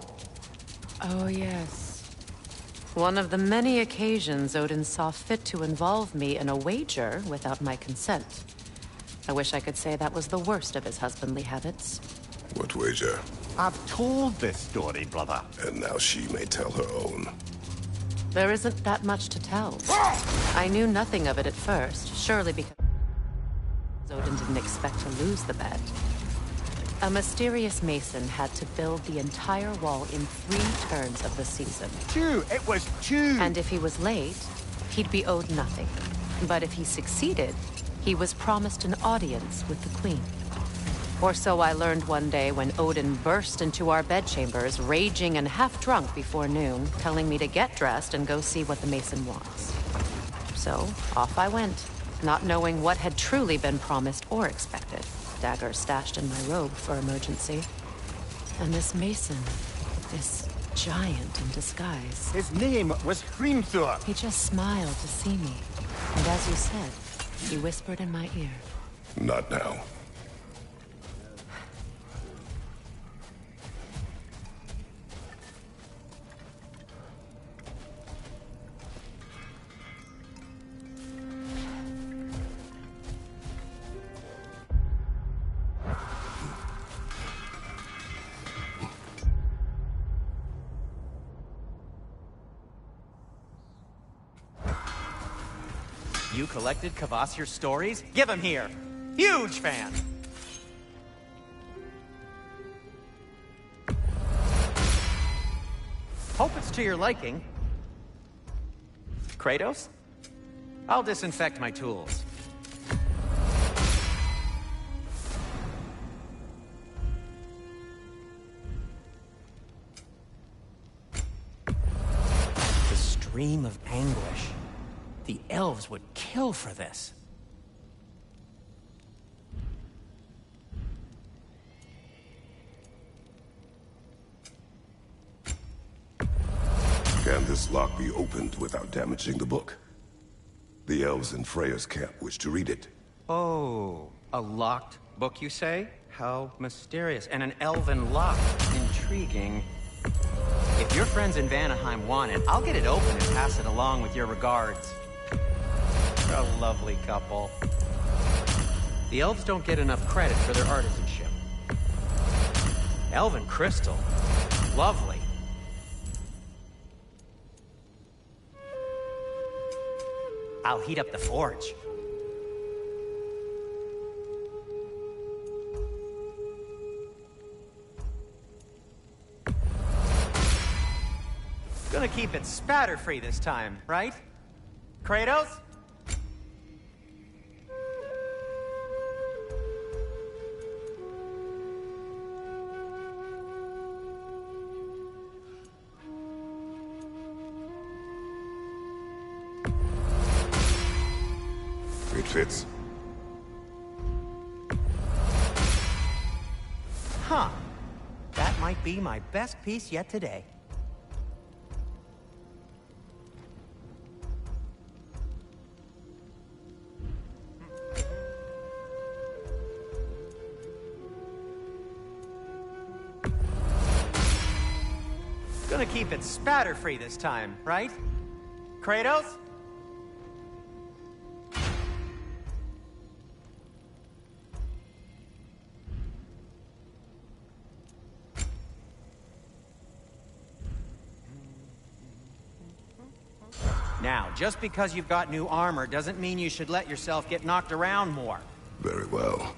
Oh, yes. One of the many occasions Odin saw fit to involve me in a wager without my consent. I wish I could say that was the worst of his husbandly habits. What wager? I've told this story, brother. And now she may tell her own. There isn't that much to tell. I knew nothing of it at first, surely because Odin didn't expect to lose the bet. A mysterious mason had to build the entire wall in 3 turns of the season. 2! It was 2! And if he was late, he'd be owed nothing. But if he succeeded, he was promised an audience with the queen. Or so I learned one day when Odin burst into our bedchambers, raging and half-drunk before noon, telling me to get dressed and go see what the mason wants. So, off I went, not knowing what had truly been promised or expected. Dagger stashed in my robe for emergency. And this mason, this giant in disguise. His name was Hrimthur. He just smiled to see me. And as you said, he whispered in my ear. Not now. You collected Kvasir's stories? Give him here! Huge fan! Hope it's to your liking. Kratos? I'll disinfect my tools. The stream of anguish. The elves would kill for this. Can this lock be opened without damaging the book? The elves in Freya's camp wish to read it. Oh, a locked book, you say? How mysterious. And an elven lock. Intriguing. If your friends in Vanaheim want it, I'll get it open and pass it along with your regards. A lovely couple. The elves don't get enough credit for their artisanship. Elven crystal. Lovely. I'll heat up the forge. Gonna keep it spatter-free this time, right? Kratos? It fits. Huh. That might be my best piece yet today. Gonna keep it spatter-free this time, right? Kratos? Now, just because you've got new armor doesn't mean you should let yourself get knocked around more. Very well.